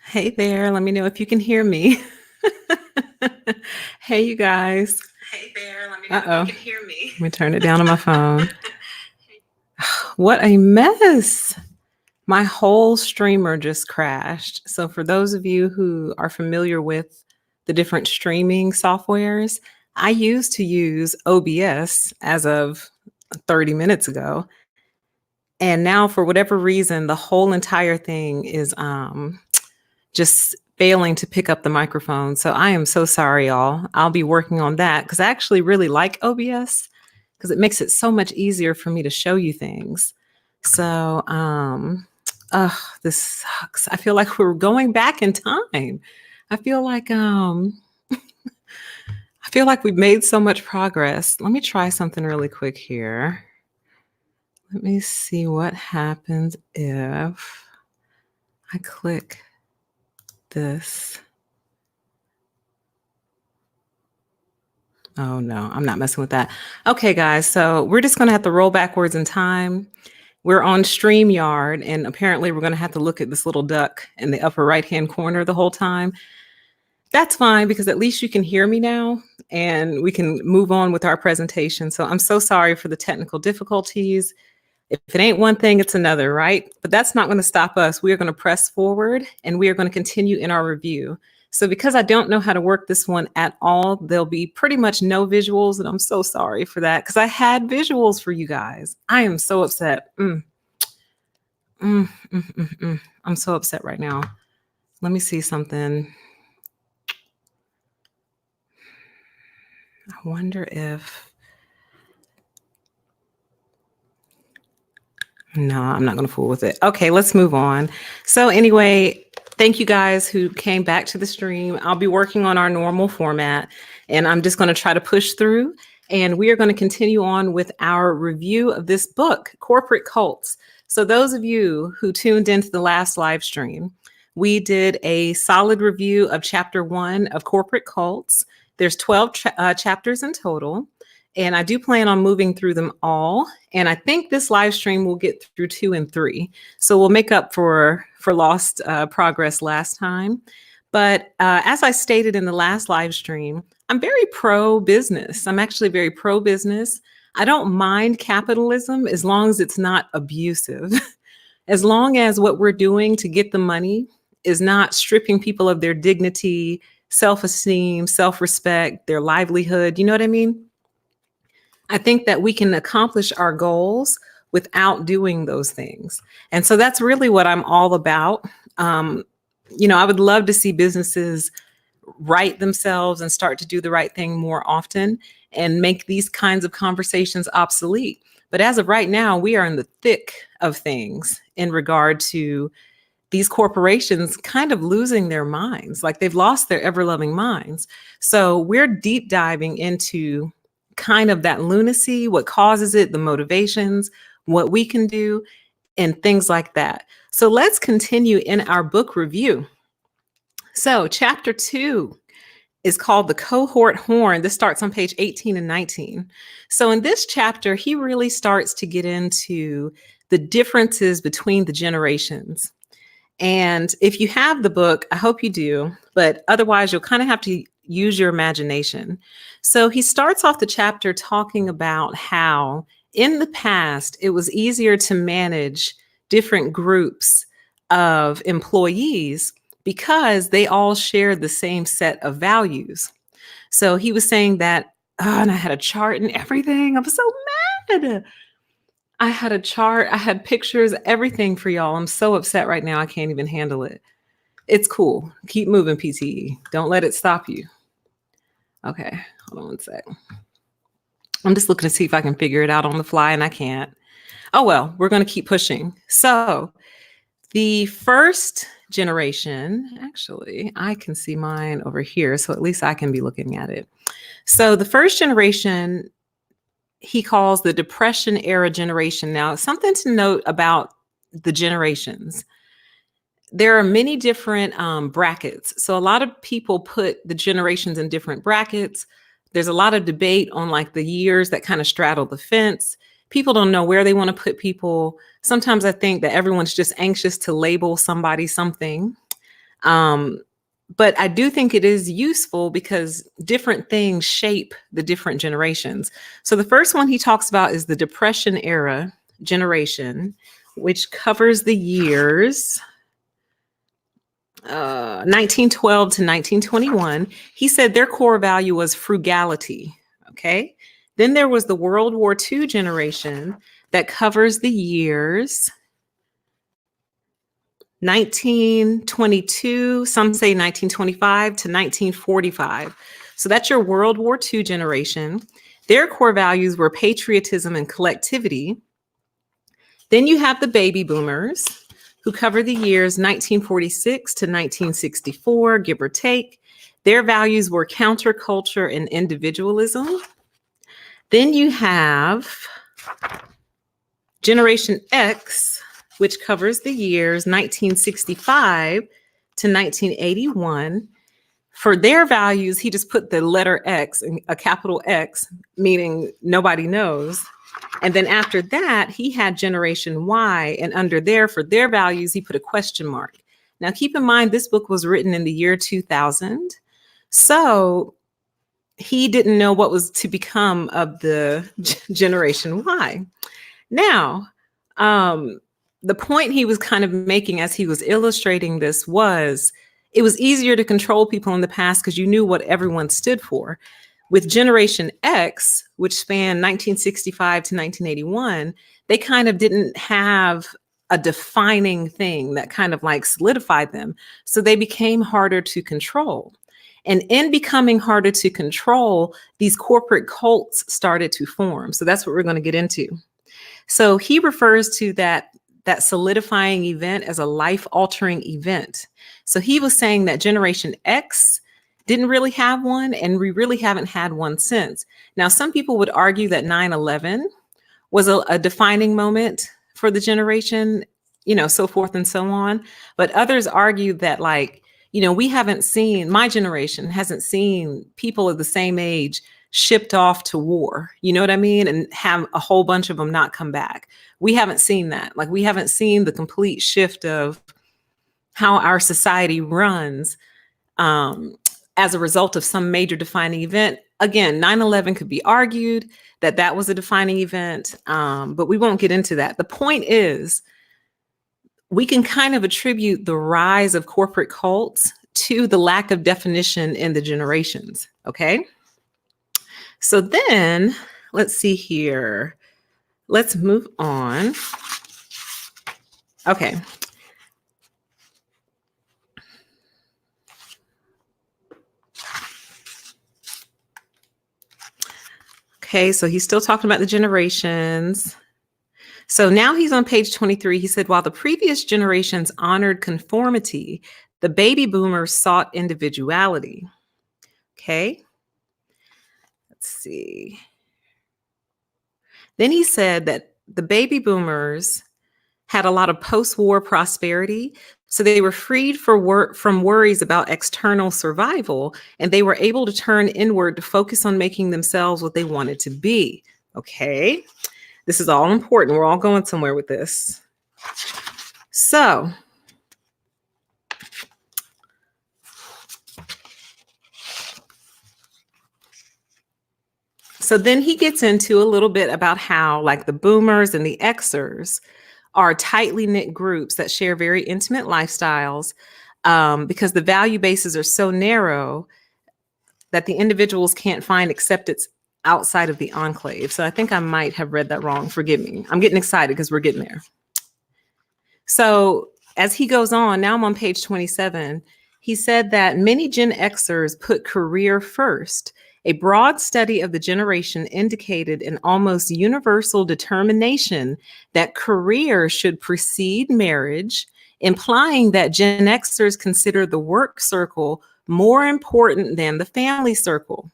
Hey there, let me know if you can hear me. Hey, you guys. Hey there, let me know Uh-oh. if you can hear me. Let me turn it down on my phone. What a mess. My whole streamer just crashed. So, for those of you who are familiar with the different streaming softwares, I used to use OBS as of 30 minutes ago. And now, for whatever reason, the whole entire thing is just failing to pick up the microphone. So I am so sorry, y'all. I'll be working on that because I actually really like OBS because it makes it so much easier for me to show you things. So, this sucks. I feel like we're going back in time. I feel like I feel like we've made so much progress. Let me try something really quick here. Let me see what happens if I click this. Oh no, I'm not messing with that. Okay, guys, so we're just gonna have to roll backwards in time. We're on StreamYard, and apparently we're gonna have to look at this little duck in the upper right-hand corner the whole time. That's fine because at least you can hear me now and we can move on with our presentation. So I'm so sorry for the technical difficulties. If it ain't one thing, it's another, right? But that's not going to stop us. We are going to press forward and we are going to continue in our review. So because I don't know how to work this one at all, there'll be pretty much no visuals. And I'm so sorry for that because I had visuals for you guys. I am so upset. I'm so upset right now. Let me see something. I wonder if... No, I'm not going to fool with it. Okay, let's move on. So anyway, thank you guys who came back to the stream. I'll be working on our normal format and I'm just going to try to push through. And we are going to continue on with our review of this book, Corporate Cults. So those of you who tuned into the last live stream, we did a solid review of chapter 1 of Corporate Cults. There's 12 chapters in total. And I do plan on moving through them all. And I think this live stream will get through 2 and 3. So we'll make up for lost progress last time. But as I stated in the last live stream, I'm very pro-business. I'm actually very pro-business. I don't mind capitalism as long as it's not abusive. As long as what we're doing to get the money is not stripping people of their dignity, self-esteem, self-respect, their livelihood. You know what I mean? I think that we can accomplish our goals without doing those things. And so that's really what I'm all about. I would love to see businesses right themselves and start to do the right thing more often and make these kinds of conversations obsolete. But as of right now, we are in the thick of things in regard to these corporations kind of losing their minds, like they've lost their ever-loving minds. So we're deep diving into kind of that lunacy, what causes it, the motivations, what we can do, and things like that. So let's continue in our book review. So chapter 2 is called The Cohort Horn. This starts on page 18 and 19. So in this chapter, he really starts to get into the differences between the generations. And if you have the book, I hope you do, but otherwise you'll kind of have to use your imagination. So he starts off the chapter talking about how in the past, it was easier to manage different groups of employees because they all shared the same set of values. So he was saying that, and I had a chart and everything. I'm so mad. I had a chart, I had pictures, everything for y'all. I'm so upset right now. I can't even handle it. It's cool. Keep moving, PTE. Don't let it stop you. Okay, hold on one sec. I'm just looking to see if I can figure it out on the fly and I can't. Oh, well, we're going to keep pushing. So the first generation, actually, I can see mine over here. So at least I can be looking at it. So the first generation, he calls the Depression era generation. Now, something to note about the generations. There are many different brackets. So a lot of people put the generations in different brackets. There's a lot of debate on like the years that kind of straddle the fence. People don't know where they want to put people. Sometimes I think that everyone's just anxious to label somebody something. But I do think it is useful because different things shape the different generations. So the first one he talks about is the Depression era generation, which covers the years 1912 to 1921. He said their core value was frugality. Okay. Then there was the World War II generation that covers the years 1922, some say 1925 to 1945. So that's your World War II generation. Their core values were patriotism and collectivity. Then you have the baby boomers who cover the years 1946 to 1964, give or take. Their values were counterculture and individualism. Then you have Generation X, which covers the years 1965 to 1981. For their values, he just put the letter X, a capital X, meaning nobody knows. And then after that, he had Generation Y, and under there, for their values, he put a question mark. Now, keep in mind, this book was written in the year 2000. So he didn't know what was to become of the Generation Y. Now, the point he was kind of making as he was illustrating this was it was easier to control people in the past because you knew what everyone stood for. With Generation X, which spanned 1965 to 1981, they kind of didn't have a defining thing that kind of like solidified them. So they became harder to control. And in becoming harder to control, these corporate cults started to form. So that's what we're going to get into. So he refers to that solidifying event as a life-altering event. So he was saying that Generation X didn't really have one, and we really haven't had one since. Now, some people would argue that 9/11 was a defining moment for the generation, so forth and so on. But others argue that, we haven't seen, my generation hasn't seen people of the same age shipped off to war, you know what I mean? And have a whole bunch of them not come back. We haven't seen that. We haven't seen the complete shift of how our society runs as a result of some major defining event. Again, 9/11 could be argued that was a defining event, but we won't get into that. The point is, we can kind of attribute the rise of corporate cults to the lack of definition in the generations, okay? So then, let's see here. Let's move on. Okay. Okay, so he's still talking about the generations. So now he's on page 23. He said, while the previous generations honored conformity, the baby boomers sought individuality. Okay. Let's see. Then he said that the baby boomers had a lot of post-war prosperity. So they were freed from worries about external survival, and they were able to turn inward to focus on making themselves what they wanted to be. Okay. This is all important. We're all going somewhere with this. So then he gets into a little bit about how the boomers and the Xers are tightly knit groups that share very intimate lifestyles because the value bases are so narrow that the individuals can't find acceptance outside of the enclave. So I think I might have read that wrong. Forgive me. I'm getting excited because we're getting there. So as he goes on, now I'm on page 27. He said that many Gen Xers put career first. A broad study of the generation indicated an almost universal determination that career should precede marriage, implying that Gen Xers consider the work circle more important than the family circle.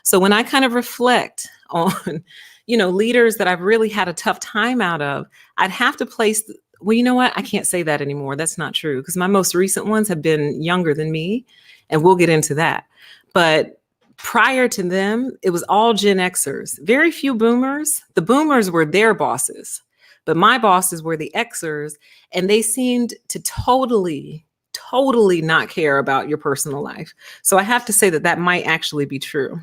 So when I kind of reflect on, leaders that I've really had a tough time out of, I'd have to place, well, you know what? I can't say that anymore. That's not true because my most recent ones have been younger than me, and we'll get into that. But prior to them, it was all Gen Xers, very few boomers. The boomers were their bosses, but my bosses were the Xers, and they seemed to totally totally not care about your personal life. So I have to say that that might actually be true.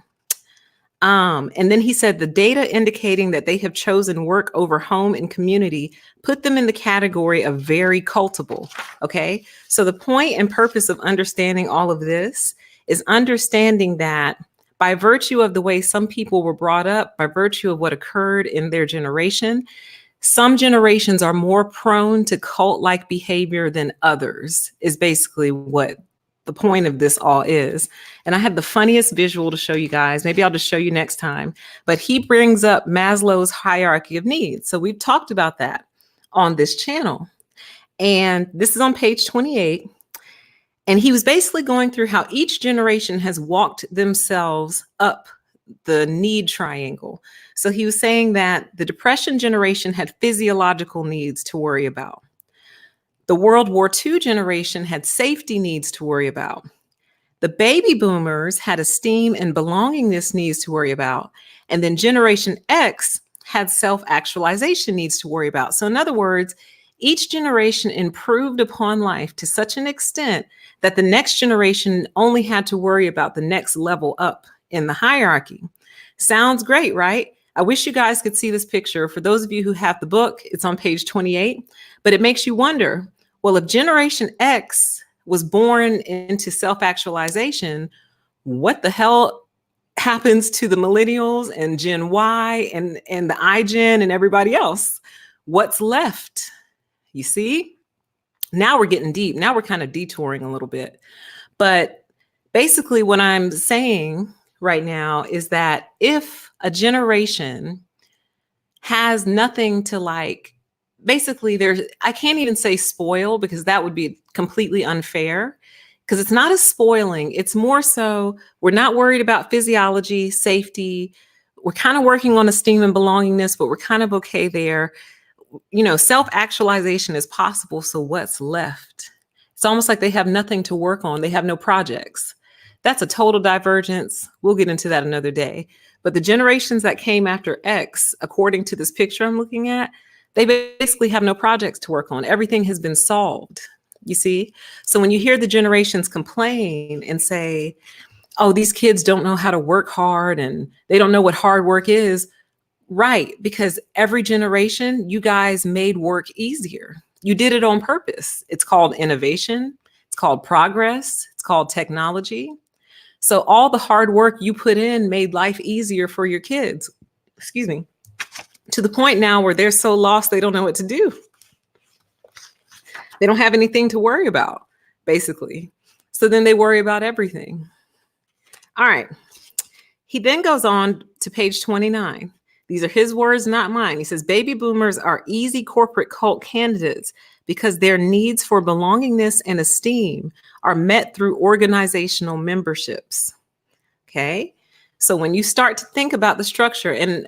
And then he said the data indicating that they have chosen work over home and community put them in the category of very culpable. Okay. So the point and purpose of understanding all of this is understanding that by virtue of the way some people were brought up, by virtue of what occurred in their generation, some generations are more prone to cult-like behavior than others, is basically what the point of this all is. And I had the funniest visual to show you guys. Maybe I'll just show you next time. But he brings up Maslow's hierarchy of needs. So we've talked about that on this channel. And this is on page 28. And he was basically going through how each generation has walked themselves up the need triangle. So he was saying that the Depression generation had physiological needs to worry about. The World War II generation had safety needs to worry about. The baby boomers had esteem and belongingness needs to worry about. And then Generation X had self-actualization needs to worry about. So in other words, each generation improved upon life to such an extent that the next generation only had to worry about the next level up in the hierarchy. Sounds great, right? I wish you guys could see this picture. For those of you who have the book, it's on page 28, but it makes you wonder, well, if Generation X was born into self-actualization, what the hell happens to the millennials and Gen Y and the iGen and everybody else? What's left? You see? Now we're getting deep. Now we're kind of detouring a little bit. But basically what I'm saying right now is that if a generation has nothing to basically I can't even say spoil because that would be completely unfair because it's not a spoiling. It's more so we're not worried about physiology, safety. We're kind of working on esteem and belongingness, but we're kind of okay there. Self-actualization is possible. So what's left? It's almost like they have nothing to work on. They have no projects. That's a total divergence. We'll get into that another day. But the generations that came after X, according to this picture I'm looking at, they basically have no projects to work on. Everything has been solved, you see? So when you hear the generations complain and say, oh, these kids don't know how to work hard and they don't know what hard work is, right, because every generation, you guys made work easier. You did it on purpose. It's called innovation. It's called progress. It's called technology. So all the hard work you put in made life easier for your kids, excuse me, to the point now where they're so lost, they don't know what to do. They don't have anything to worry about, basically. So then they worry about everything. All right. He then goes on to page 29. These are his words, not mine. He says, baby boomers are easy corporate cult candidates because their needs for belongingness and esteem are met through organizational memberships. Okay. So when you start to think about the structure, and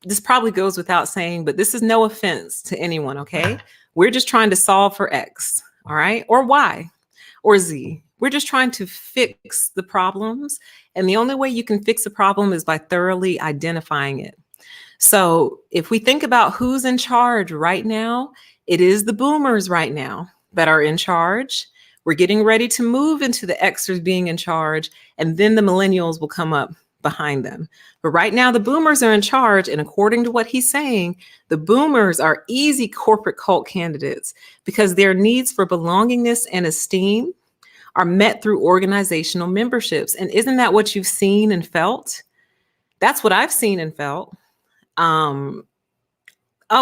this probably goes without saying, but this is no offense to anyone. Okay. We're just trying to solve for X. All right. Or Y or Z. We're just trying to fix the problems. And the only way you can fix a problem is by thoroughly identifying it. So if we think about who's in charge right now, it is the boomers right now that are in charge. We're getting ready to move into the Xers being in charge, and then the millennials will come up behind them. But right now, the boomers are in charge. And according to what he's saying, the boomers are easy corporate cult candidates because their needs for belongingness and esteem are met through organizational memberships. And isn't that what you've seen and felt? That's what I've seen and felt.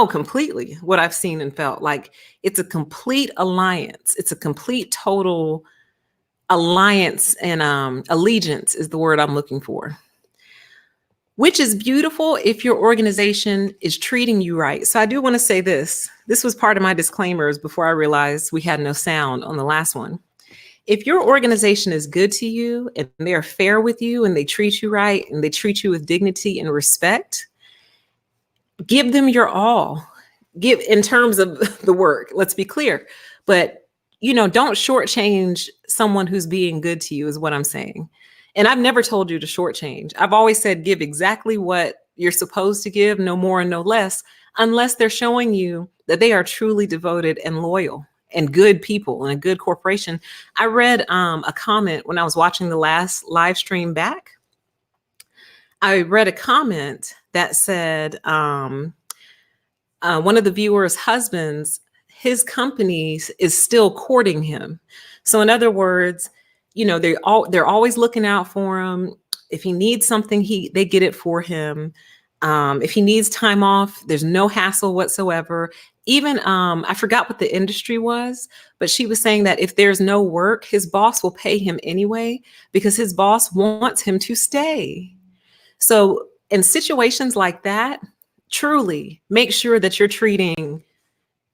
Completely what I've seen and felt. Like it's a complete alliance. It's a complete total alliance, and allegiance is the word I'm looking for, which is beautiful if your organization is treating you right. So I do want to say this. This was part of my disclaimers before I realized we had no sound on the last one. If your organization is good to you and they're fair with you and they treat you right and they treat you with dignity and respect, give them your all. Give in terms of the work. Let's be clear. But, don't shortchange someone who's being good to you is what I'm saying. And I've never told you to shortchange. I've always said give exactly what you're supposed to give, no more and no less, unless they're showing you that they are truly devoted and loyal and good people and a good corporation. I read a comment when I was watching the last live stream back. I read a comment that said one of the viewers' husbands, his company is still courting him. So in other words, they're always looking out for him. If he needs something, they get it for him. If he needs time off, there's no hassle whatsoever. Even I forgot what the industry was, but she was saying that if there's no work, his boss will pay him anyway because his boss wants him to stay. So in situations like that, truly make sure that you're treating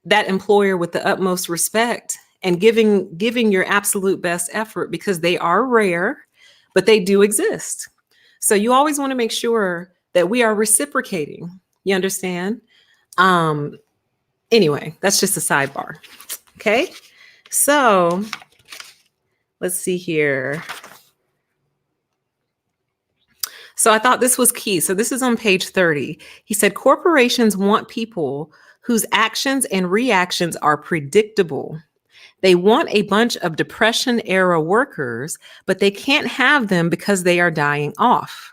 that employer with the utmost respect and giving your absolute best effort, because they are rare, but they do exist. So you always want to make sure that we are reciprocating. You understand? Anyway, that's just a sidebar. Okay. So let's see here. So I thought this was key. So this is on page 30. He said, corporations want people whose actions and reactions are predictable. They want a bunch of Depression era workers, but they can't have them because they are dying off.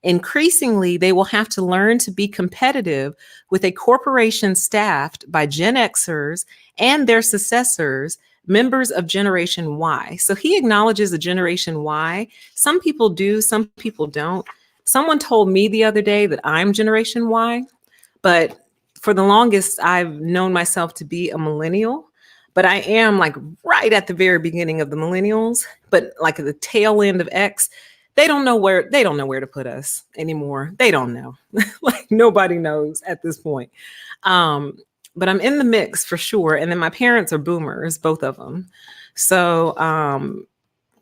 Increasingly, they will have to learn to be competitive with a corporation staffed by Gen Xers and their successors, members of Generation Y. So he acknowledges the Generation Y. Some people do, some people don't. Someone told me the other day that I'm Generation Y, but for the longest, I've known myself to be a millennial. But I am like right at the very beginning of the millennials, but like at the tail end of X. They don't know where to put us anymore. They don't know. Like nobody knows at this point. But I'm in the mix for sure. And then my parents are boomers, both of them. So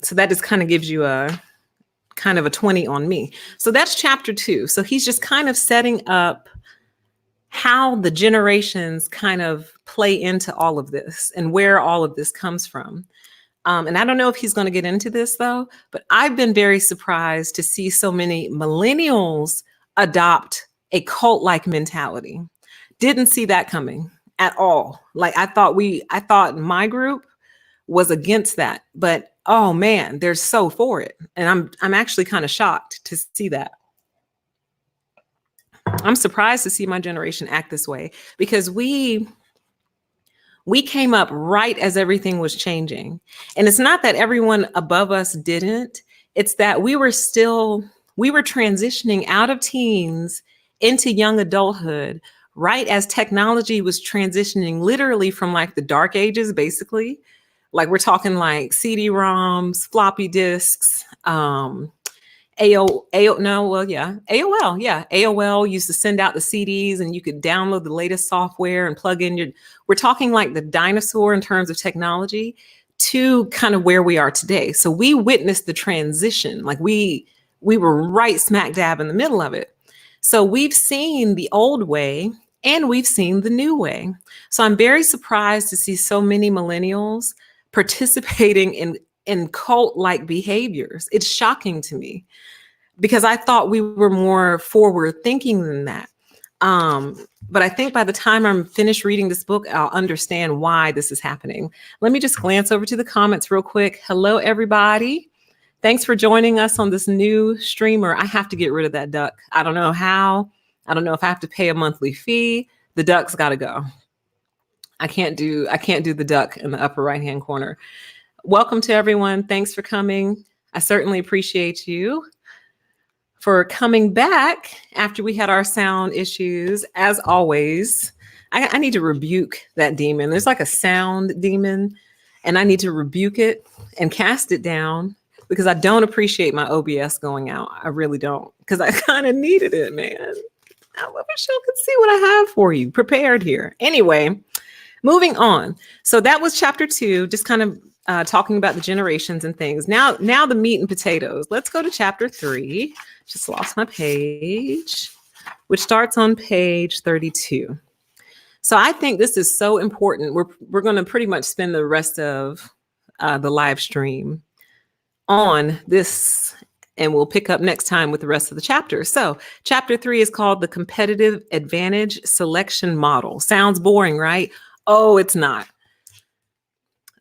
so that just kind of gives you a 20 on me. So that's chapter 2. So he's just kind of setting up how the generations kind of play into all of this and where all of this comes from. And I don't know if he's going to get into this though, but I've been very surprised to see so many millennials adopt a cult-like mentality. Didn't see that coming at all. Like I thought my group was against that, but oh man, they're so for it. And I'm actually kind of shocked to see that. I'm surprised to see my generation act this way because we came up right as everything was changing. And it's not that everyone above us didn't, it's that we were transitioning out of teens into young adulthood, right as technology was transitioning literally from like the dark ages, basically. Like we're talking like CD-ROMs, floppy disks, AOL used to send out the CDs and you could download the latest software and plug in we're talking like the dinosaur in terms of technology to kind of where we are today. So we witnessed the transition, like we were right smack dab in the middle of it. So we've seen the old way and we've seen the new way. So I'm very surprised to see so many millennials participating in cult-like behaviors. It's shocking to me because I thought we were more forward thinking than that. But I think by the time I'm finished reading this book, I'll understand why this is happening. Let me just glance over to the comments real quick. Hello, everybody. Thanks for joining us on this new streamer. I have to get rid of that duck. I don't know how. I don't know if I have to pay a monthly fee. The duck's got to go. I can't do the duck in the upper right-hand corner. Welcome to everyone. Thanks for coming. I certainly appreciate you for coming back after we had our sound issues. As always, I need to rebuke that demon. There's like a sound demon, and I need to rebuke it and cast it down because I don't appreciate my OBS going out. I really don't, because I kind of needed it, man. I wish y'all could see what I have for you prepared here. Anyway, moving on. So that was chapter 2, just kind of talking about the generations and things. Now the meat and potatoes. Let's go to chapter 3. Just lost my page, which starts on page 32. So I think this is so important. We're going to pretty much spend the rest of the live stream on this, and we'll pick up next time with the rest of the chapter. So chapter 3 is called the Competitive Advantage Selection Model. Sounds boring, right? Oh, it's not.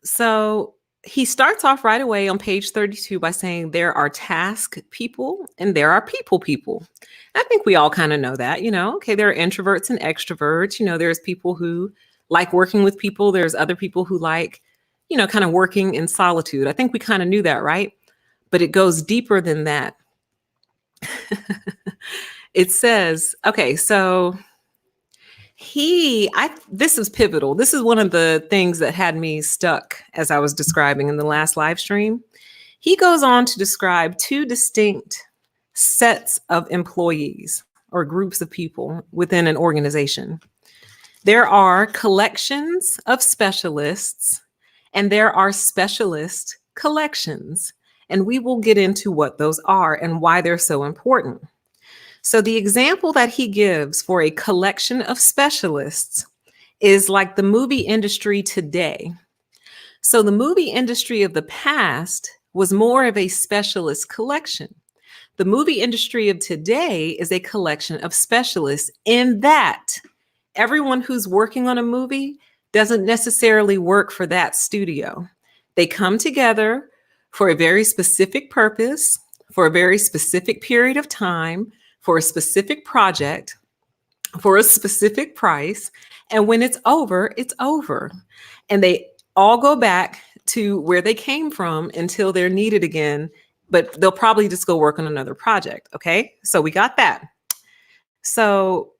So he starts off right away on page 32 by saying there are task people and there are people. I think we all kind of know that, okay, there are introverts and extroverts. There's people who like working with people. There's other people who like, kind of working in solitude. I think we kind of knew that, right? But it goes deeper than that. It says, okay, so this is pivotal. This is one of the things that had me stuck as I was describing in the last live stream. He goes on to describe two distinct sets of employees or groups of people within an organization. There are collections of specialists and there are specialist collections. And we will get into what those are and why they're so important. So the example that he gives for a collection of specialists is like the movie industry today. So the movie industry of the past was more of a specialist collection. The movie industry of today is a collection of specialists in that everyone who's working on a movie doesn't necessarily work for that studio. They come together for a very specific purpose, for a very specific period of time, for a specific project, for a specific price. And when it's over, it's over. And they all go back to where they came from until they're needed again, but they'll probably just go work on another project. Okay, so we got that. So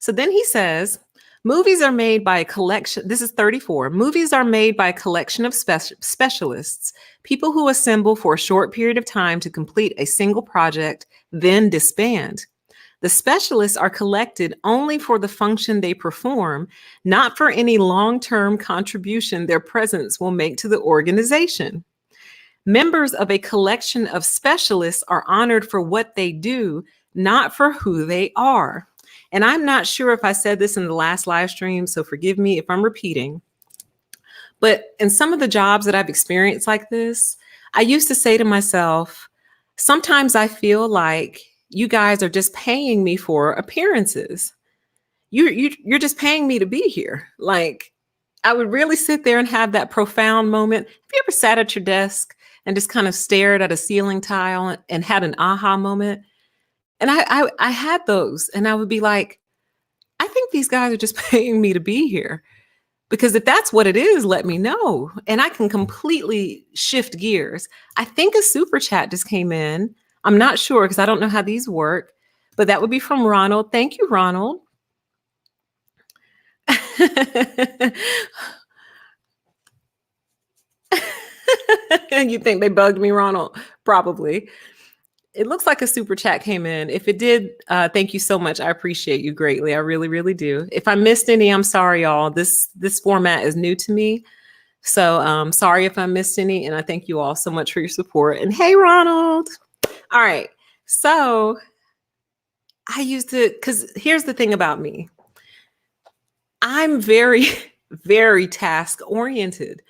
then he says, movies are made by a collection. This is 34. Movies are made by a collection of specialists, people who assemble for a short period of time to complete a single project, then disband. The specialists are collected only for the function they perform, not for any long-term contribution their presence will make to the organization. Members of a collection of specialists are honored for what they do, not for who they are. And I'm not sure if I said this in the last live stream, so forgive me if I'm repeating. But in some of the jobs that I've experienced like this, I used to say to myself, sometimes I feel like you guys are just paying me for appearances. You're just paying me to be here. Like, I would really sit there and have that profound moment. Have you ever sat at your desk and just kind of stared at a ceiling tile and had an aha moment? And I had those, and I would be like, I think these guys are just paying me to be here. Because if that's what it is, let me know. And I can completely shift gears. I think a super chat just came in. I'm not sure because I don't know how these work, but that would be from Ronald. Thank you, Ronald. You think they bugged me, Ronald? Probably. It looks like a super chat came in. If it did, thank you so much. I appreciate you greatly. I really, really do. If I missed any, I'm sorry, y'all. This format is new to me. So sorry if I missed any. And I thank you all so much for your support. And hey, Ronald. All right. So I used to, because here's the thing about me. I'm very, very task oriented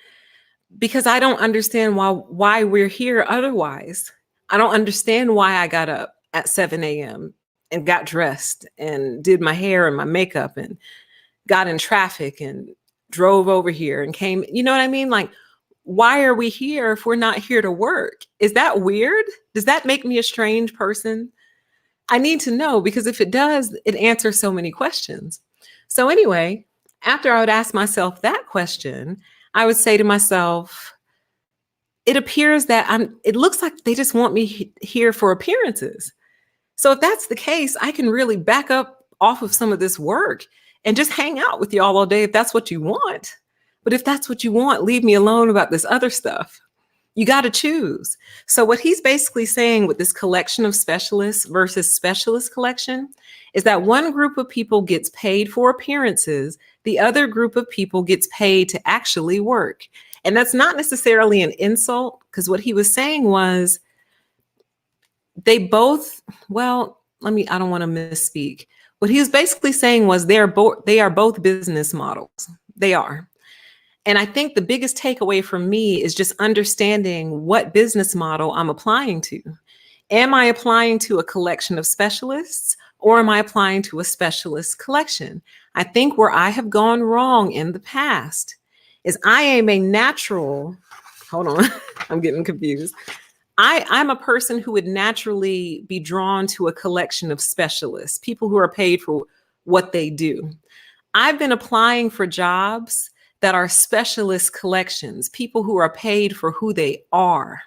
because I don't understand why we're here otherwise. I don't understand why I got up at 7 a.m. and got dressed and did my hair and my makeup and got in traffic and drove over here and came. You know what I mean? Like, why are we here if we're not here to work? Is that weird? Does that make me a strange person? I need to know, because if it does, it answers so many questions. So anyway, after I would ask myself that question, I would say to myself, it appears that it looks like they just want me here for appearances. So if that's the case, I can really back up off of some of this work and just hang out with y'all all day if that's what you want. But if that's what you want, leave me alone about this other stuff. You got to choose. So what he's basically saying with this collection of specialists versus specialist collection is that one group of people gets paid for appearances. The other group of people gets paid to actually work. And that's not necessarily an insult, because what he was saying was they both, well, I don't want to misspeak. What he was basically saying was they are both business models. They are. And I think the biggest takeaway from me is just understanding what business model I'm applying to. Am I applying to a collection of specialists, Or am I applying to a specialist collection? I think where I have gone wrong in the past is I am a natural, hold on, I'm getting confused. I'm a person who would naturally be drawn to a collection of specialists, people who are paid for what they do. I've been applying for jobs that are specialist collections, people who are paid for who they are.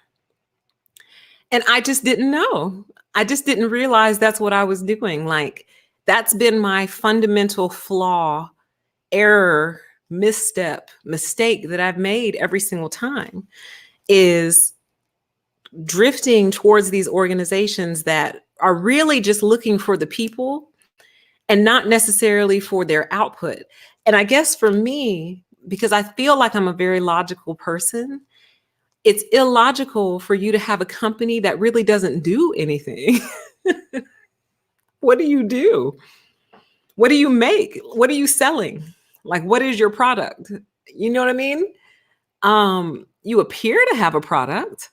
And I just didn't know. I just didn't realize that's what I was doing. Like, that's been my fundamental flaw, error, misstep, mistake that I've made every single time, is drifting towards these organizations that are really just looking for the people and not necessarily for their output. And I guess for me, because I feel like I'm a very logical person, it's illogical for you to have a company that really doesn't do anything. What do you do? What do you make? What are you selling? Like, what is your product? You know what I mean? You appear to have a product,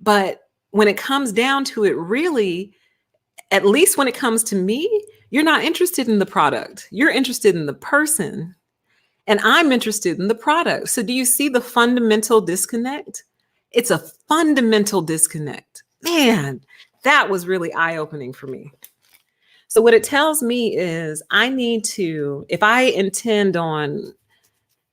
but when it comes down to it, really, at least when it comes to me, you're not interested in the product. You're interested in the person. And I'm interested in the product. So do you see the fundamental disconnect? It's a fundamental disconnect. Man, that was really eye-opening for me. So what it tells me is I need to, if I intend on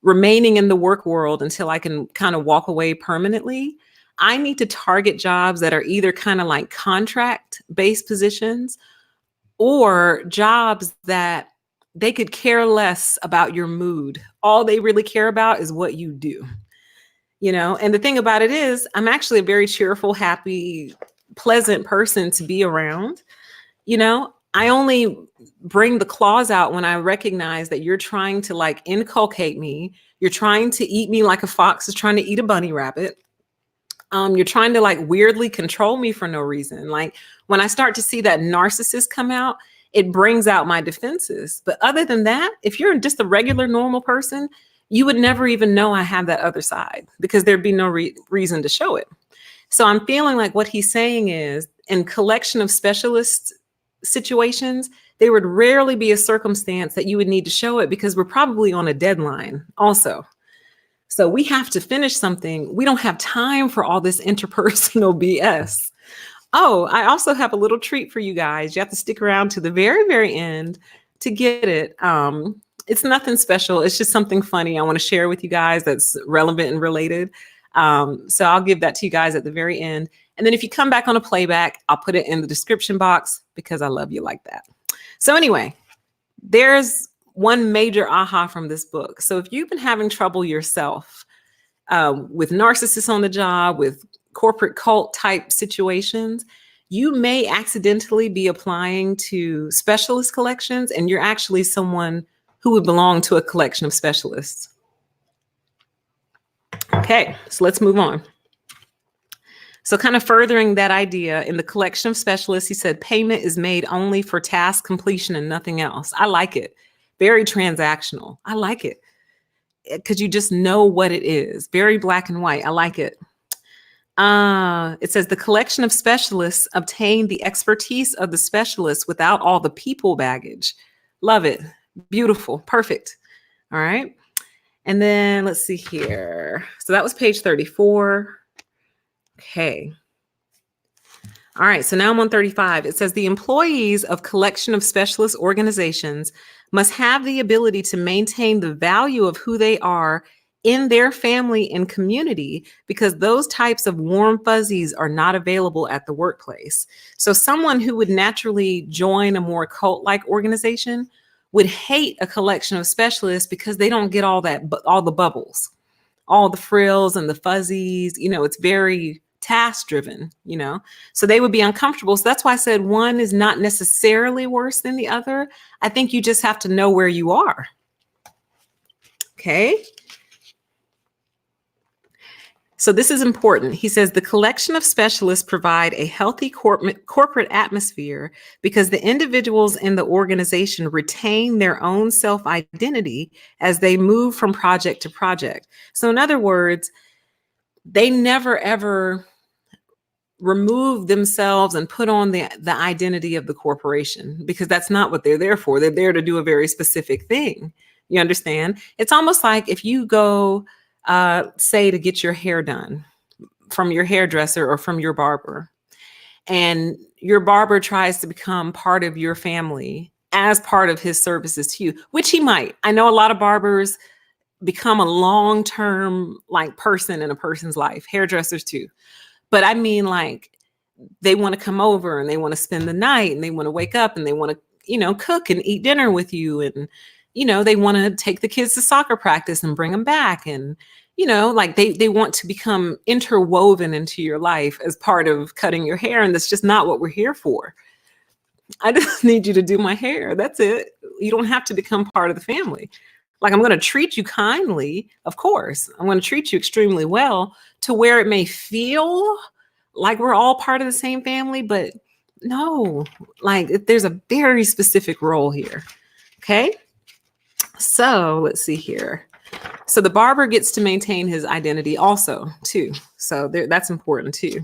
remaining in the work world until I can kind of walk away permanently, I need to target jobs that are either kind of like contract-based positions or jobs that they could care less about your mood. All they really care about is what you do. You know, and the thing about it is, I'm actually a very cheerful, happy, pleasant person to be around. You know, I only bring the claws out when I recognize that you're trying to like inculcate me. You're trying to eat me like a fox is trying to eat a bunny rabbit. You're trying to like weirdly control me for no reason. Like when I start to see that narcissist come out, it brings out my defenses. But other than that, if you're just a regular, normal person, you would never even know I have that other side because there'd be no reason to show it. So I'm feeling like what he's saying is in collection of specialist situations, there would rarely be a circumstance that you would need to show it because we're probably on a deadline also. So we have to finish something. We don't have time for all this interpersonal BS. Oh, I also have a little treat for you guys. You have to stick around to the very, very end to get it. It's nothing special. It's just something funny I want to share with you guys that's relevant and related. So I'll give that to you guys at the very end. And then if you come back on a playback, I'll put it in the description box because I love you like that. So anyway, there's one major aha from this book. So if you've been having trouble yourself with narcissists on the job, with corporate cult type situations, you may accidentally be applying to specialist collections and you're actually someone who would belong to a collection of specialists. Okay, so let's move on. So kind of furthering that idea, in the collection of specialists, he said payment is made only for task completion and nothing else. I like it. Very transactional. I like it because you just know what it is. Very black and white. I like it. It says the collection of specialists obtain the expertise of the specialists without all the people baggage. Love it. Beautiful. Perfect. All right. And then let's see here. So that was page 34. Okay. All right. So now I'm on 35. It says the employees of collection of specialist organizations must have the ability to maintain the value of who they are in their family and community, because those types of warm fuzzies are not available at the workplace. So someone who would naturally join a more cult-like organization would hate a collection of specialists because they don't get all that, all the bubbles, all the frills and the fuzzies. You know, it's very task driven, you know, so they would be uncomfortable. So that's why I said one is not necessarily worse than the other. I think you just have to know where you are. Okay. So this is important. He says the collection of specialists provide a healthy corporate atmosphere because the individuals in the organization retain their own self-identity as they move from project to project. So in other words, they never ever remove themselves and put on the identity of the corporation, because that's not what they're there for. They're there to do a very specific thing. You understand? It's almost like if you go, say, to get your hair done from your hairdresser or from your barber, and your barber tries to become part of your family as part of his services to you, which he might. I know a lot of barbers become a long-term like person in a person's life, hairdressers too. But I mean, like, they want to come over and they want to spend the night and they want to wake up and they want to, cook and eat dinner with you. And, they want to take the kids to soccer practice and bring them back. And, like they want to become interwoven into your life as part of cutting your hair. And that's just not what we're here for. I just need you to do my hair. That's it. You don't have to become part of the family. Like, I'm going to treat you kindly. Of course, I'm going to treat you extremely well to where it may feel like we're all part of the same family, but no, like there's a very specific role here. Okay. So let's see here. So the barber gets to maintain his identity also too. So that's important too.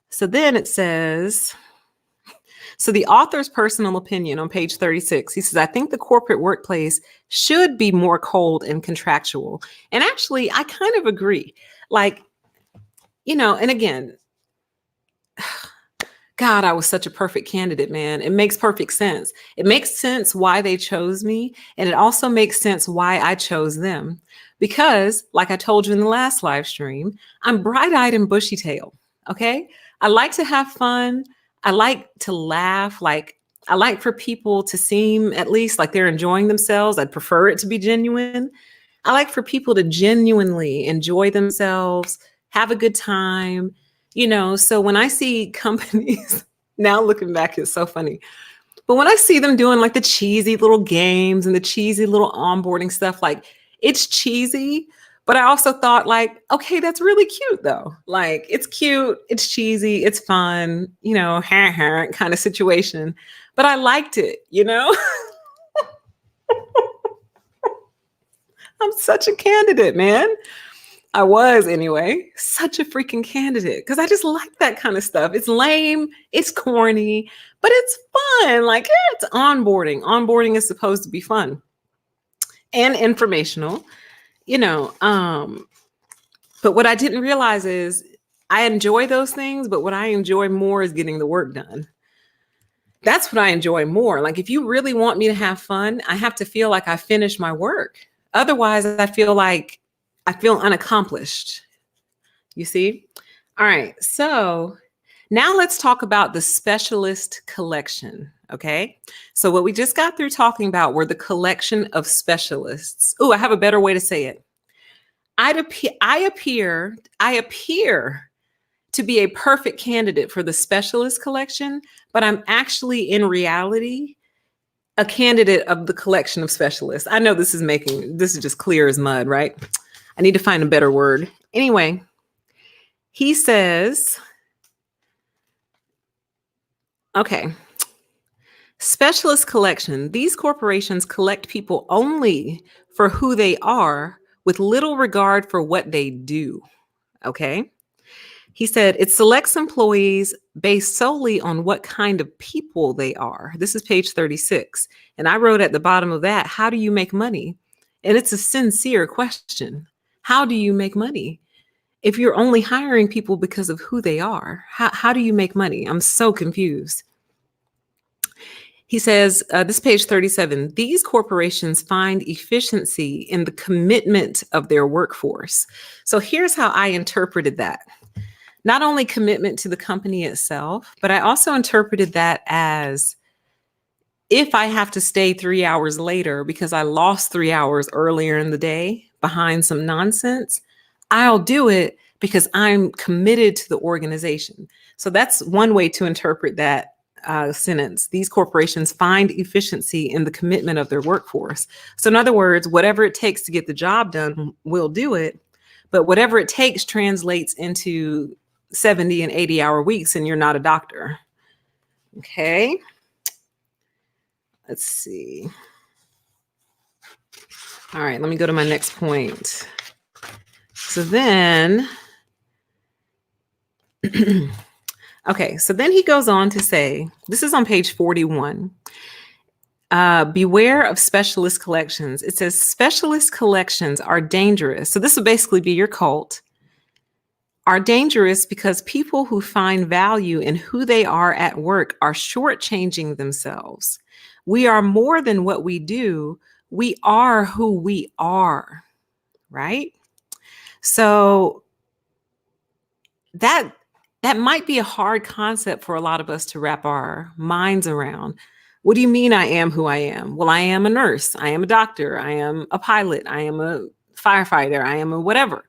So then it says, so the author's personal opinion on page 36, he says, I think the corporate workplace should be more cold and contractual. And actually, I kind of agree. Like, and again, God, I was such a perfect candidate, man. It makes perfect sense. It makes sense why they chose me. And it also makes sense why I chose them. Because, like I told you in the last live stream, I'm bright-eyed and bushy-tailed. Okay? I like to have fun. I like to laugh. Like, I like for people to seem at least like they're enjoying themselves. I'd prefer it to be genuine. I like for people to genuinely enjoy themselves, have a good time. So when I see companies, now looking back, it's so funny. But when I see them doing like the cheesy little games and the cheesy little onboarding stuff, like, it's cheesy. But I also thought, like, okay, that's really cute though. Like, it's cute, it's cheesy, it's fun, kind of situation. But I liked it, I'm such a candidate, man. I was anyway, such a freaking candidate, because I just like that kind of stuff. It's lame, it's corny, but it's fun. Like, it's onboarding. Onboarding is supposed to be fun and informational, but what I didn't realize is I enjoy those things, but what I enjoy more is getting the work done. That's what I enjoy more. Like, if you really want me to have fun, I have to feel like I finished my work. Otherwise, I feel unaccomplished. You see? All right. So now let's talk about the specialist collection. Okay. So what we just got through talking about were the collection of specialists. Oh, I have a better way to say it. I appear to be a perfect candidate for the specialist collection, but I'm actually in reality a candidate of the collection of specialists. I know this is just clear as mud, right? I need to find a better word. Anyway, he says, okay, specialist collection. These corporations collect people only for who they are with little regard for what they do. Okay. He said it selects employees based solely on what kind of people they are. This is page 36. And I wrote at the bottom of that, how do you make money? And it's a sincere question. How do you make money? If you're only hiring people because of who they are, how do you make money? I'm so confused. He says, this page 37, these corporations find efficiency in the commitment of their workforce. So here's how I interpreted that. Not only commitment to the company itself, but I also interpreted that as, if I have to stay 3 hours later because I lost 3 hours earlier in the day behind some nonsense, I'll do it because I'm committed to the organization. So that's one way to interpret that sentence. These corporations find efficiency in the commitment of their workforce. So in other words, whatever it takes to get the job done, we'll do it. But whatever it takes translates into 70 and 80-hour weeks, and you're not a doctor. Okay. Let's see. All right, let me go to my next point. So then Okay, so then he goes on to say, this is on page 41. Beware of specialist collections. It says specialist collections are dangerous. So this would basically be your cult. Are dangerous because people who find value in who they are at work are shortchanging themselves. We are more than what we do. We are who we are, right? So that might be a hard concept for a lot of us to wrap our minds around. What do you mean I am who I am? Well, I am a nurse. I am a doctor. I am a pilot. I am a firefighter. I am a whatever.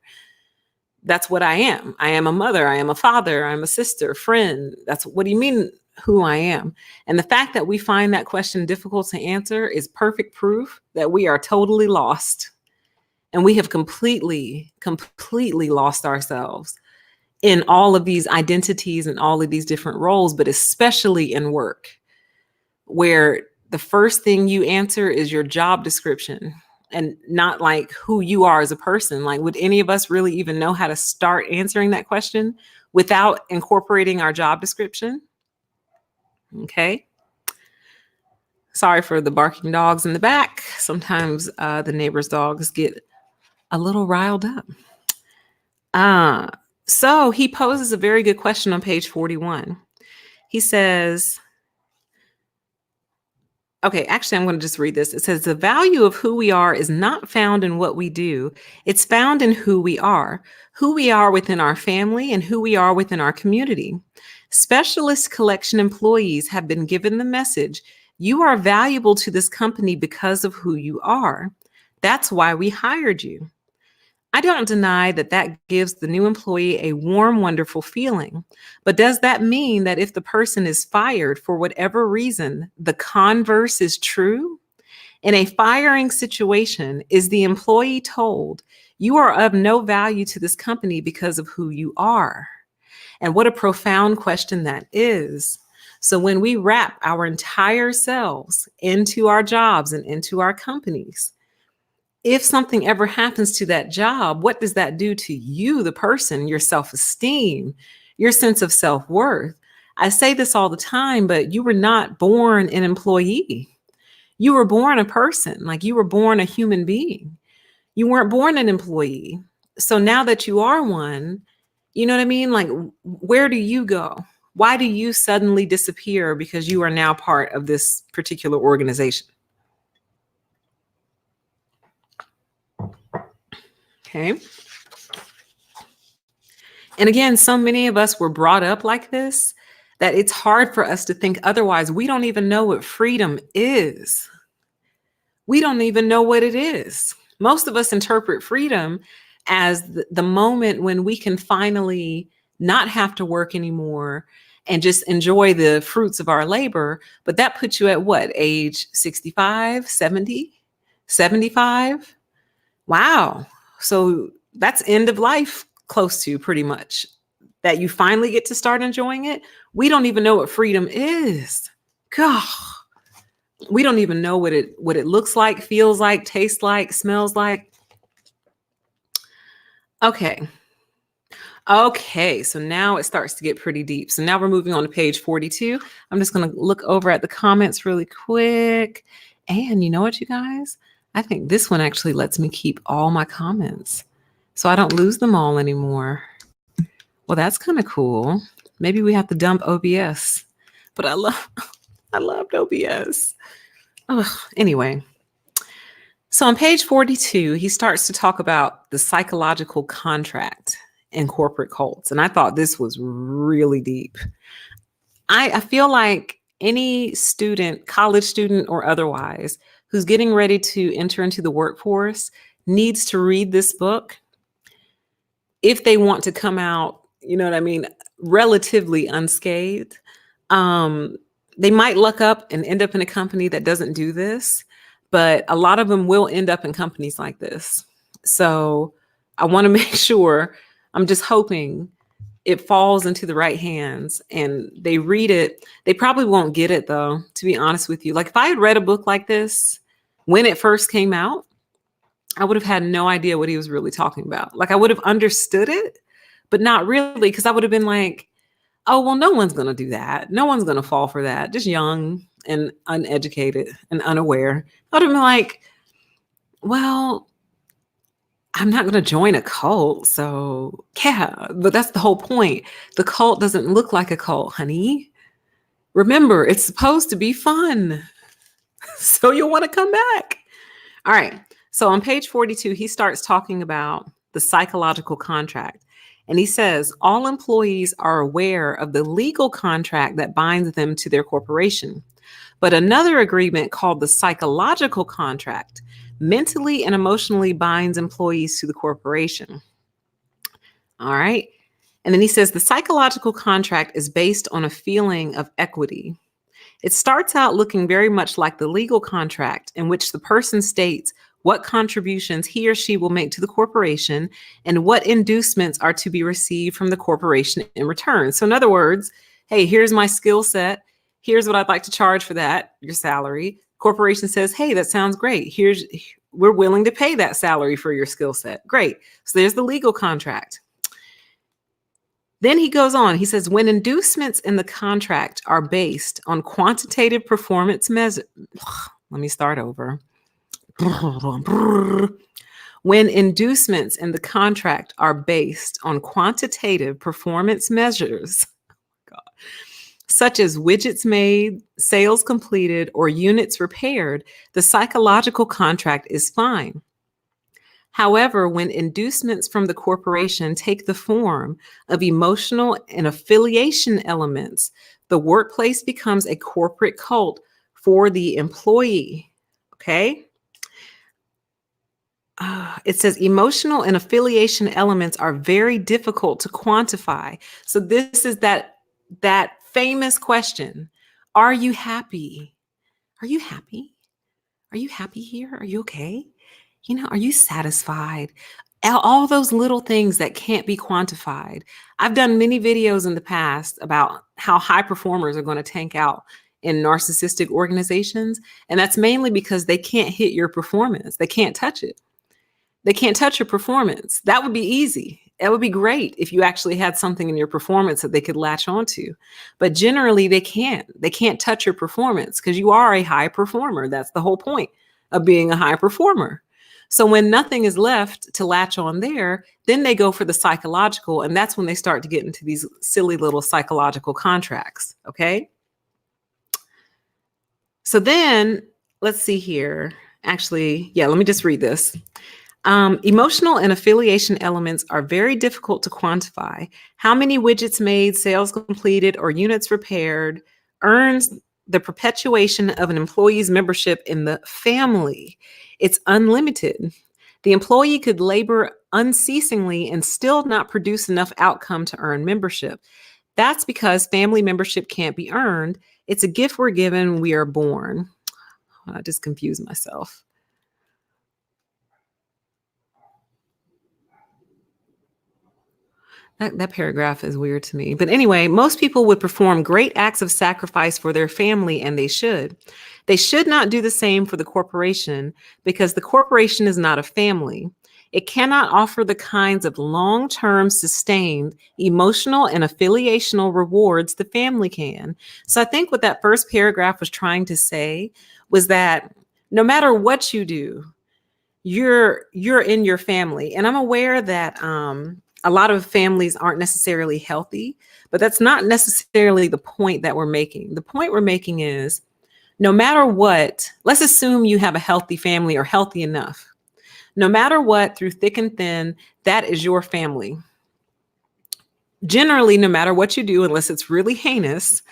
That's what I am. I am a mother. I am a father. I'm a sister, friend. What do you mean who I am? And the fact that we find that question difficult to answer is perfect proof that we are totally lost. And we have completely lost ourselves in all of these identities and all of these different roles, but especially in work, where the first thing you answer is your job description and not like who you are as a person. Like, would any of us really even know how to start answering that question without incorporating our job description? Okay. Sorry for the barking dogs in the back. Sometimes the neighbor's dogs get a little riled up. So he poses a very good question on page 41. He says, okay, actually, I'm going to just read this. It says, the value of who we are is not found in what we do. It's found in who we are within our family and who we are within our community. Specialist collection employees have been given the message, you are valuable to this company because of who you are. That's why we hired you. I don't deny that gives the new employee a warm, wonderful feeling. But does that mean that if the person is fired for whatever reason, the converse is true? In a firing situation, is the employee told, you are of no value to this company because of who you are? And what a profound question that is. So when we wrap our entire selves into our jobs and into our companies, if something ever happens to that job, what does that do to you, the person, your self-esteem, your sense of self-worth? I say this all the time, but you were not born an employee. You were born a person, like you were born a human being. You weren't born an employee. So now that you are one, you know what I mean? Like, where do you go? Why do you suddenly disappear because you are now part of this particular organization? Okay. And again, so many of us were brought up like this that it's hard for us to think otherwise. We don't even know what freedom is. We don't even know what it is. Most of us interpret freedom as the moment when we can finally not have to work anymore and just enjoy the fruits of our labor. But that puts you at what, age 65, 70, 75? Wow. So that's end of life close to pretty much, that you finally get to start enjoying it. We don't even know what freedom is. God, we don't even know what it looks like, feels like, tastes like, smells like. Okay. So now it starts to get pretty deep. So now we're moving on to page 42. I'm just going to look over at the comments really quick. And you know what, you guys? I think this one actually lets me keep all my comments, so I don't lose them all anymore. Well, that's kind of cool. Maybe we have to dump OBS, but I loved OBS. Anyway, so on page 42, he starts to talk about the psychological contract in corporate cults. And I thought this was really deep. I feel like any student, college student or otherwise, who's getting ready to enter into the workforce needs to read this book if they want to come out, you know what I mean, relatively unscathed. They might luck up and end up in a company that doesn't do this, but a lot of them will end up in companies like this. So I want to make sure, I'm just hoping it falls into the right hands and they read it. They probably won't get it though, to be honest with you. Like if I had read a book like this when it first came out, I would have had no idea what he was really talking about. Like I would have understood it, but not really, because I would have been like, Oh, well, no one's going to do that. No one's going to fall for that. Just young and uneducated and unaware. I'd have been like, well, I'm not going to join a cult. So, yeah, but that's the whole point. The cult doesn't look like a cult, honey. Remember, it's supposed to be fun. So you'll want to come back. All right. So on page 42, he starts talking about the psychological contract. And he says, all employees are aware of the legal contract that binds them to their corporation. But another agreement called the psychological contract mentally and emotionally binds employees to the corporation. All right. And then he says the psychological contract is based on a feeling of equity. It starts out looking very much like the legal contract in which the person states what contributions he or she will make to the corporation and what inducements are to be received from the corporation in return. So in other words, hey, here's my skill set. Here's what I'd like to charge for that, your salary. Corporation says, hey, that sounds great. We're willing to pay that salary for your skill set. Great. So there's the legal contract. Then he goes on, he says, when inducements in the contract are based on quantitative performance measures, let me start over. When inducements in the contract are based on quantitative performance measures, such as widgets made, sales completed, or units repaired, the psychological contract is fine. However, when inducements from the corporation take the form of emotional and affiliation elements, the workplace becomes a corporate cult for the employee. Okay? It says emotional and affiliation elements are very difficult to quantify. So this is that famous question. Are you happy? Are you happy? Are you happy here? Are you okay? Are you satisfied? All those little things that can't be quantified. I've done many videos in the past about how high performers are going to tank out in narcissistic organizations. And that's mainly because they can't hit your performance. They can't touch it. They can't touch your performance. That would be easy. It would be great if you actually had something in your performance that they could latch onto. But generally, they can't. They can't touch your performance because you are a high performer. That's the whole point of being a high performer. So when nothing is left to latch on there, then they go for the psychological. And that's when they start to get into these silly little psychological contracts. Okay. So then let's see here. Actually, yeah, let me just read this. Emotional and affiliation elements are very difficult to quantify. How many widgets made, sales completed, or units repaired earns the perpetuation of an employee's membership in the family. It's unlimited. The employee could labor unceasingly and still not produce enough outcome to earn membership. That's because family membership can't be earned. It's a gift we're given when we are born. I just confused myself. That paragraph is weird to me. But anyway, most people would perform great acts of sacrifice for their family, and they should. They should not do the same for the corporation because the corporation is not a family. It cannot offer the kinds of long-term, sustained, emotional, and affiliational rewards the family can. So I think what that first paragraph was trying to say was that no matter what you do, you're in your family. And I'm aware that a lot of families aren't necessarily healthy, but that's not necessarily the point that we're making. The point we're making is no matter what, let's assume you have a healthy family or healthy enough. No matter what, through thick and thin, that is your family. Generally, no matter what you do, unless it's really heinous,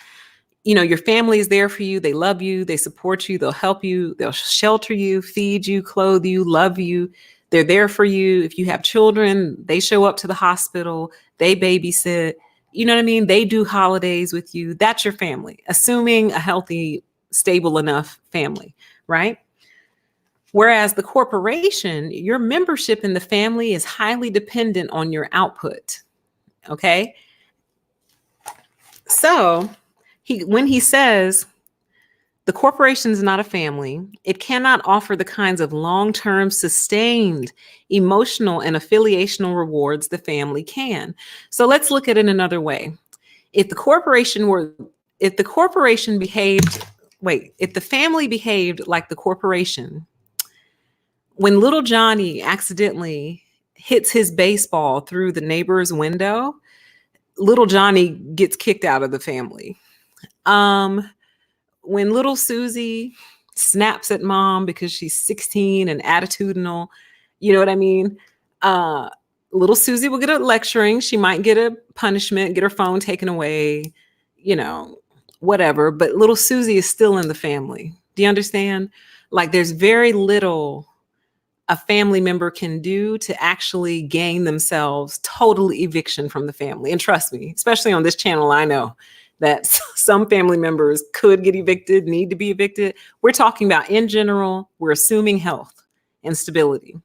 your family is there for you. They love you. They support you. They'll help you. They'll shelter you, feed you, clothe you, love you. They're there for you. If you have children, they show up to the hospital. They babysit. You know what I mean? They do holidays with you. That's your family, assuming a healthy, stable enough family, right? Whereas the corporation, your membership in the family is highly dependent on your output. Okay. So when he says the corporation is not a family, it cannot offer the kinds of long-term, sustained, emotional, and affiliational rewards the family can. So let's look at it another way. If the corporation were, if the corporation behaved, wait, if the family behaved like the corporation, when little Johnny accidentally hits his baseball through the neighbor's window, little Johnny gets kicked out of the family. When little Susie snaps at mom because she's 16 and attitudinal, you know what I mean? Little Susie will get a lecturing. She might get a punishment, get her phone taken away, you know, whatever. But little Susie is still in the family. Do you understand? Like there's very little a family member can do to actually gain themselves total eviction from the family. And trust me, especially on this channel, I know that some family members could get evicted, need to be evicted. We're talking about in general, we're assuming health and stability.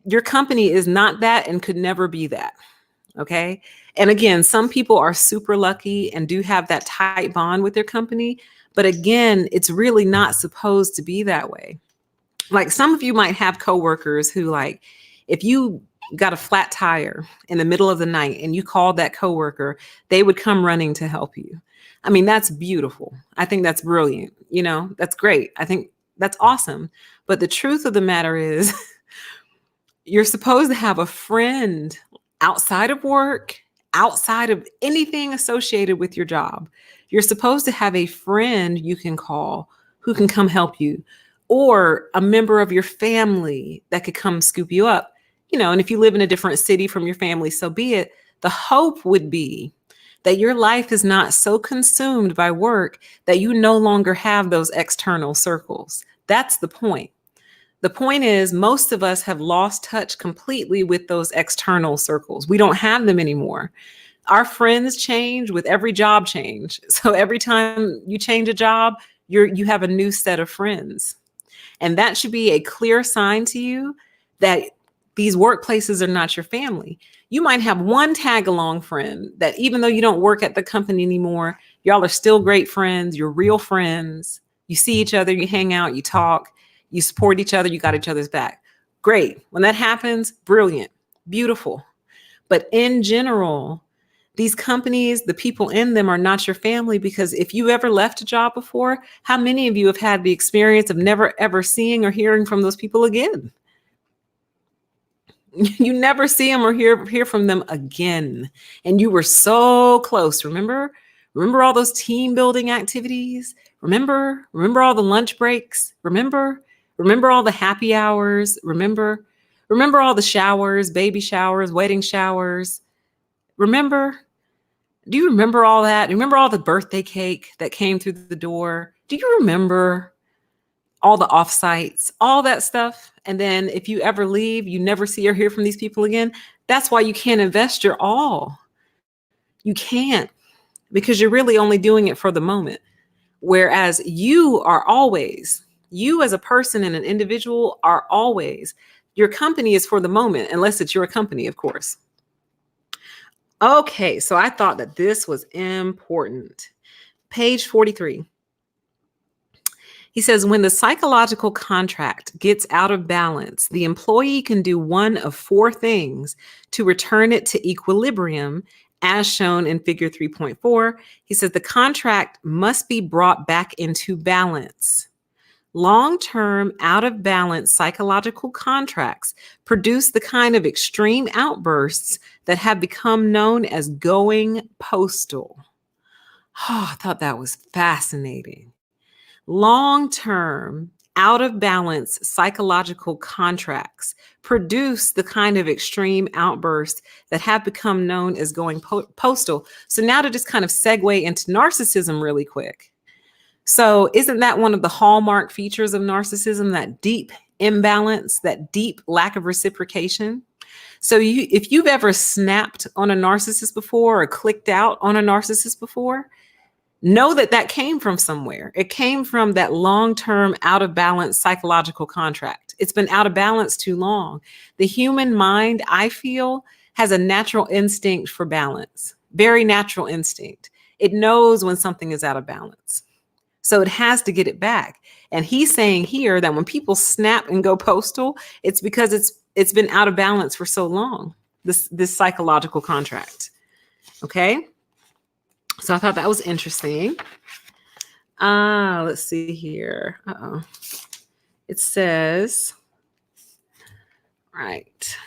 Your company is not that and could never be that. Okay. And again, some people are super lucky and do have that tight bond with their company. But again, it's really not supposed to be that way. Like some of you might have coworkers who, like, if you got a flat tire in the middle of the night and you called that coworker, they would come running to help you. I mean, that's beautiful. I think that's brilliant. You know, that's great. I think that's awesome. But the truth of the matter is you're supposed to have a friend outside of work, outside of anything associated with your job. You're supposed to have a friend you can call who can come help you, or a member of your family that could come scoop you up, you know, and if you live in a different city from your family, so be it. The hope would be that your life is not so consumed by work that you no longer have those external circles. That's the point. The point is most of us have lost touch completely with those external circles. We don't have them anymore. Our friends change with every job change. So every time you change a job, you have a new set of friends. And that should be a clear sign to you that these workplaces are not your family. You might have one tag along friend that even though you don't work at the company anymore, y'all are still great friends. You're real friends. You see each other, you hang out, you talk, you support each other, you got each other's back. Great. When that happens, brilliant, beautiful. But in general, these companies, the people in them are not your family, because if you ever left a job before, how many of you have had the experience of never ever seeing or hearing from those people again? You never see them or hear from them again. And you were so close. Remember all those team building activities? Remember all the lunch breaks? Remember all the happy hours? Remember all the showers, baby showers, wedding showers? Remember? Do you remember all that? Do you remember all the birthday cake that came through the door? Do you remember all the offsites, all that stuff? And then if you ever leave, you never see or hear from these people again. That's why you can't invest your all. You can't, because you're really only doing it for the moment. Whereas you as a person and an individual are always, your company is for the moment, unless it's your company, of course. Okay, so I thought that this was important. Page 43. He says, when the psychological contract gets out of balance, the employee can do one of four things to return it to equilibrium, as shown in figure 3.4. He says the contract must be brought back into balance. Long-term, out-of-balance psychological contracts produce the kind of extreme outbursts that have become known as going postal. Oh, I thought that was fascinating. Long-term, out-of-balance psychological contracts produce the kind of extreme outbursts that have become known as going postal. So now to just kind of segue into narcissism really quick. So isn't that one of the hallmark features of narcissism, that deep imbalance, that deep lack of reciprocation? So if you've ever snapped on a narcissist before or clicked out on a narcissist before, know that came from somewhere. It came from that long-term out of balance psychological contract. It's been out of balance too long. The human mind, I feel, has a natural instinct for balance, very natural instinct. It knows when something is out of balance. So it has to get it back. And he's saying here that when people snap and go postal, it's because it's been out of balance for so long, this psychological contract. Okay. So I thought that was interesting. Let's see here. It says, right.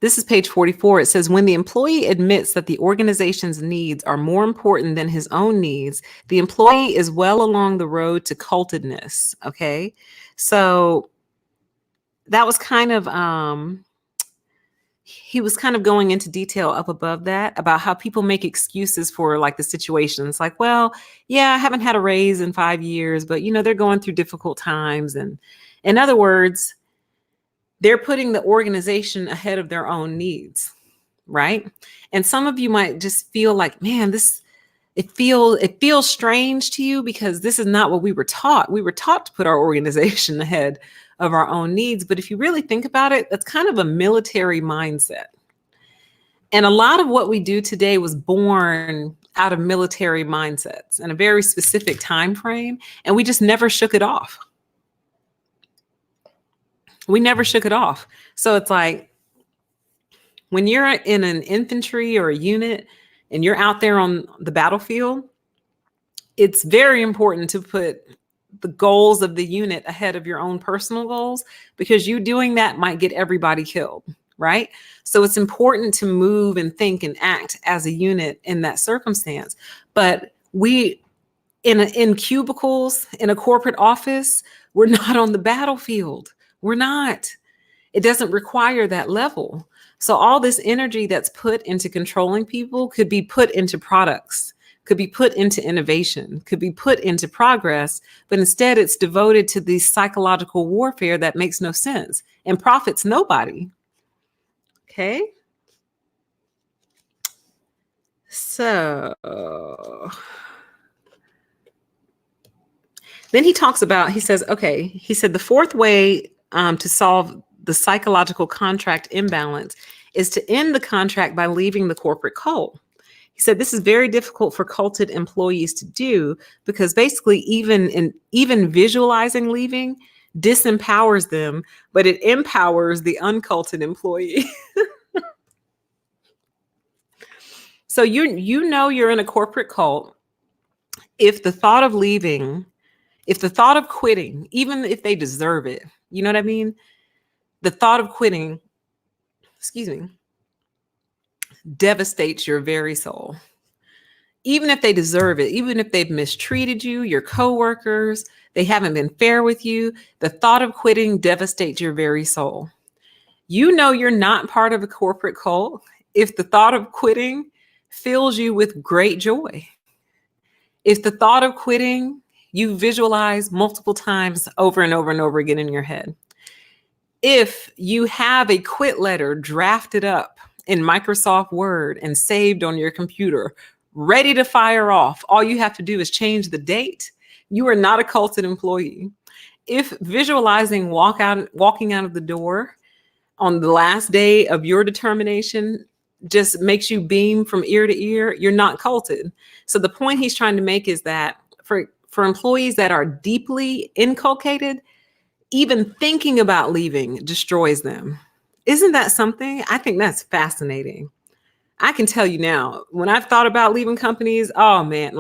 This is page 44. It says, when the employee admits that the organization's needs are more important than his own needs, the employee is well along the road to cultedness. Okay. So that was kind of, he was kind of going into detail up above that about how people make excuses for like the situations like, well, yeah, I haven't had a raise in 5 years, but they're going through difficult times. And in other words, they're putting the organization ahead of their own needs, right? And some of you might just feel like, man, it feels strange to you because this is not what we were taught. We were taught to put our organization ahead of our own needs. But if you really think about it, that's kind of a military mindset. And a lot of what we do today was born out of military mindsets and a very specific time frame, and we just never shook it off. We never shook it off. So it's like when you're in an infantry or a unit and you're out there on the battlefield, it's very important to put the goals of the unit ahead of your own personal goals, because you doing that might get everybody killed, right? So it's important to move and think and act as a unit in that circumstance. But we, in cubicles, in a corporate office, we're not on the battlefield. We're not. It doesn't require that level. So all this energy that's put into controlling people could be put into products, could be put into innovation, could be put into progress, but instead it's devoted to the psychological warfare that makes no sense and profits nobody. Okay. So then he said, the fourth way to solve the psychological contract imbalance is to end the contract by leaving the corporate cult. He said this is very difficult for culted employees to do because basically even visualizing leaving disempowers them, but it empowers the unculted employee. So you're in a corporate cult if the thought of leaving, if the thought of quitting, even if they deserve it, you know what I mean? The thought of quitting, devastates your very soul. Even if they deserve it, even if they've mistreated you, your coworkers, they haven't been fair with you, the thought of quitting devastates your very soul. You're not part of a corporate cult if the thought of quitting fills you with great joy. If the thought of quitting you visualize multiple times over and over and over again in your head. If you have a quit letter drafted up in Microsoft Word and saved on your computer, ready to fire off, all you have to do is change the date. You are not a culted employee. If visualizing walking out of the door on the last day of your determination just makes you beam from ear to ear, you're not culted. So the point he's trying to make is that for employees that are deeply inculcated, even thinking about leaving destroys them. Isn't that something? I think that's fascinating. I can tell you now, when I've thought about leaving companies, oh man,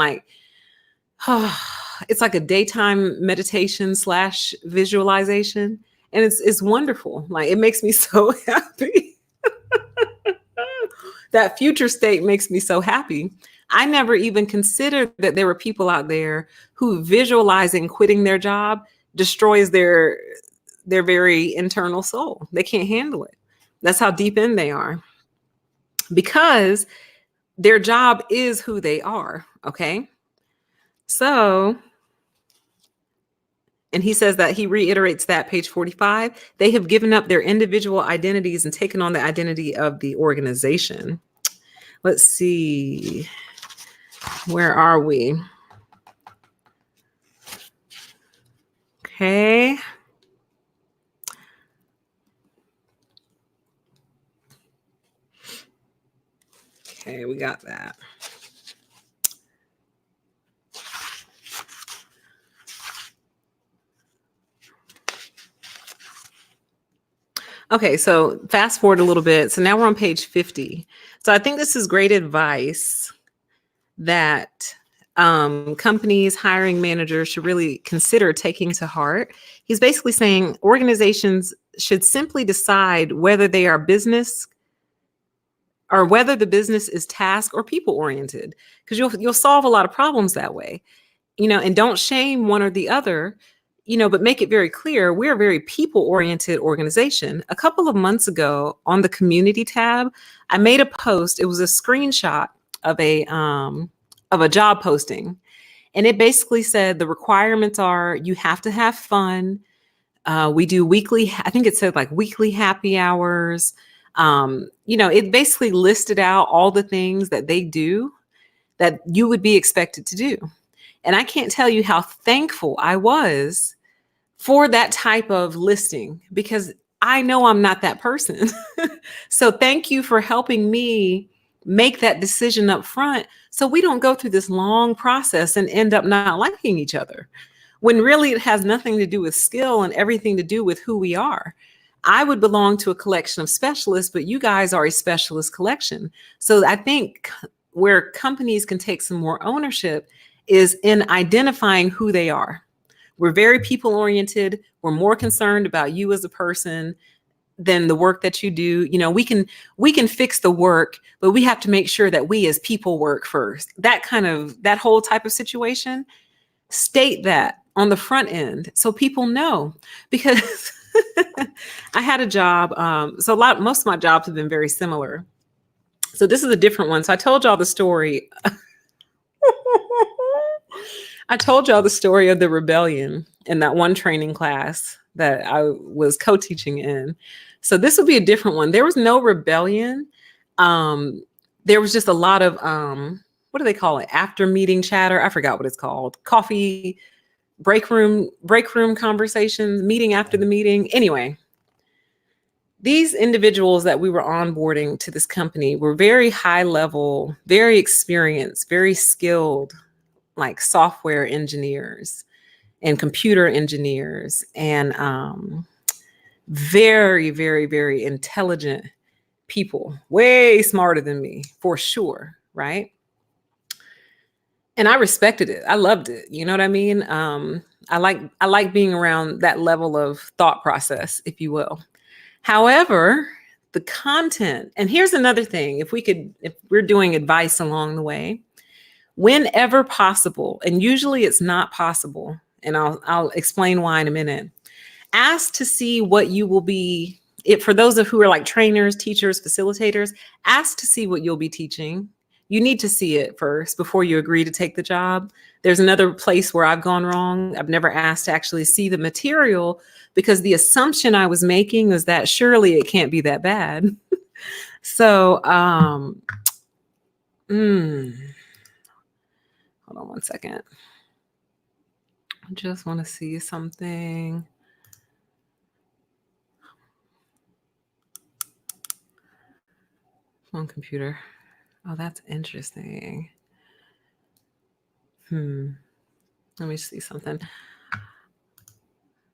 it's like a daytime meditation / visualization. And it's wonderful. Like it makes me so happy. That future state makes me so happy. I never even considered that there were people out there who visualizing quitting their job destroys their very internal soul. They can't handle it. That's how deep in they are. Because their job is who they are. Okay. So, and he says that he reiterates that page 45, they have given up their individual identities and taken on the identity of the organization. Let's see. Where are we? Okay. Okay, we got that. Okay, so fast forward a little bit. So now we're on page 50. So I think this is great advice that companies, hiring managers should really consider taking to heart. He's basically saying organizations should simply decide whether they are business or whether the business is task or people oriented, because you'll solve a lot of problems that way. And don't shame one or the other, but make it very clear we're a very people-oriented organization. A couple of months ago on the community tab, I made a post. It was a screenshot of a job posting. And it basically said the requirements are you have to have fun. We do weekly, I think it said like weekly happy hours. It basically listed out all the things that they do that you would be expected to do. And I can't tell you how thankful I was for that type of listing, because I know I'm not that person. So thank you for helping me make that decision up front so we don't go through this long process and end up not liking each other, when really it has nothing to do with skill and everything to do with who we are. I would belong to a collection of specialists, but you guys are a specialist collection. So I think where companies can take some more ownership is in identifying who they are. We're very people oriented. We're more concerned about you as a person than the work that you do. We can fix the work, but we have to make sure that we as people work first. That whole type of situation, state that on the front end so people know. Because I had a job. Most of my jobs have been very similar. So this is a different one. So I told y'all the story. I told y'all the story of the rebellion in that one training class that I was co-teaching in. So this will be a different one. There was no rebellion. There was just a lot of, what do they call it? After meeting chatter. I forgot what it's called. Coffee, break room conversations, meeting after the meeting. Anyway, these individuals that we were onboarding to this company were very high level, very experienced, very skilled, like software engineers and computer engineers, and very, very, very intelligent people, way smarter than me for sure, right? And I respected it. I loved it. You know what I mean? I like being around that level of thought process, if you will. However, the content, and here's another thing, if we're doing advice along the way, whenever possible, and usually it's not possible, and I'll explain why in a minute, ask to see what you will be, for those of who are like trainers, teachers, facilitators, ask to see what you'll be teaching. You need to see it first before you agree to take the job. There's another place where I've gone wrong. I've never asked to actually see the material because the assumption I was making was that surely it can't be that bad. So, hold on one second. I just want to see something. On computer. Oh, that's interesting. Let me see something.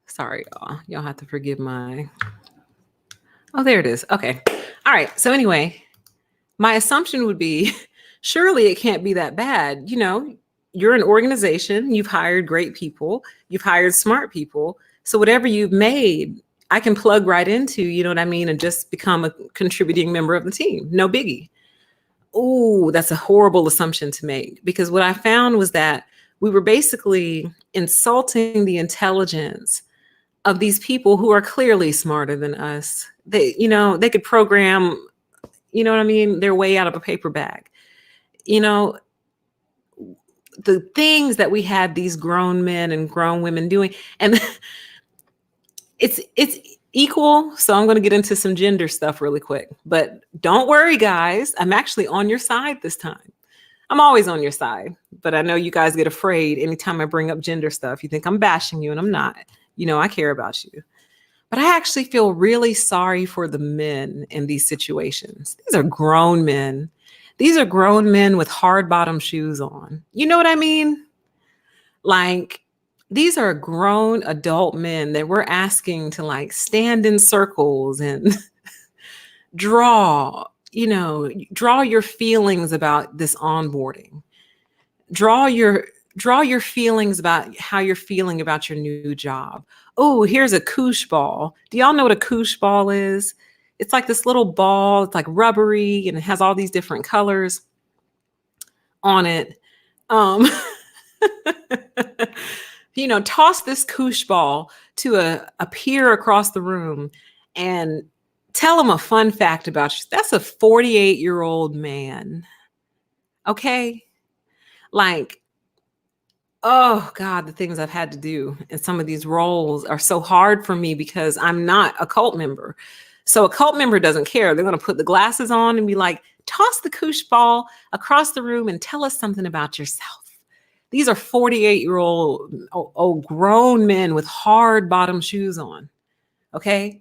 Sorry, y'all. Y'all have to forgive my... Oh, there it is. Okay. All right. So anyway, my assumption would be, surely it can't be that bad. You're an organization. You've hired great people. You've hired smart people. So whatever you've made, I can plug right into, you know what I mean, and just become a contributing member of the team. No biggie. Oh, that's a horrible assumption to make, because what I found was that we were basically insulting the intelligence of these people who are clearly smarter than us. They could program, you know what I mean, their way out of a paper bag. The things that we had these grown men and grown women doing, and it's equal. So I'm going to get into some gender stuff really quick, but don't worry, guys. I'm actually on your side this time. I'm always on your side, but I know you guys get afraid anytime I bring up gender stuff. You think I'm bashing you, and I'm not. I care about you. But I actually feel really sorry for the men in these situations. These are grown men. These are grown men with hard bottom shoes on. You know what I mean? Like, these are grown adult men that we're asking to like stand in circles and draw, draw your feelings about this onboarding. Draw your draw your feelings about how you're feeling about your new job. Oh, here's a koosh ball. Do y'all know what a koosh ball is? It's like this little ball, it's like rubbery and it has all these different colors on it. Um toss this koosh ball to a peer across the room and tell them a fun fact about you. That's a 48-year-old man. Okay? Like, oh God, the things I've had to do in some of these roles are so hard for me because I'm not a cult member. So a cult member doesn't care. They're going to put the glasses on and be like, toss the koosh ball across the room and tell us something about yourself. These are 48-year-old grown men with hard bottom shoes on. Okay.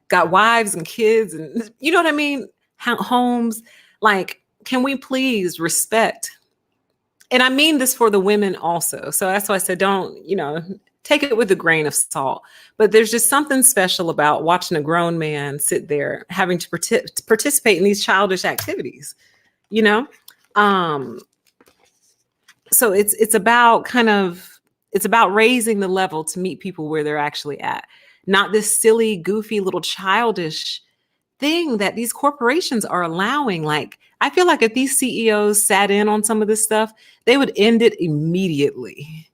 Got wives and kids and you know what I mean? Homes. Like, can we please respect? And I mean this for the women also. So that's why I said, don't, take it with a grain of salt. But there's just something special about watching a grown man sit there having to participate in these childish activities, So it's about it's about raising the level to meet people where they're actually at, not this silly, goofy little childish thing that these corporations are allowing. Like, I feel like if these CEOs sat in on some of this stuff, they would end it immediately.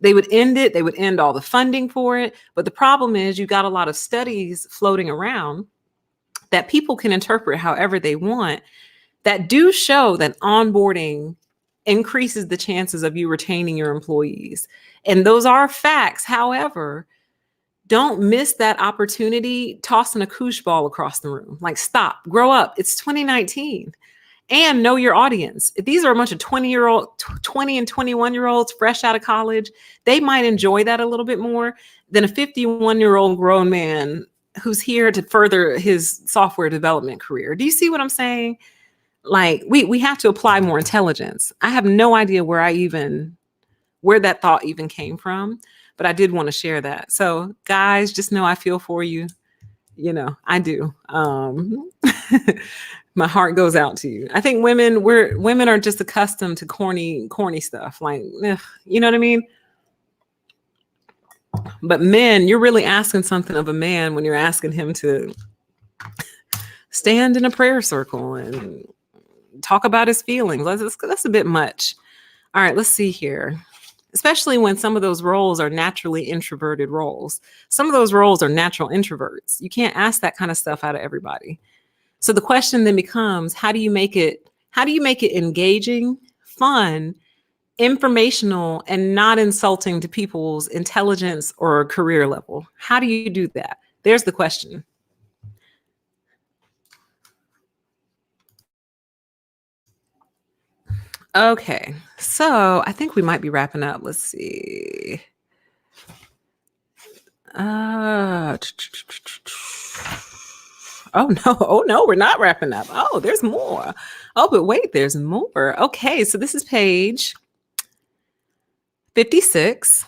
They would end it. They would end all the funding for it. But the problem is you got a lot of studies floating around that people can interpret however they want that do show that onboarding increases the chances of you retaining your employees. And those are facts. However, don't miss that opportunity tossing a koosh ball across the room. Like, stop, grow up. It's 2019 and know your audience. If these are a bunch of 20 and 21-year-olds fresh out of college, they might enjoy that a little bit more than a 51-year-old grown man who's here to further his software development career. Do you see what I'm saying? Like, we have to apply more intelligence. I have no idea where that thought even came from, but I did want to share that. So guys, just know I feel for you. I do. My heart goes out to you. I think women are just accustomed to corny stuff. Like, you know what I mean? But men, you're really asking something of a man when you're asking him to stand in a prayer circle and talk about his feelings. That's a bit much. All right, let's see here. Especially when some of those roles are naturally introverted roles. Some of those roles are natural introverts. You can't ask that kind of stuff out of everybody. So the question then becomes, how do you make it engaging, fun, informational, and not insulting to people's intelligence or career level? How do you do that? There's the question. Okay, so I think we might be wrapping up. Let's see. Oh no, we're not wrapping up. Oh, there's more. Oh, but wait, there's more. Okay, so this is page 56.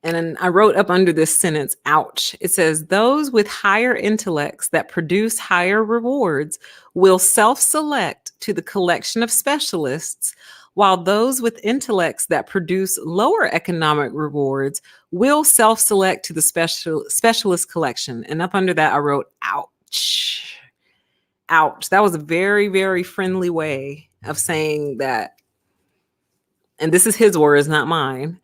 And then I wrote up under this sentence, ouch. It says, those with higher intellects that produce higher rewards will self-select to the collection of specialists, while those with intellects that produce lower economic rewards will self-select to the specialist collection. And up under that, I wrote, ouch. Ouch. That was a very, very friendly way of saying that. And this is his words, not mine.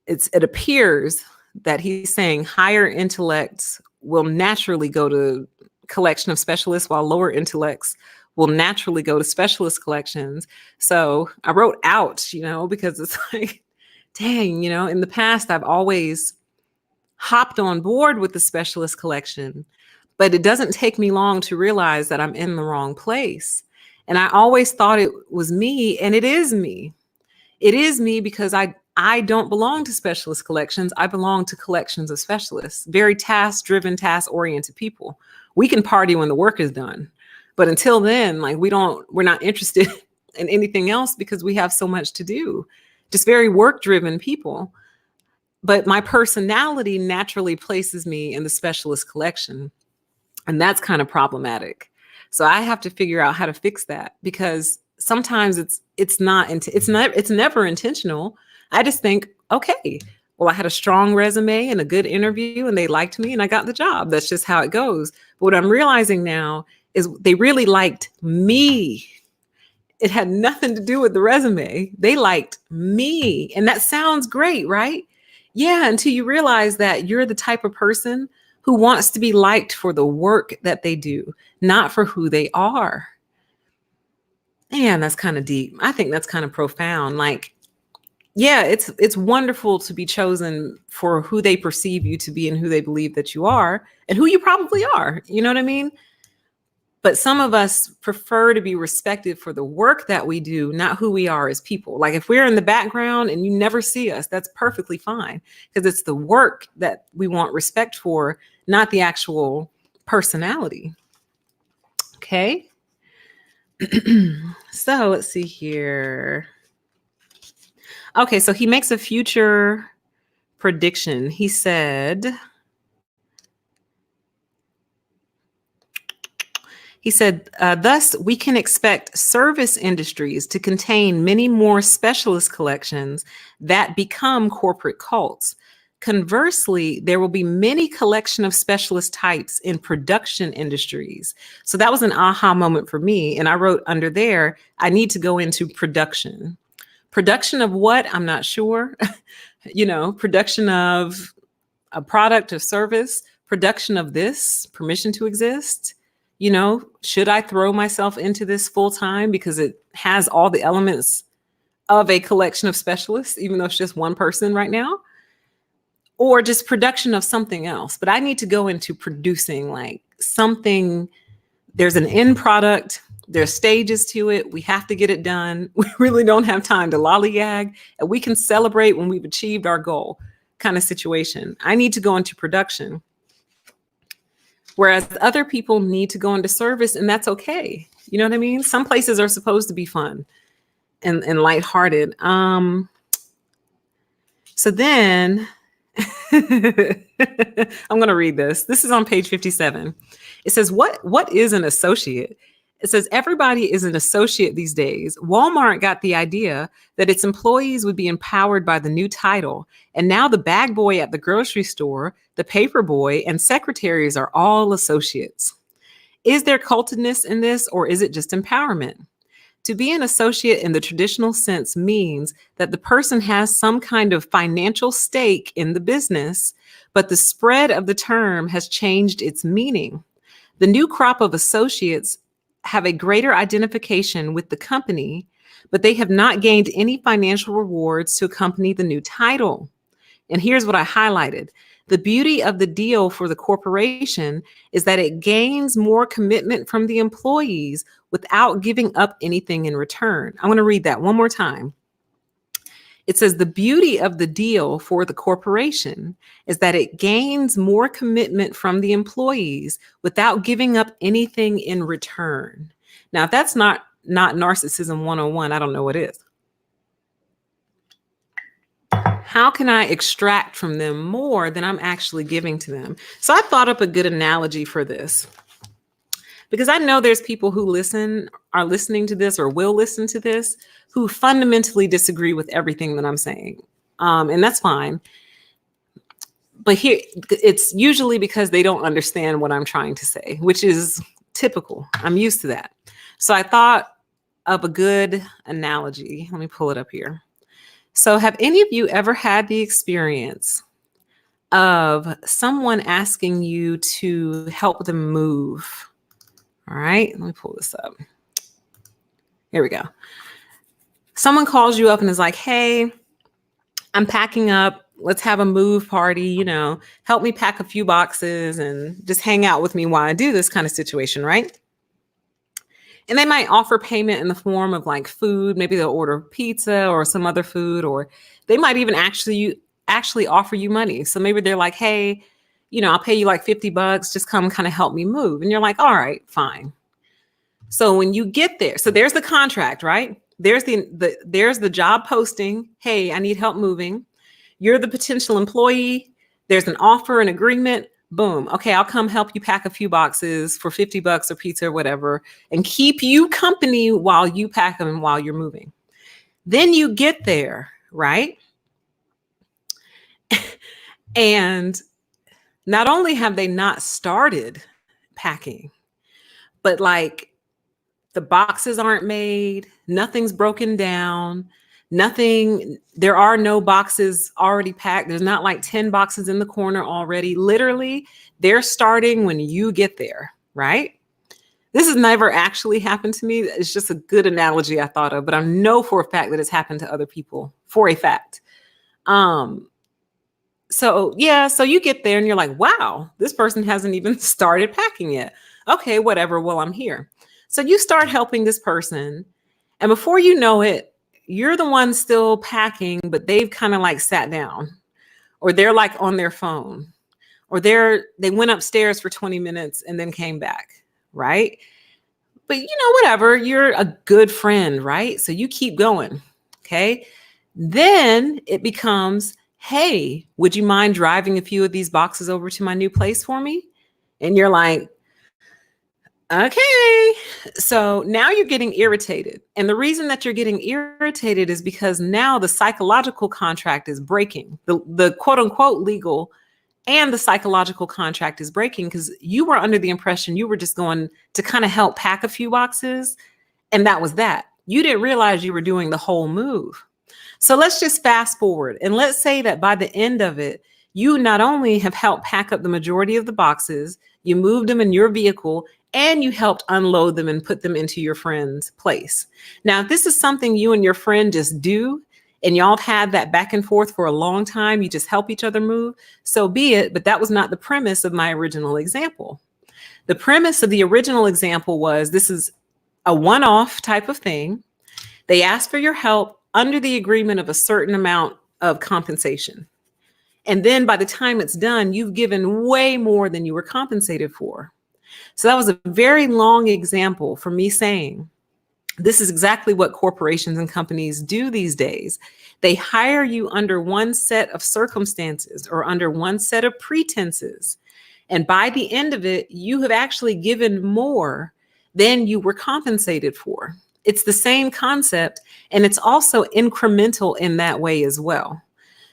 It appears that he's saying higher intellects will naturally go to collection of specialists, while lower intellects will naturally go to specialist collections. So I wrote out, because it's like, dang, in the past, I've always hopped on board with the specialist collection, but it doesn't take me long to realize that I'm in the wrong place. And I always thought it was me, and it is me. It is me because I don't belong to specialist collections. I belong to collections of specialists, very task-driven, task-oriented people. We can party when the work is done. But until then, like, we're not interested in anything else because we have so much to do. just very work-driven people. But my personality naturally places me in the specialist collection. And that's kind of problematic. So I have to figure out how to fix that, because sometimes it's never intentional. I just think, okay, well, I had a strong resume and a good interview and they liked me and I got the job. That's just how it goes. But what I'm realizing now is they really liked me. It had nothing to do with the resume. They liked me. And that sounds great, right? Yeah, until you realize that you're the type of person who wants to be liked for the work that they do, not for who they are. Man, that's kind of deep. I think that's kind of profound. Like, yeah, it's wonderful to be chosen for who they perceive you to be and who they believe that you are and who you probably are. You know what I mean? But some of us prefer to be respected for the work that we do, not who we are as people. Like if we're in the background and you never see us, that's perfectly fine, because it's the work that we want respect for, not the actual personality. Okay. So let's see here. Okay, so he makes a future prediction. He said, thus, we can expect service industries to contain many more specialist collections that become corporate cults. Conversely, there will be many collection of specialist types in production industries. So that was an aha moment for me. And I wrote under there, I need to go into production. Production of what? I'm not sure. Production of a product or service, production of this, permission to exist. Should I throw myself into this full time because it has all the elements of a collection of specialists, even though it's just one person right now? Or just production of something else. But I need to go into producing like something. There's an end product. There's stages to it. We have to get it done. We really don't have time to lollygag, and we can celebrate when we've achieved our goal kind of situation. I need to go into production. Whereas other people need to go into service, and that's okay. You know what I mean? Some places are supposed to be fun and lighthearted. So then I'm going to read this. This is on page 57. It says, what is an associate? It says, everybody is an associate these days. Walmart got the idea that its employees would be empowered by the new title. And now the bag boy at the grocery store, the paper boy, and secretaries are all associates. Is there cultedness in this, or is it just empowerment? To be an associate in the traditional sense means that the person has some kind of financial stake in the business, but the spread of the term has changed its meaning. The new crop of associates have a greater identification with the company, but they have not gained any financial rewards to accompany the new title. And here's what I highlighted. The beauty of the deal for the corporation is that it gains more commitment from the employees without giving up anything in return. I want to read that one more time. It says the beauty of the deal for the corporation is that it gains more commitment from the employees without giving up anything in return. Now, if that's not narcissism 101, I don't know what is. How can I extract from them more than I'm actually giving to them? So I thought up a good analogy for this, because I know there's people who are listening to this or will listen to this who fundamentally disagree with everything that I'm saying. And that's fine. But here, it's usually because they don't understand what I'm trying to say, which is typical. I'm used to that. So I thought of a good analogy. Let me pull it up here. So have any of you ever had the experience of someone asking you to help them move? All right, let me pull this up. Here we go. Someone calls you up and is like, hey, I'm packing up. Let's have a move party, help me pack a few boxes and just hang out with me while I do this kind of situation, right? And they might offer payment in the form of like food. Maybe they'll order pizza or some other food, or they might even actually offer you money. So maybe they're like, hey, I'll pay you like $50, just come kind of help me move. And you're like, all right, fine. So when you get there, so there's the contract, right? There's the job posting. Hey, I need help moving. You're the potential employee. There's an offer, an agreement. Boom. Okay, I'll come help you pack a few boxes for $50 or pizza or whatever, and keep you company while you pack them while you're moving. Then you get there, right? And not only have they not started packing, but like the boxes aren't made, nothing's broken down, there are no boxes already packed. There's not like 10 boxes in the corner already. Literally, they're starting when you get there, right? This has never actually happened to me. It's just a good analogy I thought of, but I know for a fact that it's happened to other people for a fact. So you get there and you're like, wow, this person hasn't even started packing yet. Okay, whatever. Well, I'm here. So you start helping this person. And before you know it, you're the one still packing, but they've kind of like sat down, or they're like on their phone, or they went upstairs for 20 minutes and then came back, right? But whatever, you're a good friend, right? So you keep going. Okay. Then it becomes, hey, would you mind driving a few of these boxes over to my new place for me? And you're like, okay. So now you're getting irritated. And the reason that you're getting irritated is because now the psychological contract is breaking. The quote unquote legal and the psychological contract is breaking, because you were under the impression you were just going to kind of help pack a few boxes. And that was that. You didn't realize you were doing the whole move. So let's just fast forward. And let's say that by the end of it, you not only have helped pack up the majority of the boxes, you moved them in your vehicle, and you helped unload them and put them into your friend's place. Now, if this is something you and your friend just do, and y'all have had that back and forth for a long time, you just help each other move, so be it. But that was not the premise of my original example. The premise of the original example was, this is a one-off type of thing. They asked for your help under the agreement of a certain amount of compensation. And then by the time it's done, you've given way more than you were compensated for. So that was a very long example for me saying, this is exactly what corporations and companies do these days. They hire you under one set of circumstances or under one set of pretenses. And by the end of it, you have actually given more than you were compensated for. It's the same concept, and it's also incremental in that way as well.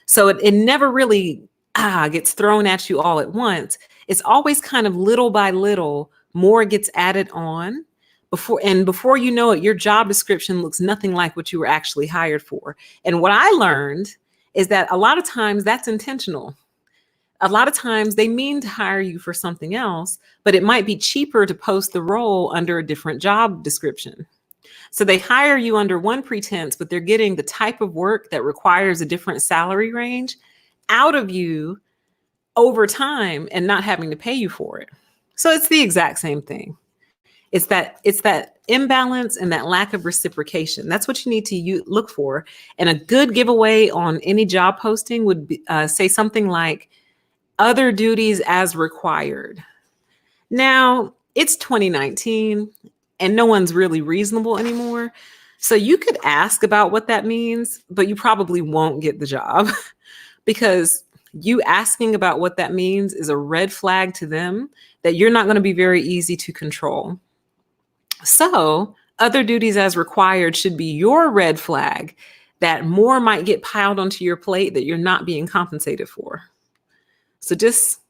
So it never really gets thrown at you all at once. It's always kind of little by little, more gets added on before you know it, your job description looks nothing like what you were actually hired for. And what I learned is that a lot of times that's intentional. A lot of times they mean to hire you for something else, but it might be cheaper to post the role under a different job description. So they hire you under one pretense, but they're getting the type of work that requires a different salary range out of you over time and not having to pay you for it. So it's the exact same thing. It's that imbalance and that lack of reciprocation. That's what you need to look for. And a good giveaway on any job posting would be, say something like, other duties as required. Now, it's 2019 and no one's really reasonable anymore. So you could ask about what that means, but you probably won't get the job because you asking about what that means is a red flag to them that you're not going to be very easy to control. So other duties as required should be your red flag that more might get piled onto your plate that you're not being compensated for. So just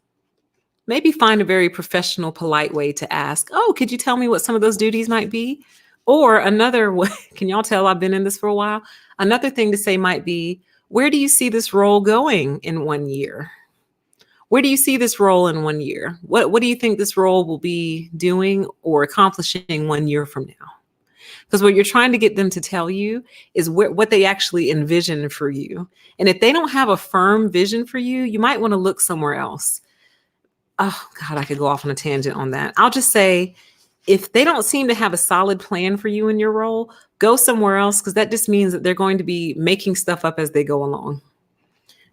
maybe find a very professional, polite way to ask, oh, could you tell me what some of those duties might be? Or another way, can y'all tell I've been in this for a while? Another thing to say might be, where do you see this role going in 1 year? Where do you see this role in 1 year? What do you think this role will be doing or accomplishing 1 year from now? Because what you're trying to get them to tell you is what they actually envision for you. And if they don't have a firm vision for you, you might want to look somewhere else. Oh, God, I could go off on a tangent on that. I'll just say, if they don't seem to have a solid plan for you in your role, go somewhere else, because that just means that they're going to be making stuff up as they go along.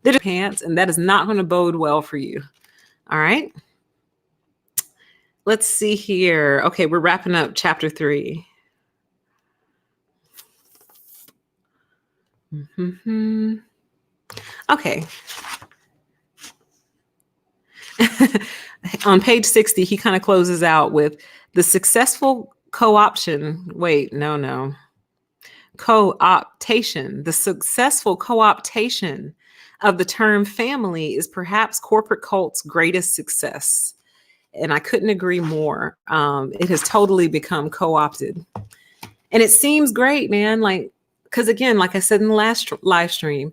They're just pants, and that is not going to bode well for you. All right. Let's see here. Okay, we're wrapping up chapter 3. Mhm. Okay. On page 60, he kind of closes out with the successful co-option. Wait, no. Co-optation. The successful co-optation of the term family is perhaps corporate cult's greatest success. And I couldn't agree more. It has totally become co-opted. And it seems great, man. Like, because again, like I said in the last live stream,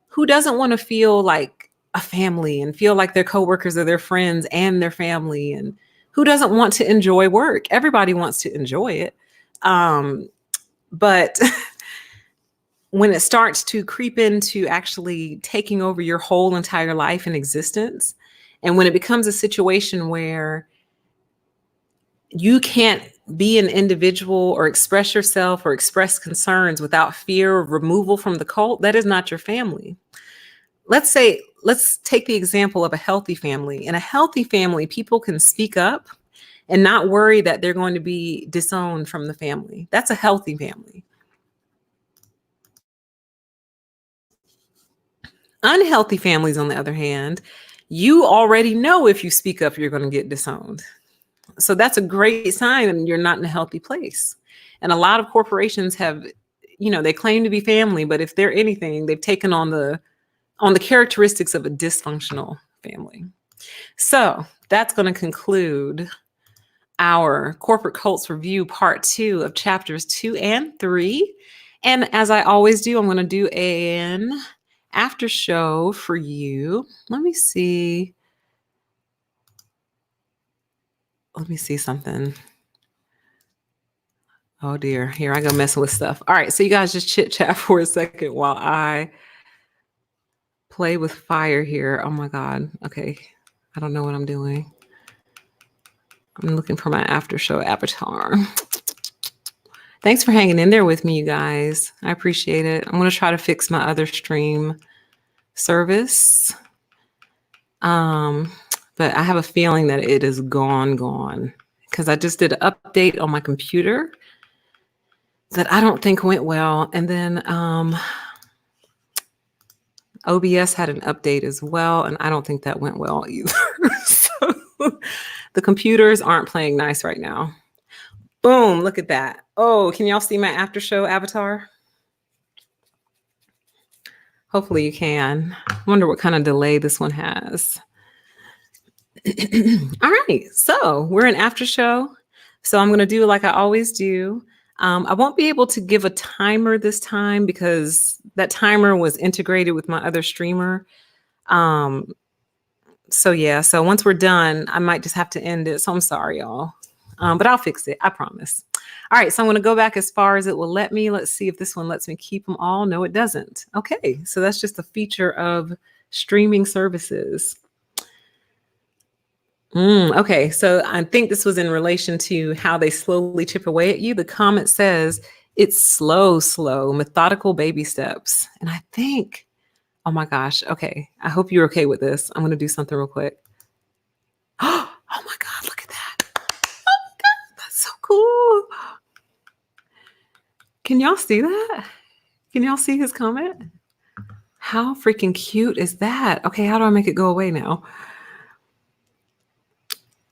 who doesn't want to feel like a family and feel like their coworkers are their friends and their family? And who doesn't want to enjoy work? Everybody wants to enjoy it. But when it starts to creep into actually taking over your whole entire life and existence, and when it becomes a situation where you can't be an individual or express yourself or express concerns without fear of removal from the cult, that is not your family. Let's take the example of a healthy family. In a healthy family, people can speak up and not worry that they're going to be disowned from the family. That's a healthy family. Unhealthy families, on the other hand, you already know if you speak up, you're going to get disowned. So that's a great sign that you're not in a healthy place. And a lot of corporations have, they claim to be family, but if they're anything, they've taken on the characteristics of a dysfunctional family. So that's going to conclude our Corporate Cults Review Part 2 of Chapters 2 and 3. And as I always do, I'm going to do an after show for you. Let me see something. Oh dear, here I go messing with stuff. All right, so you guys just chit chat for a second while I play with fire here. Oh my God. Okay, I don't know what I'm doing. I'm looking for my after show avatar. Thanks for hanging in there with me, you guys. I appreciate it. I'm going to try to fix my other stream service. But I have a feeling that it is gone because I just did an update on my computer that I don't think went well. And then OBS had an update as well, and I don't think that went well either. So the computers aren't playing nice right now. Boom, look at that. Oh, can y'all see my after show avatar? Hopefully you can. I wonder what kind of delay this one has. All right, so we're in after show. So I'm going to do like I always do. I won't be able to give a timer this time because that timer was integrated with my other streamer. So yeah, so once we're done, I might just have to end it. So I'm sorry, y'all. But I'll fix it, I promise. All right, so I'm going to go back as far as it will let me. Let's see if this one lets me keep them all. No, it doesn't. Okay, so that's just a feature of streaming services. Okay, so I think this was in relation to how they slowly chip away at you. The comment says it's slow, methodical baby steps. And I think, oh my gosh, okay, I hope you're okay with this. I'm going to do something real quick. Oh my God, look at that. Oh my God, that's so cool. Can y'all see that? Can y'all see his comment? How freaking cute is that? Okay, how do I make it go away now?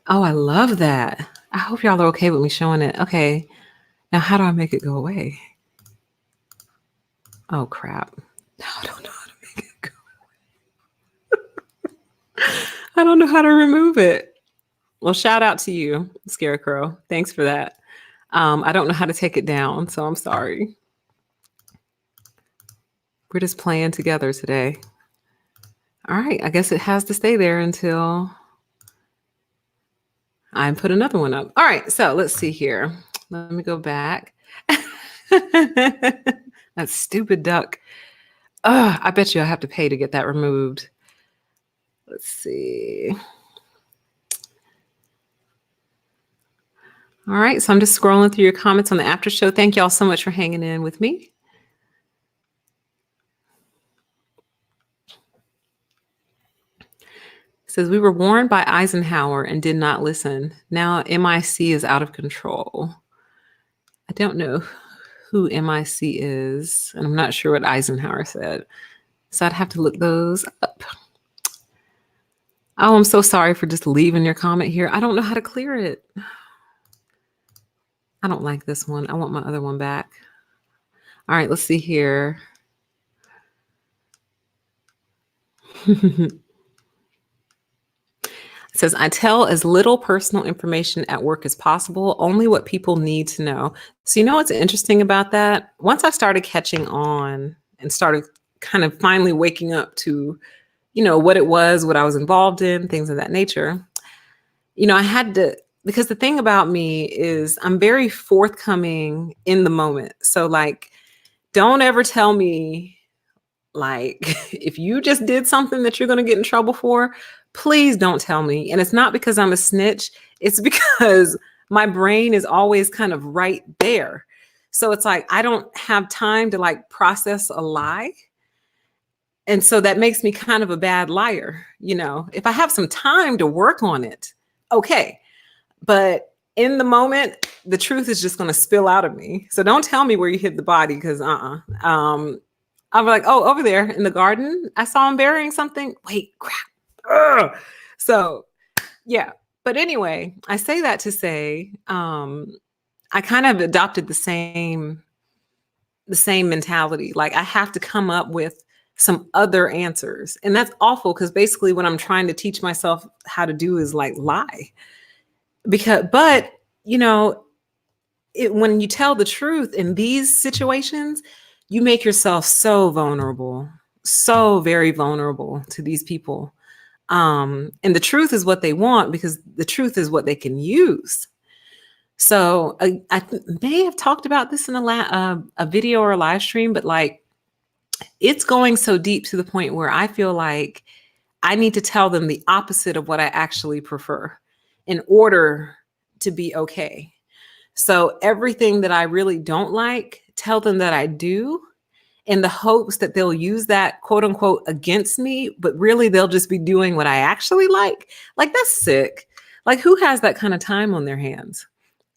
Oh, I love that. I hope y'all are okay with me showing it. Okay, now how do I make it go away? Oh, crap. I don't know how to make it go away. I don't know how to remove it. Well, shout out to you, Scarecrow. Thanks for that. I don't know how to take it down, so I'm sorry. We're just playing together today. All right, I guess it has to stay there until I put another one up. All right, so let's see here. Let me go back. That stupid duck. I bet you I have to pay to get that removed. Let's see. All right, so I'm just scrolling through your comments on the after show. Thank y'all so much for hanging in with me. It says we were warned by Eisenhower and did not listen. Now MIC is out of control. I don't know who MIC is, and I'm not sure what Eisenhower said. So I'd have to look those up. Oh, I'm so sorry for just leaving your comment here. I don't know how to clear it. I don't like this one. I want my other one back. All right, let's see here. It says, I tell as little personal information at work as possible, only what people need to know. So you know what's interesting about that? Once I started catching on and started kind of finally waking up to, what it was, what I was involved in, things of that nature, I had to, because the thing about me is I'm very forthcoming in the moment. So like, don't ever tell me, like, if you just did something that you're going to get in trouble for, please don't tell me. And it's not because I'm a snitch. It's because my brain is always kind of right there. So it's like, I don't have time to like process a lie. And so that makes me kind of a bad liar. If I have some time to work on it, okay. But in the moment, the truth is just going to spill out of me. So don't tell me where you hid the body, because I'm like, oh, over there in the garden, I saw him burying something. Wait, crap. Ugh. So yeah. But anyway, I say that to say, I kind of adopted the same mentality. Like I have to come up with some other answers. And that's awful, because basically what I'm trying to teach myself how to do is like lie. But when you tell the truth in these situations, you make yourself so vulnerable, so very vulnerable to these people. And the truth is what they want, because the truth is what they can use. So I may have talked about this in a video or a live stream, but like, it's going so deep to the point where I feel like I need to tell them the opposite of what I actually prefer in order to be okay. So everything that I really don't like, tell them that I do, in the hopes that they'll use that quote unquote against me, but really they'll just be doing what I actually like. Like, that's sick. Like, who has that kind of time on their hands?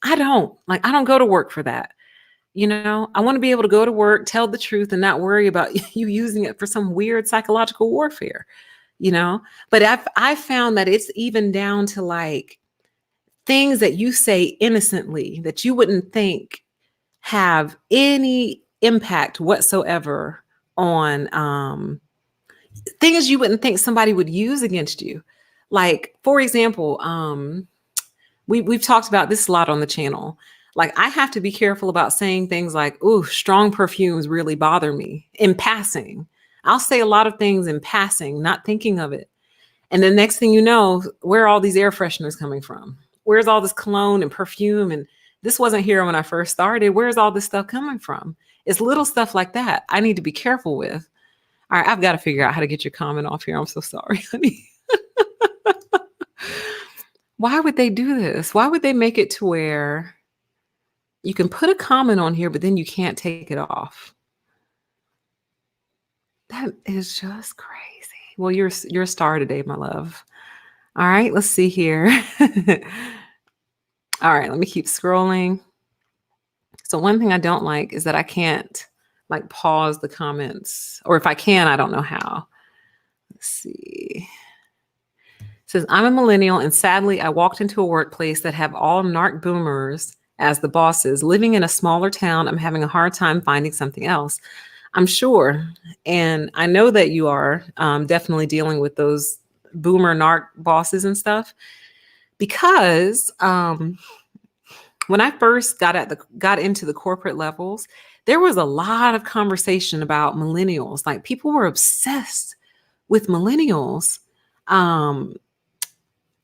I don't go to work for that. I want to be able to go to work, tell the truth, and not worry about you using it for some weird psychological warfare, but I've found that it's even down to like things that you say innocently that you wouldn't think have any impact whatsoever on things you wouldn't think somebody would use against you. Like, for example, we've talked about this a lot on the channel. Like, I have to be careful about saying things like, "Ooh, strong perfumes really bother me," in passing. I'll say a lot of things in passing, not thinking of it. And the next thing you know, where are all these air fresheners coming from? Where's all this cologne and perfume? And this wasn't here when I first started. Where's all this stuff coming from? It's little stuff like that I need to be careful with. All right, I've got to figure out how to get your comment off here. I'm so sorry, honey. Why would they do this? Why would they make it to where you can put a comment on here, but then you can't take it off? That is just crazy. Well, you're a star today, my love. All right, let's see here. All right, let me keep scrolling. So one thing I don't like is that I can't like pause the comments, or if I can, I don't know how. Let's see. It says, I'm a millennial, and sadly, I walked into a workplace that have all narc boomers as the bosses. Living in a smaller town, I'm having a hard time finding something else. I'm sure. And I know that you are definitely dealing with those boomer narc bosses and stuff, because when I first got into the corporate levels, there was a lot of conversation about millennials. Like, people were obsessed with millennials,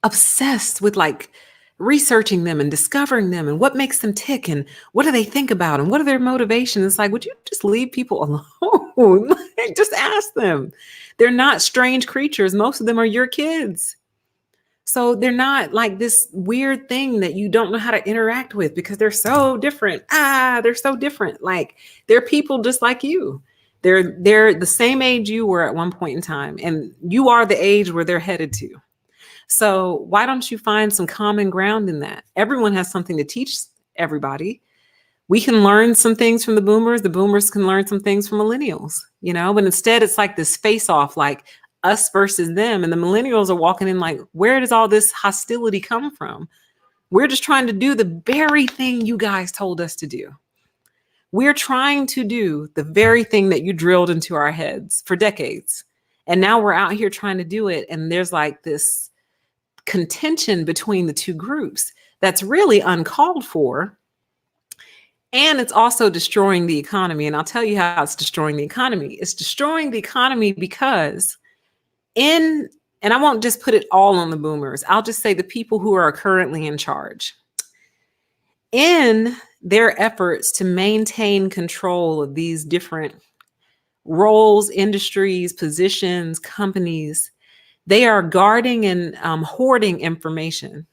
obsessed with like researching them and discovering them and what makes them tick and what do they think about and what are their motivations. It's like, would you just leave people alone? Like, just ask them. They're not strange creatures. Most of them are your kids. So they're not like this weird thing that you don't know how to interact with because they're so different. They're so different. Like, they're people just like you. They're the same age you were at one point in time, and you are the age where they're headed to. So why don't you find some common ground in that? Everyone has something to teach everybody. We can learn some things from the boomers can learn some things from millennials, but instead it's like this face off, like us versus them. And the millennials are walking in like, where does all this hostility come from? We're just trying to do the very thing you guys told us to do. We're trying to do the very thing that you drilled into our heads for decades. And now we're out here trying to do it. And there's like this contention between the two groups that's really uncalled for. And it's also destroying the economy. And I'll tell you how it's destroying the economy. It's destroying the economy because and I won't just put it all on the boomers. I'll just say the people who are currently in charge. In their efforts to maintain control of these different roles, industries, positions, companies, they are guarding and hoarding information.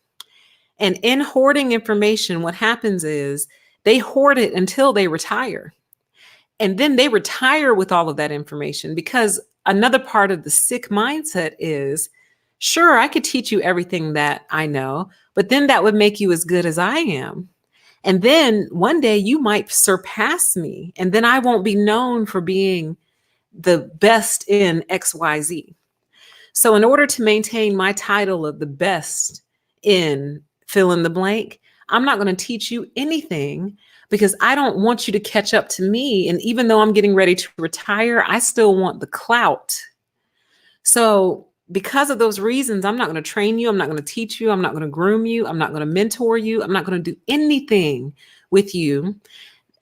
And in hoarding information, what happens is they hoard it until they retire. And then they retire with all of that information, because another part of the sick mindset is, sure, I could teach you everything that I know, but then that would make you as good as I am. And then one day you might surpass me, and then I won't be known for being the best in XYZ. So in order to maintain my title of the best in fill in the blank, I'm not going to teach you anything, because I don't want you to catch up to me. And even though I'm getting ready to retire, I still want the clout. So because of those reasons, I'm not going to train you. I'm not going to teach you. I'm not going to groom you. I'm not going to mentor you. I'm not going to do anything with you.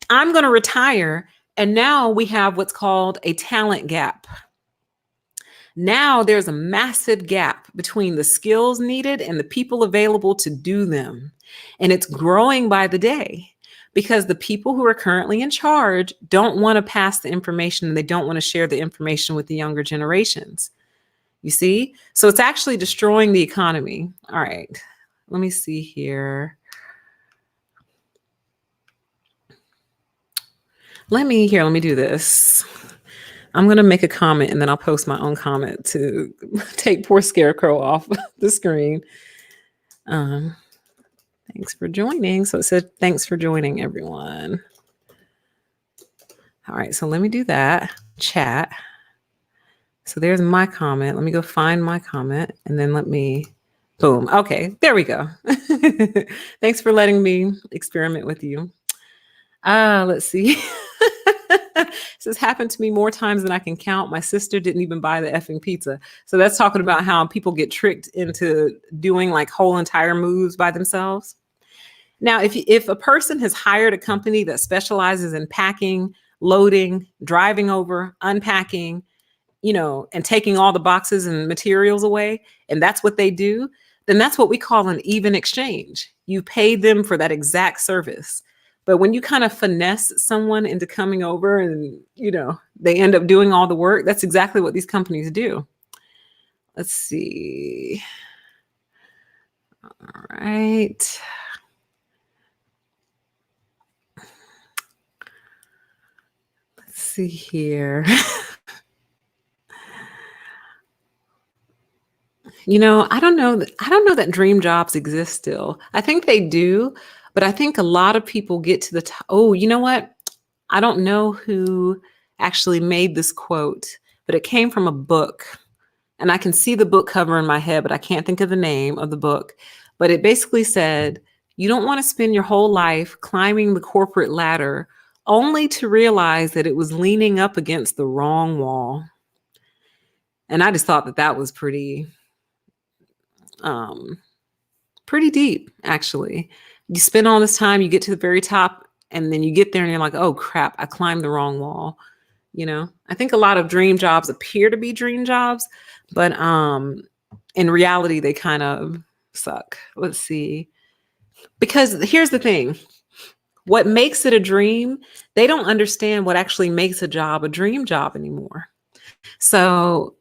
I'm going to retire. And now we have what's called a talent gap. Now there's a massive gap between the skills needed and the people available to do them. And it's growing by the day, because the people who are currently in charge don't want to pass the information, and they don't want to share the information with the younger generations. You see? So it's actually destroying the economy. All right, let me see here. Let me do this. I'm going to make a comment, and then I'll post my own comment to take poor Scarecrow off the screen. Thanks for joining. So it said, thanks for joining, everyone. All right, so let me do that. Chat. So there's my comment. Let me go find my comment, and then boom. Okay, there we go. Thanks for letting me experiment with you. Let's see. This has happened to me more times than I can count. My sister didn't even buy the effing pizza. So that's talking about how people get tricked into doing like whole entire moves by themselves. Now, if a person has hired a company that specializes in packing, loading, driving over, unpacking, and taking all the boxes and materials away, and that's what they do, then that's what we call an even exchange. You pay them for that exact service. But when you kind of finesse someone into coming over and, they end up doing all the work, that's exactly what these companies do. Let's see. All right. Let's see here. I don't know that dream jobs exist still. I think they do, but I think a lot of people get to the top. Oh, you know what? I don't know who actually made this quote, but it came from a book. And I can see the book cover in my head, but I can't think of the name of the book. But it basically said, you don't want to spend your whole life climbing the corporate ladder only to realize that it was leaning up against the wrong wall. And I just thought that was pretty deep, actually. You spend all this time, you get to the very top, and then you get there and you're like, oh crap, I climbed the wrong wall. I think a lot of dream jobs appear to be dream jobs, but in reality, they kind of suck. Let's see. Because here's the thing. What makes it a dream, they don't understand what actually makes a job a dream job anymore. So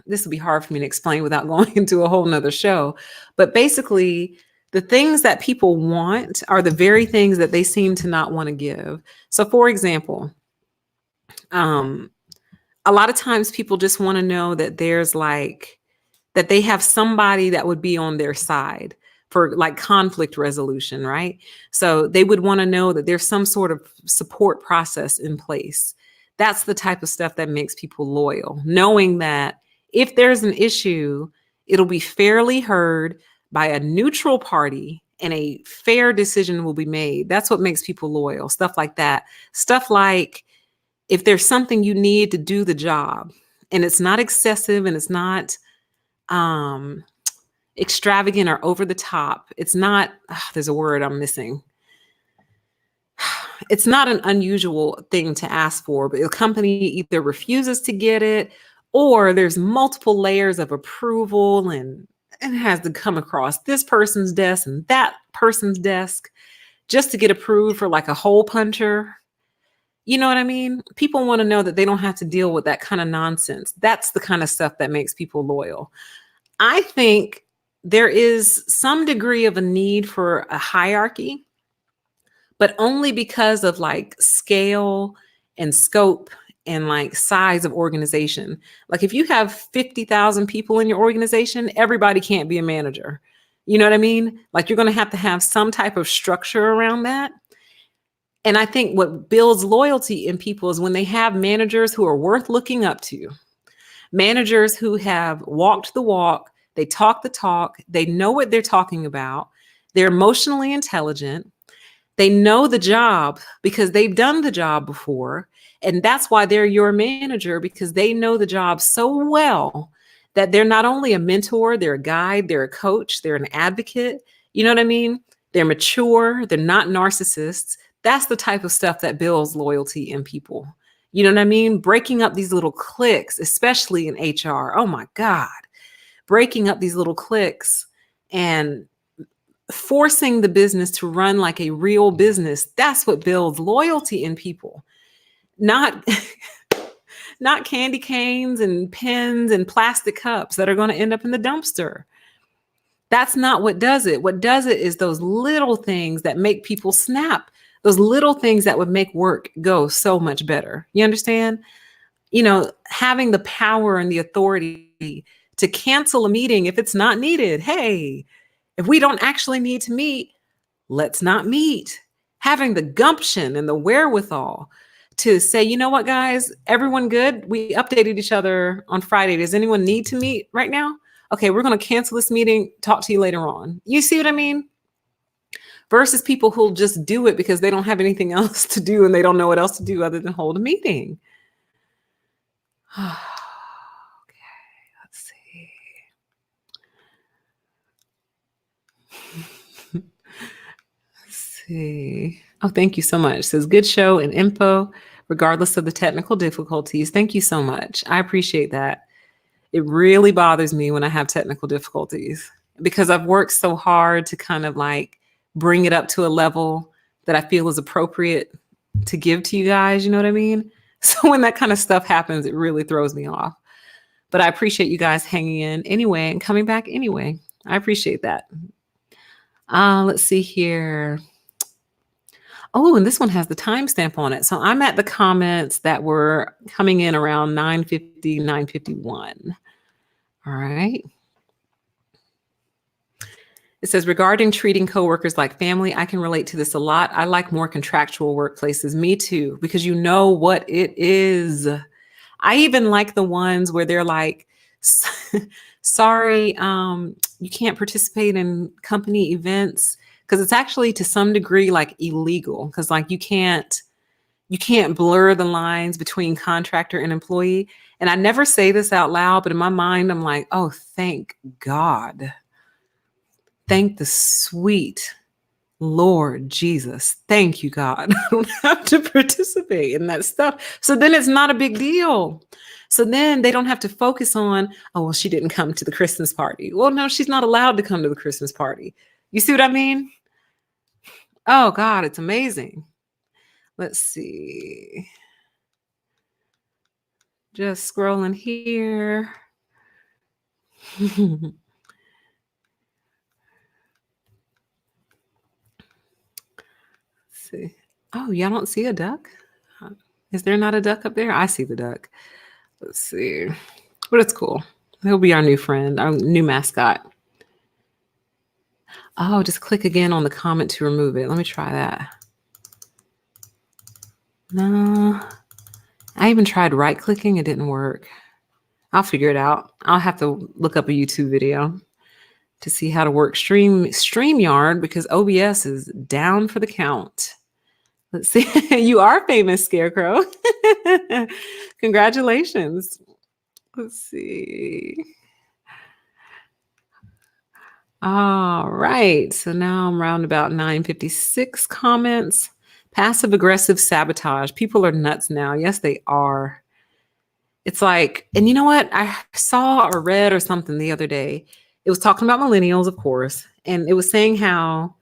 this will be hard for me to explain without going into a whole nother show. But basically, the things that people want are the very things that they seem to not want to give. So for example, a lot of times people just want to know that there's that they have somebody that would be on their side. for like conflict resolution, right? So they would want to know that there's some sort of support process in place. That's the type of stuff that makes people loyal, knowing that if there's an issue, it'll be fairly heard by a neutral party and a fair decision will be made. That's what makes people loyal. Stuff like that. Stuff like if there's something you need to do the job and it's not excessive and it's not extravagant or over the top. It's not, there's a word I'm missing. It's not an unusual thing to ask for, but the company either refuses to get it or there's multiple layers of approval and it has to come across this person's desk and that person's desk just to get approved for like a hole puncher. You know what I mean? People want to know that they don't have to deal with that kind of nonsense. That's the kind of stuff that makes people loyal. I think there is some degree of a need for a hierarchy, but only because of like scale and scope and like size of organization. Like if you have 50,000 people in your organization, everybody can't be a manager. You know what I mean? Like you're going to have some type of structure around that. And I think what builds loyalty in people is when they have managers who are worth looking up to, managers who have walked the walk, they talk the talk, they know what they're talking about, they're emotionally intelligent, they know the job because they've done the job before. And that's why they're your manager, because they know the job so well that they're not only a mentor, they're a guide, they're a coach, they're an advocate. You know what I mean? They're mature, they're not narcissists. That's the type of stuff that builds loyalty in people. You know what I mean? Breaking up these little cliques, especially in HR. Oh my God. Breaking up these little cliques and forcing the business to run like a real business. That's what builds loyalty in people. Not candy canes and pens and plastic cups that are going to end up in the dumpster. That's not what does it. What does it is those little things that make people snap. Those little things that would make work go so much better. You understand? You know, having the power and the authority to cancel a meeting if it's not needed. Hey, if we don't actually need to meet, let's not meet. Having the gumption and the wherewithal to say, you know what, guys, everyone good? We updated each other on Friday. Does anyone need to meet right now? Okay, we're going to cancel this meeting. Talk to you later on. You see what I mean? Versus people who'll just do it because they don't have anything else to do and they don't know what else to do other than hold a meeting. Okay, let's see. Let's see. Oh, thank you so much. It says good show and info, regardless of the technical difficulties. Thank you so much. I appreciate that. It really bothers me when I have technical difficulties because I've worked so hard to kind of like bring it up to a level that I feel is appropriate to give to you guys. You know what I mean? So when that kind of stuff happens, it really throws me off. But I appreciate you guys hanging in anyway and coming back anyway. I appreciate that. Let's see here. Oh, and this one has the timestamp on it. So I'm at the comments that were coming in around 9:50, 9:51. All right. It says, regarding treating coworkers like family, I can relate to this a lot. I like more contractual workplaces. Me too, because you know what it is. I even like the ones where they're like, sorry, you can't participate in company events, because it's actually to some degree like illegal, because like you can't blur the lines between contractor and employee. And I never say this out loud, but in my mind, I'm like, oh, thank God. Thank the sweet Lord Jesus. Thank you, God. I don't have to participate in that stuff. So then it's not a big deal. So then they don't have to focus on, oh, well, she didn't come to the Christmas party. Well, no, she's not allowed to come to the Christmas party. You see what I mean? Oh, God, it's amazing. Let's see. Just scrolling here. See. Oh, y'all don't see a duck? Is there not a duck up there? I see the duck. Let's see. But it's cool. He'll be our new friend, our new mascot. Oh, just click again on the comment to remove it. Let me try that. No, I even tried right clicking. It didn't work. I'll figure it out. I'll have to look up a YouTube video to see how to work StreamYard because OBS is down for the count. Let's see. You are famous, Scarecrow. Congratulations. Let's see. All right. So now I'm around about 956 comments. Passive aggressive sabotage. People are nuts now. Yes, they are. It's like, and you know what? I saw or read or something the other day. It was talking about millennials, of course. And it was saying how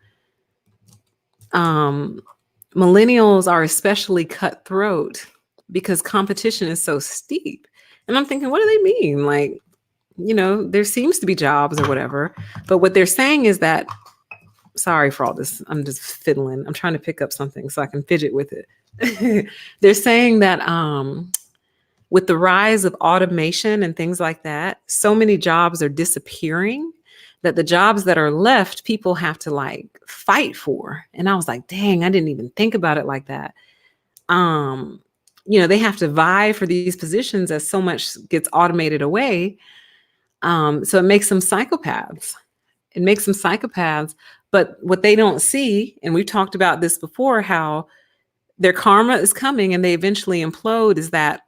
millennials are especially cutthroat because competition is so steep. And I'm thinking, what do they mean? Like, you know, there seems to be jobs or whatever. But what they're saying is that, sorry for all this, I'm just fiddling. I'm trying to pick up something so I can fidget with it. They're saying that with the rise of automation and things like that, so many jobs are disappearing that the jobs that are left, people have to like fight for. And I was like, dang, I didn't even think about it like that. You know, they have to vie for these positions as so much gets automated away. So it makes them psychopaths. It makes them psychopaths. But what they don't see, and we've talked about this before, how their karma is coming and they eventually implode, is that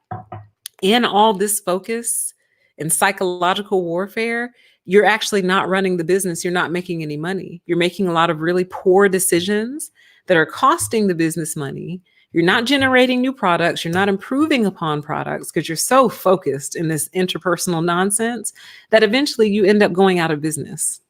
in all this focus and psychological warfare, you're actually not running the business. You're not making any money. You're making a lot of really poor decisions that are costing the business money. You're not generating new products. You're not improving upon products because you're so focused in this interpersonal nonsense that eventually you end up going out of business.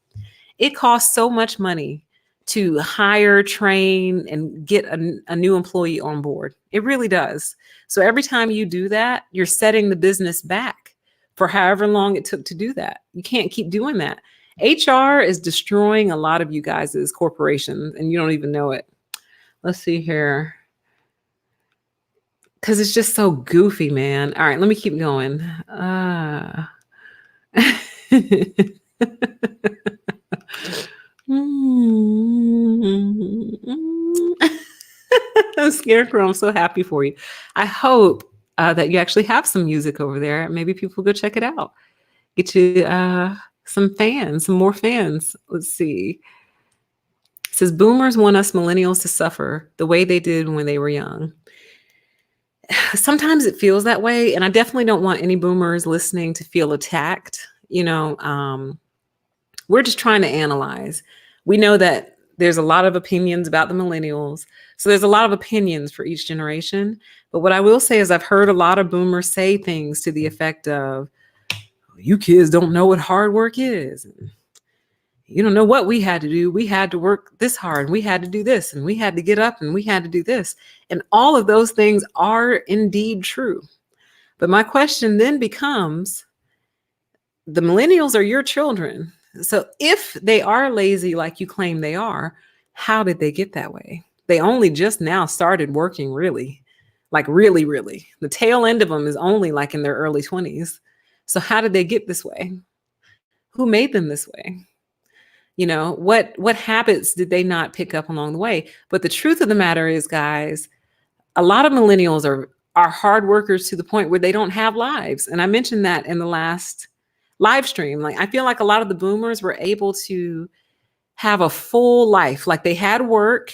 It costs so much money to hire, train, and get a new employee on board. It really does. So every time you do that, you're setting the business back for however long it took to do that. You can't keep doing that. HR is destroying a lot of you guys' corporations and you don't even know it. Let's see here. Because it's just so goofy, man. All right, let me keep going. Scarecrow, I'm so happy for you. I hope that you actually have some music over there. Maybe people go check it out. Get you some fans, some more fans. Let's see. It says, boomers want us millennials to suffer the way they did when they were young. Sometimes it feels that way. And I definitely don't want any boomers listening to feel attacked. You know, we're just trying to analyze. We know that there's a lot of opinions about the millennials. So there's a lot of opinions for each generation. But what I will say is I've heard a lot of boomers say things to the effect of, you kids don't know what hard work is. And you don't know what we had to do. We had to work this hard. We had to do this. And we had to get up and we had to do this. And all of those things are indeed true. But my question then becomes, the millennials are your children. So if they are lazy like you claim they are, how did they get that way? They only just now started working really. The tail end of them is only like in their early 20s. So how did they get this way? Who made them this way? You know, what habits did they not pick up along the way? But the truth of the matter is, guys, a lot of millennials are hard workers to the point where they don't have lives. And I mentioned that in the last live stream. Like, I feel like a lot of the boomers were able to have a full life. Like, they had work,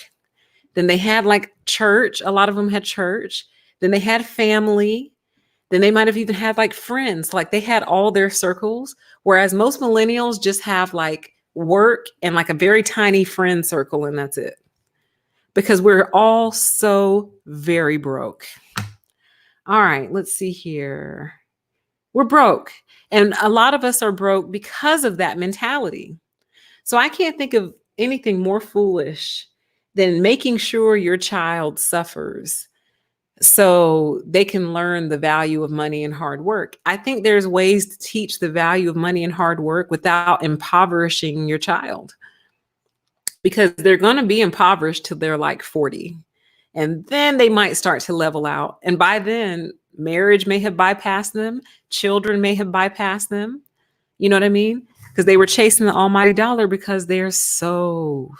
then they had like church. A lot of them had church. Then they had family. Then they might have even had like friends. Like, they had all their circles. Whereas most millennials just have like work and like a very tiny friend circle, and that's it. Because we're all so very broke. All right, let's see here. We're broke. And a lot of us are broke because of that mentality. So I can't think of anything more foolish than making sure your child suffers so they can learn the value of money and hard work. I think there's ways to teach the value of money and hard work without impoverishing your child, because they're going to be impoverished till they're like 40. And then they might start to level out. And by then, marriage may have bypassed them. Children may have bypassed them. You know what I mean? because they were chasing the almighty dollar because they're so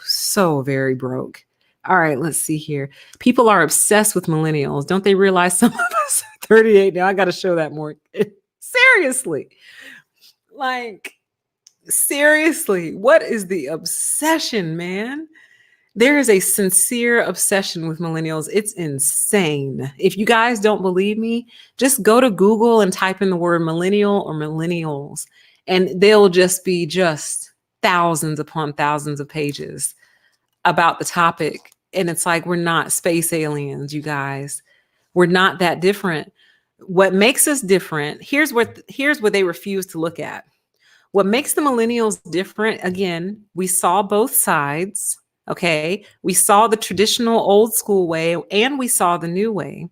very broke. All right, let's see here. People are obsessed with millennials. Don't they realize some of us are 38 now? I got to show that more. Seriously. Like, seriously, what is the obsession, man? There is a sincere obsession with millennials. It's insane. If you guys don't believe me, just go to Google and type in the word millennial or millennials, and they'll just be just thousands upon thousands of pages about the topic. And it's like, we're not space aliens, you guys. We're not that different. What makes us different, here's what they refuse to look at. What makes the millennials different, again, we saw both sides. Okay. We saw the traditional old school way and we saw the new way.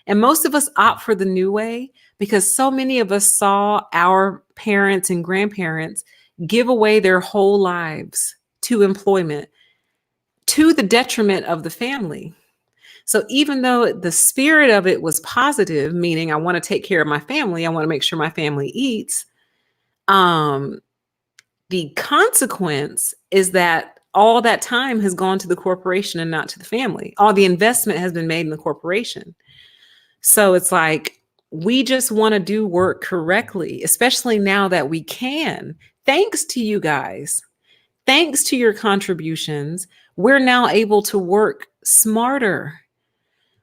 And most of us opt for the new way because so many of us saw our parents and grandparents give away their whole lives to employment to the detriment of the family. So even though the spirit of it was positive, meaning I want to take care of my family, I want to make sure my family eats, the consequence is that all that time has gone to the corporation and not to the family. All the investment has been made in the corporation. So it's like, we just want to do work correctly, especially now that we can. Thanks to you guys. Thanks to your contributions, we're now able to work smarter.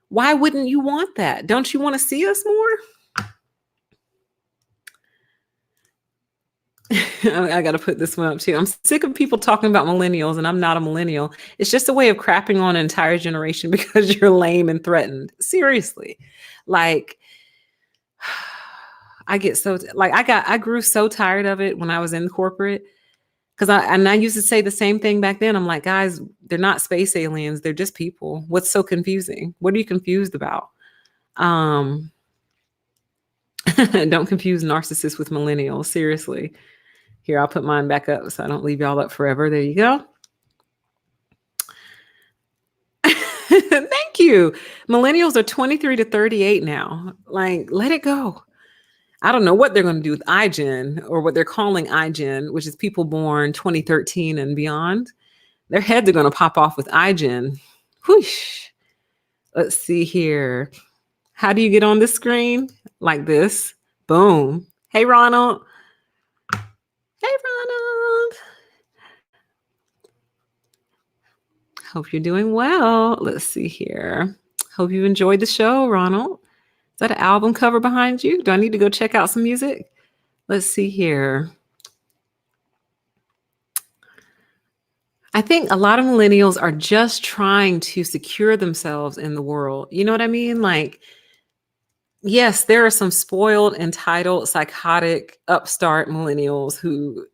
Why wouldn't you want that? Don't you want to see us more? I got to put this one up too. I'm sick of people talking about millennials, and I'm not a millennial. It's just a way of crapping on an entire generation because you're lame and threatened. Seriously. Like, I grew so tired of it when I was in corporate because I used to say the same thing back then. I'm like, guys, they're not space aliens. They're just people. What's so confusing? What are you confused about? Don't confuse narcissists with millennials. Seriously. Here, I'll put mine back up so I don't leave y'all up forever. There you go. Thank you. Millennials are 23 to 38 now. Like, let it go. I don't know what they're going to do with iGen, or what they're calling iGen, which is people born 2013 and beyond. Their heads are going to pop off with iGen. Whoosh. Let's see here. How do you get on the screen? Like this. Boom. Hey, Ronald. Hey, Ronald. Hope you're doing well. Let's see here. Hope you enjoyed the show, Ronald. Is that an album cover behind you? Do I need to go check out some music? Let's see here. I think a lot of millennials are just trying to secure themselves in the world. You know what I mean? Like, yes, there are some spoiled, entitled, psychotic, upstart millennials who,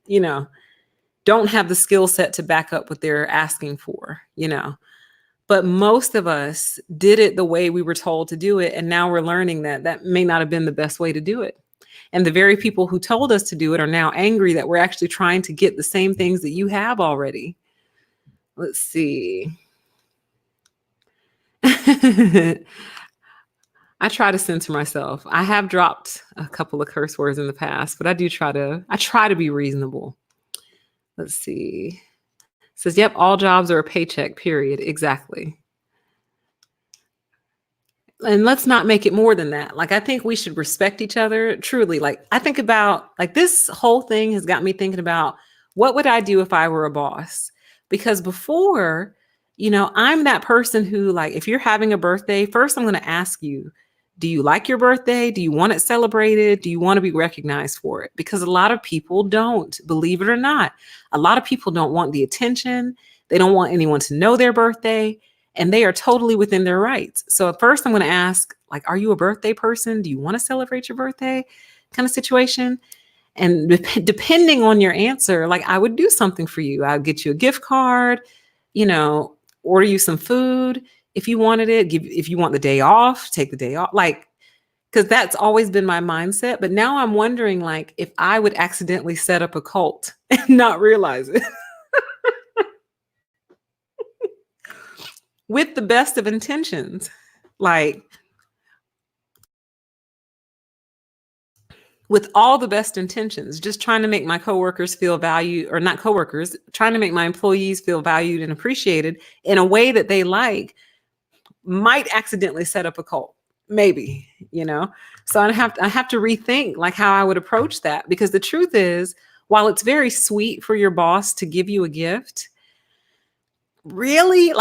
don't have the skill set to back up what they're asking for, But most of us did it the way we were told to do it. And now we're learning that that may not have been the best way to do it. And the very people who told us to do it are now angry that we're actually trying to get the same things that you have already. Let's see. I try to censor myself. I have dropped a couple of curse words in the past, but I try to be reasonable. Let's see. It says, yep, all jobs are a paycheck, period. Exactly. And let's not make it more than that. Like, I think we should respect each other, truly. Like, I think about, like, this whole thing has got me thinking about, what would I do if I were a boss? Because before, I'm that person who, like, if you're having a birthday, first I'm going to ask you, do you like your birthday? Do you want it celebrated? Do you want to be recognized for it? Because a lot of people don't, believe it or not. A lot of people don't want the attention. They don't want anyone to know their birthday, and they are totally within their rights. So at first I'm going to ask, like, are you a birthday person? Do you want to celebrate your birthday? Kind of situation. And depending on your answer, like, I would do something for you. I'd get you a gift card, order you some food. If you wanted it, if you want the day off, take the day off. Like, because that's always been my mindset. But now I'm wondering, like, if I would accidentally set up a cult and not realize it. With the best of intentions. Like, with all the best intentions, just trying to make my coworkers feel valued, or not coworkers, trying to make my employees feel valued and appreciated in a way that they like, might accidentally set up a cult. Maybe, So I have to rethink like how I would approach that, because the truth is, while it's very sweet for your boss to give you a gift, really,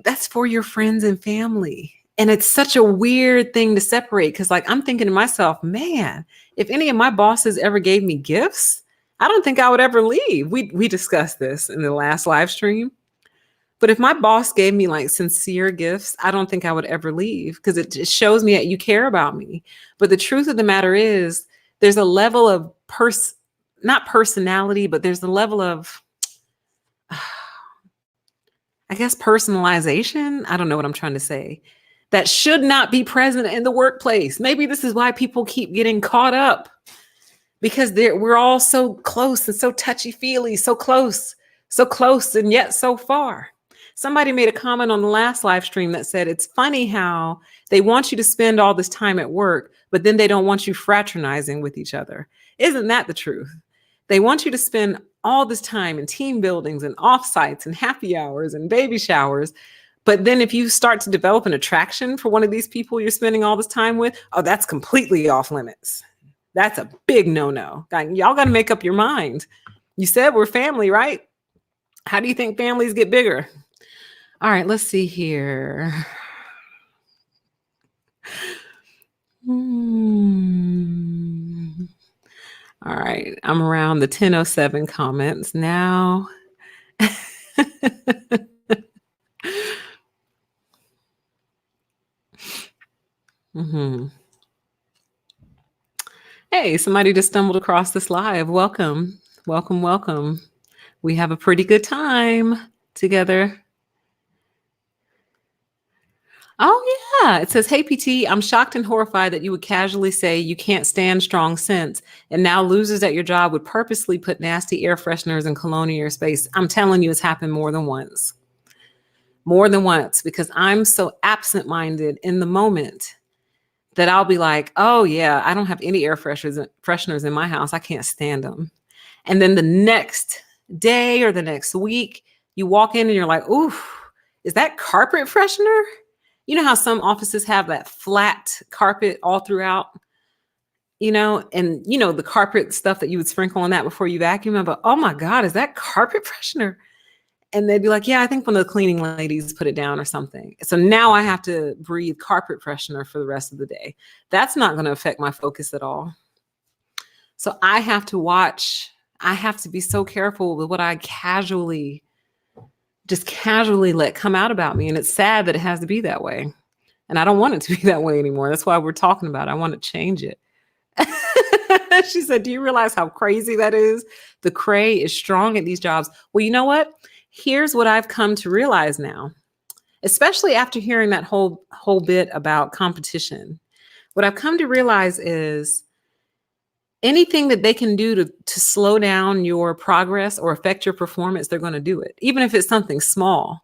that's for your friends and family. And it's such a weird thing to separate, because like I'm thinking to myself, man, if any of my bosses ever gave me gifts, I don't think I would ever leave. We discussed this in the last live stream. But if my boss gave me like sincere gifts, I don't think I would ever leave, because it just shows me that you care about me. But the truth of the matter is, there's a level of not personality, but there's a level of, I guess, personalization. I don't know what I'm trying to say. That should not be present in the workplace. Maybe this is why people keep getting caught up, because we're all so close and so touchy-feely, so close and yet so far. Somebody made a comment on the last live stream that said, it's funny how they want you to spend all this time at work, but then they don't want you fraternizing with each other. Isn't that the truth? They want you to spend all this time in team buildings and offsites and happy hours and baby showers. But then if you start to develop an attraction for one of these people you're spending all this time with, oh, that's completely off limits. That's a big no-no. Y'all got to make up your mind. You said we're family, right? How do you think families get bigger? All right, let's see here. All right, I'm around the 10:07 comments now. Hey, somebody just stumbled across this live. Welcome. We have a pretty good time together. Oh, yeah. It says, hey, PT, I'm shocked and horrified that you would casually say you can't stand strong scents, and now losers at your job would purposely put nasty air fresheners and cologne in your space. I'm telling you, it's happened more than once. Because I'm so absent-minded in the moment that I'll be like, oh, yeah, I don't have any air fresheners in my house. I can't stand them. And then the next day or the next week, you walk in and you're like, ooh, is that carpet freshener? You know how some offices have that flat carpet all throughout, and the carpet stuff that you would sprinkle on that before you vacuum. But oh my God, is that carpet freshener? And they'd be like, yeah, I think one of the cleaning ladies put it down or something. So now I have to breathe carpet freshener for the rest of the day. That's not going to affect my focus at all. So I have to watch. I have to be so careful with what I casually let come out about me. And it's sad that it has to be that way. And I don't want it to be that way anymore. That's why we're talking about it. I want to change it. She said, do you realize how crazy that is? The cray is strong at these jobs. Well, you know what? Here's what I've come to realize now, especially after hearing that whole bit about competition. What I've come to realize is anything that they can do to slow down your progress or affect your performance, they're going to do it, even if it's something small.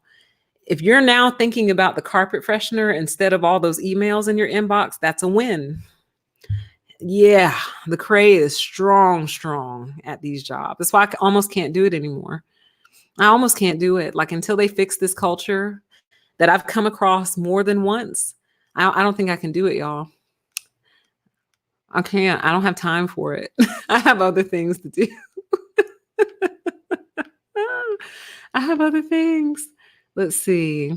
If you're now thinking about the carpet freshener instead of all those emails in your inbox, that's a win. Yeah, the cray is strong at these jobs. That's why I almost can't do it anymore. I almost can't do it. Like, until they fix this culture that I've come across more than once, I don't think I can do it, y'all. I can't. I don't have time for it. I have other things to do. I have other things. Let's see.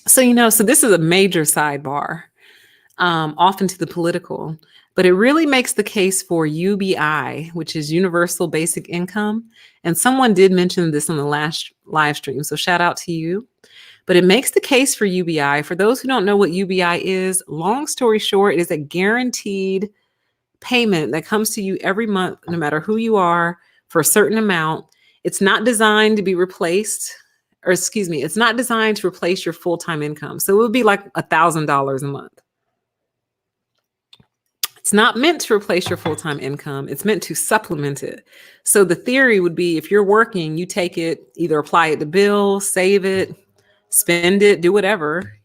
So, so this is a major sidebar, often to the political, but it really makes the case for UBI, which is Universal Basic Income. And someone did mention this on the last live stream, so shout out to you. But it makes the case for UBI. For those who don't know what UBI is, long story short, it is a guaranteed payment that comes to you every month, no matter who you are, for a certain amount. It's not designed to be replaced, it's not designed to replace your full-time income. So it would be like $1,000 a month. It's not meant to replace your full-time income. It's meant to supplement it. So the theory would be, if you're working, you take it, either apply it to bills, save it, spend it, do whatever.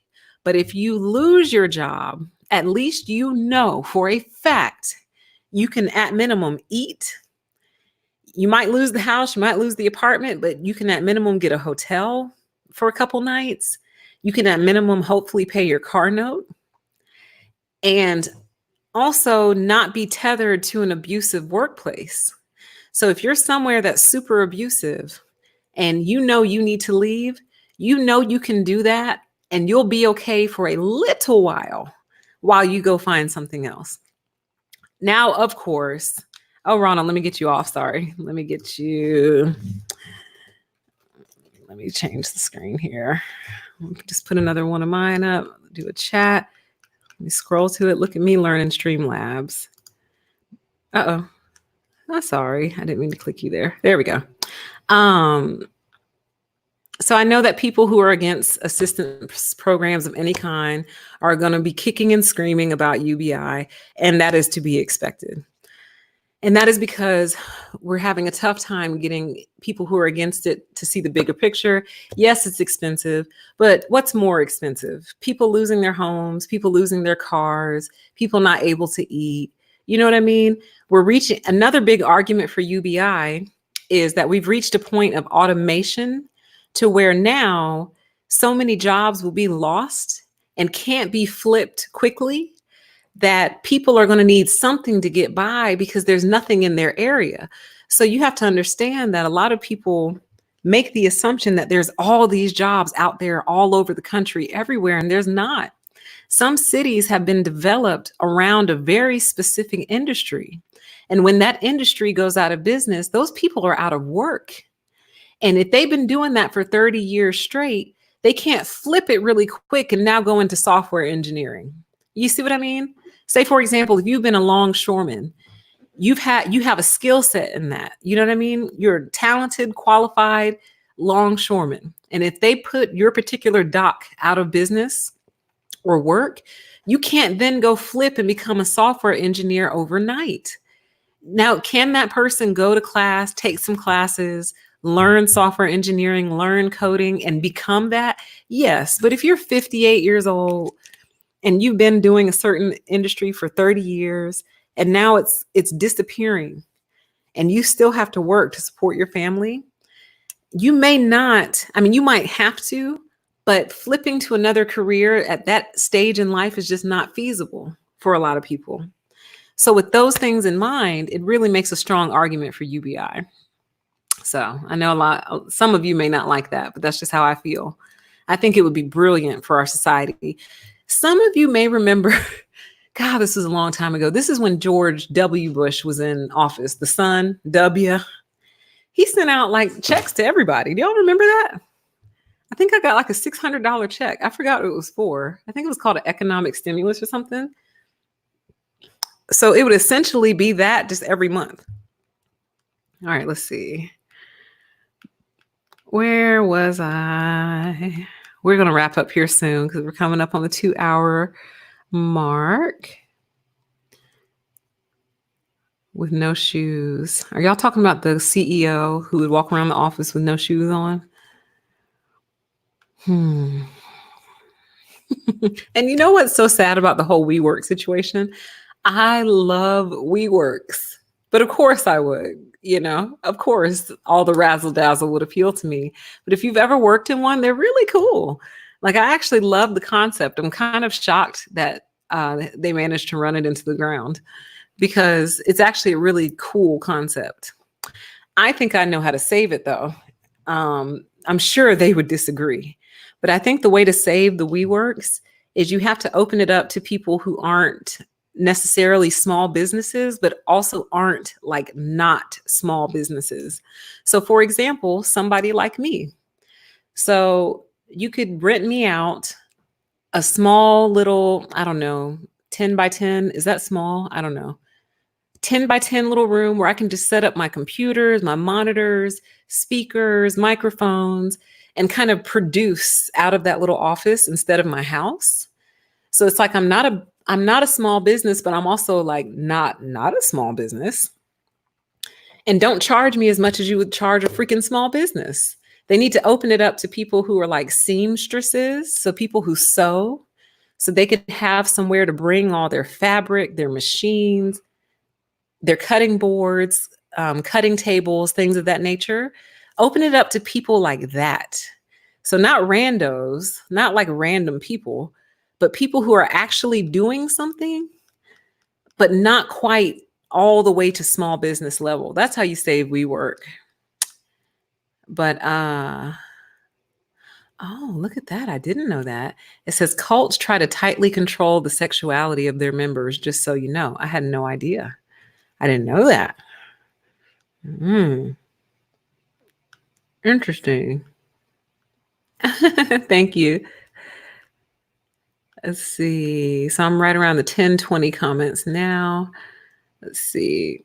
But if you lose your job at least you know for a fact you can at minimum eat. You might lose the house, you might lose the apartment, but you can at minimum get a hotel for a couple nights. You can at minimum hopefully pay your car note and also not be tethered to an abusive workplace. So if you're somewhere that's super abusive and you know you need to leave, you know you can do that and you'll be okay for a little while you go find something else. Now, of course, oh, Ronald, let me get you off. Sorry. Let me change the screen here. Just put another one of mine up, do a chat. Let me scroll to it. Look at me learning Streamlabs. Uh-oh. Oh, sorry. I didn't mean to click you there. There we go. So I know that people who are against assistance programs of any kind are going to be kicking and screaming about UBI, and that is to be expected. And that is because we're having a tough time getting people who are against it to see the bigger picture. Yes, it's expensive, but what's more expensive? People losing their homes, people losing their cars, people not able to eat. You know what I mean? We're reaching another big argument for UBI is that we've reached a point of automation to where now so many jobs will be lost and can't be flipped quickly that people are going to need something to get by because there's nothing in their area. So you have to understand that a lot of people make the assumption that there's all these jobs out there all over the country, everywhere, and there's not. Some cities have been developed around a very specific industry. And when that industry goes out of business, those people are out of work. And if they've been doing that for 30 years straight, they can't flip it really quick and now go into software engineering. You see what I mean? Say, for example, if you've been a longshoreman, you have a skill set in that. You know what I mean? You're a talented, qualified longshoreman. And if they put your particular dock out of business or work, you can't then go flip and become a software engineer overnight. Now, can that person go to class, take some classes, learn software engineering, learn coding, and become that? Yes. But if you're 58 years old and you've been doing a certain industry for 30 years and now it's disappearing and you still have to work to support your family, you may not, I mean, you might have to, but flipping to another career at that stage in life is just not feasible for a lot of people. So with those things in mind, it really makes a strong argument for UBI. So I know some of you may not like that, but that's just how I feel. I think it would be brilliant for our society. Some of you may remember, God, this was a long time ago. This is when George W. Bush was in office, the son, W. He sent out like checks to everybody. Do y'all remember that? I think I got like a $600 check. I forgot what it was for. I think it was called an economic stimulus or something. So it would essentially be that just every month. All right, let's see. Where was I? We're going to wrap up here soon because we're coming up on the 2-hour mark. With no shoes. Are y'all talking about the CEO who would walk around the office with no shoes on? And you know what's so sad about the whole WeWork situation? I love WeWorks, but of course I would, of course all the razzle dazzle would appeal to me. But if you've ever worked in one, they're really cool. Like I actually love the concept. I'm kind of shocked that they managed to run it into the ground because it's actually a really cool concept. I think I know how to save it though. I'm sure they would disagree, but I think the way to save the WeWorks is you have to open it up to people who aren't necessarily small businesses, but also aren't like not small businesses. So for example, somebody like me. So you could rent me out a small little, I don't know, 10 by 10. Is that small? I don't know. 10 by 10 little room where I can just set up my computers, my monitors, speakers, microphones, and kind of produce out of that little office instead of my house. So it's like I'm not a small business, but I'm also like not a small business. And don't charge me as much as you would charge a freaking small business. They need to open it up to people who are like seamstresses, so people who sew. so they could have somewhere to bring all their fabric, their machines, their cutting boards, cutting tables, things of that nature. Open it up to people like that. So not randos, not like random people, but people who are actually doing something, but not quite all the way to small business level. That's how you save WeWork. But oh, look at that. I didn't know that. It says cults try to tightly control the sexuality of their members, just so you know. I had no idea. I didn't know that. Interesting. Thank you. Let's see. So I'm right around the 10-20 comments now. Let's see.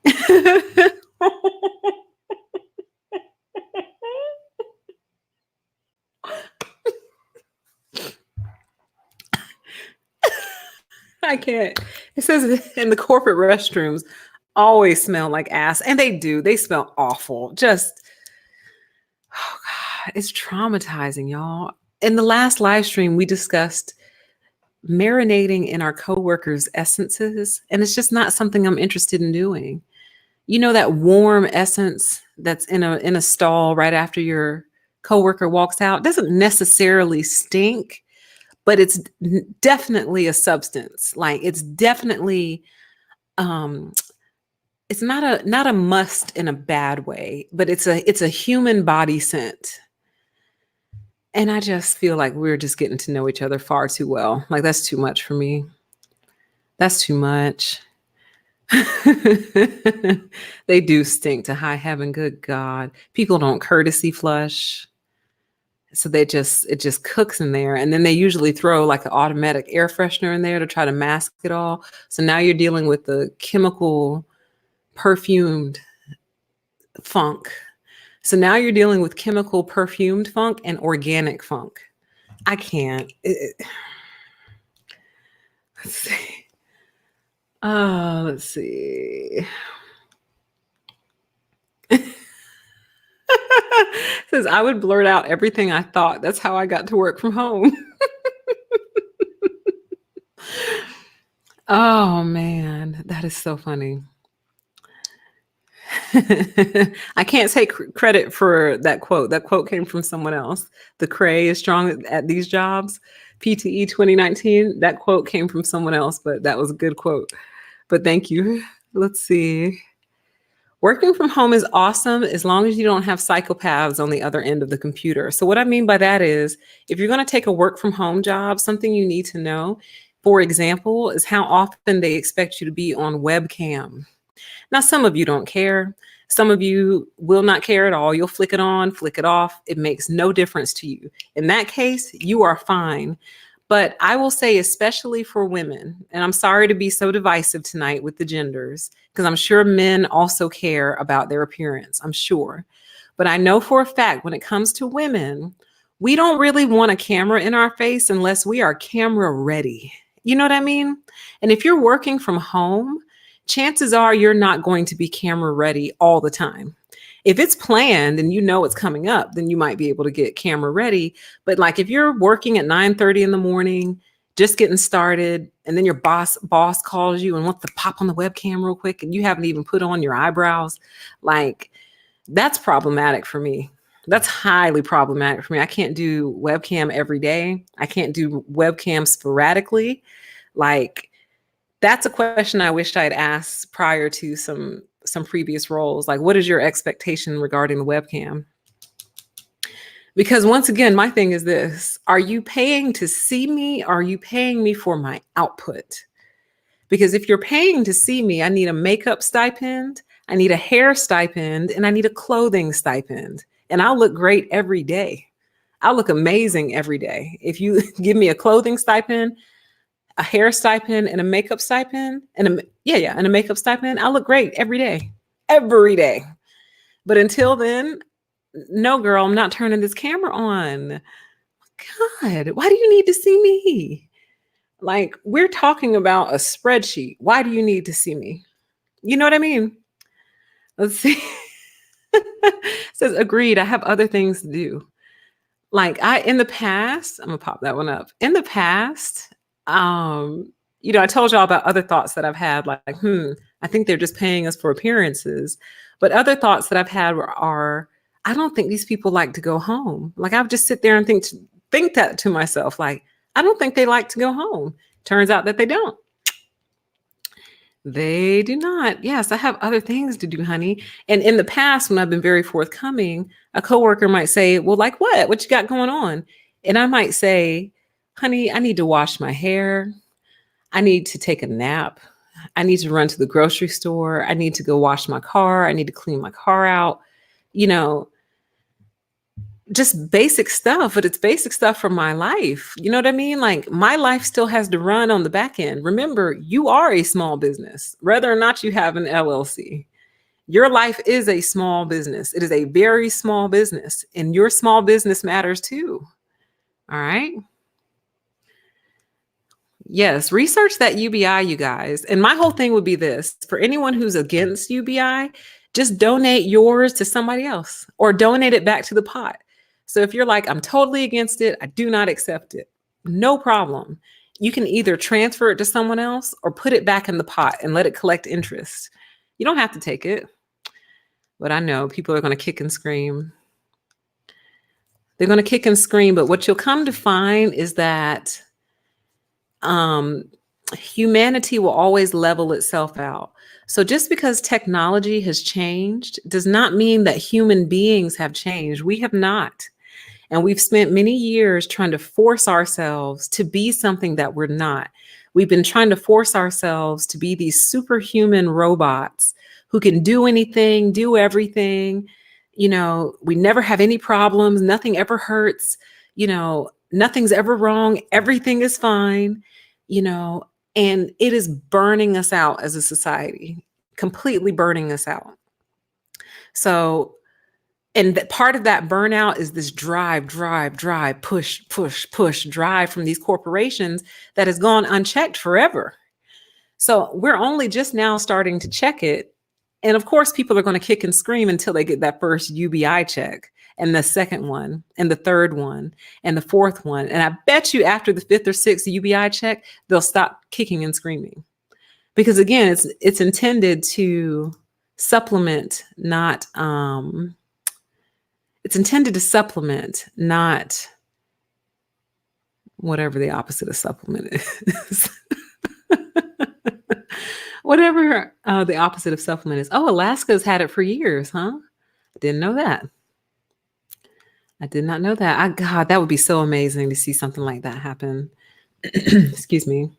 I can't. It says in the corporate restrooms always smell like ass. And they do. They smell awful. Just, oh God, it's traumatizing, y'all. In the last live stream, we discussed marinating in our coworkers' essences. And it's just not something I'm interested in doing. You know, that warm essence that's in a stall right after your coworker walks out doesn't necessarily stink, but it's definitely a substance. Like it's definitely it's not a must in a bad way, but it's a human body scent. And I just feel like we're just getting to know each other far too well. Like that's too much for me. That's too much. They do stink to high heaven. Good God. People don't courtesy flush. So it just cooks in there. And then they usually throw like an automatic air freshener in there to try to mask it all. So now you're dealing with the chemical perfumed funk. So now you're dealing with chemical perfumed funk and organic funk. I can't. Let's see. Let's see. Says I would blurt out everything I thought. That's how I got to work from home. Oh man, that is so funny. I can't take credit for that quote. That quote came from someone else. The cray is strong at these jobs. PTE 2019. That quote came from someone else, but that was a good quote. But thank you. Let's see. Working from home is awesome as long as you don't have psychopaths on the other end of the computer. So what I mean by that is if you're going to take a work from home job, something you need to know, for example, is how often they expect you to be on webcam. Now, some of you don't care. Some of you will not care at all. You'll flick it on, flick it off. It makes no difference to you. In that case, you are fine. But I will say, especially for women, and I'm sorry to be so divisive tonight with the genders, because I'm sure men also care about their appearance, I'm sure. But I know for a fact when it comes to women, we don't really want a camera in our face unless we are camera ready. You know what I mean? And if you're working from home, chances are you're not going to be camera ready all the time. If it's planned and you know it's coming up, then you might be able to get camera ready. But like if you're working at 9:30 in the morning, just getting started, and then your boss calls you and wants to pop on the webcam real quick, and you haven't even put on your eyebrows, like that's problematic for me. That's highly problematic for me. I can't do webcam every day. I can't do webcam sporadically. Like that's a question I wish I'd asked prior to some previous roles. Like, what is your expectation regarding the webcam? Because once again, my thing is this: are you paying to see me? Or are you paying me for my output? Because if you're paying to see me, I need a makeup stipend, I need a hair stipend, and I need a clothing stipend. And I'll look great every day. I'll look amazing every day. If you give me a clothing stipend, a hair stipend, and a makeup stipend, and a makeup stipend, I'll look great every day. But until then, no, girl, I'm not turning this camera on. God, why do you need to see me? Like, we're talking about a spreadsheet. Why do you need to see me? You know what I mean? Let's see. It says, agreed, I have other things to do. Like in the past, I'm gonna pop that one up. In the past, I told y'all about other thoughts that I've had, like, I think they're just paying us for appearances. But other thoughts that I've had are, I don't think these people like to go home. Like, I would just sit there and think that to myself, like, I don't think they like to go home. Turns out that they don't. They do not. Yes, I have other things to do, honey. And in the past, when I've been very forthcoming, a coworker might say, well, like what? What you got going on? And I might say, honey, I need to wash my hair. I need to take a nap. I need to run to the grocery store. I need to go wash my car. I need to clean my car out. You know, just basic stuff, but it's basic stuff for my life. You know what I mean? Like, my life still has to run on the back end. Remember, you are a small business, whether or not you have an LLC. Your life is a small business. It is a very small business, and your small business matters too. All right. Yes, research that UBI, you guys. And my whole thing would be this: for anyone who's against UBI, just donate yours to somebody else or donate it back to the pot. So if you're like, I'm totally against it, I do not accept it, no problem. You can either transfer it to someone else or put it back in the pot and let it collect interest. You don't have to take it. But I know people are going to kick and scream. They're going to kick and scream. But what you'll come to find is that humanity will always level itself out. So just because technology has changed does not mean that human beings have changed. We have not. And we've spent many years trying to force ourselves to be something that we're not. We've been trying to force ourselves to be these superhuman robots who can do anything, do everything. We never have any problems. Nothing ever hurts. Nothing's ever wrong. Everything is fine. And it is burning us out as a society, completely burning us out. So, and part of that burnout is this drive, push, drive from these corporations that has gone unchecked forever. So we're only just now starting to check it. And of course, people are going to kick and scream until they get that first UBI check, and the second one, and the third one, and the fourth one. And I bet you after the fifth or sixth UBI check, they'll stop kicking and screaming. Because again, it's intended to supplement, not not whatever the opposite of supplement is. Whatever the opposite of supplement is. Oh, Alaska's had it for years, huh? Didn't know that. I did not know that. God, that would be so amazing to see something like that happen. Excuse me.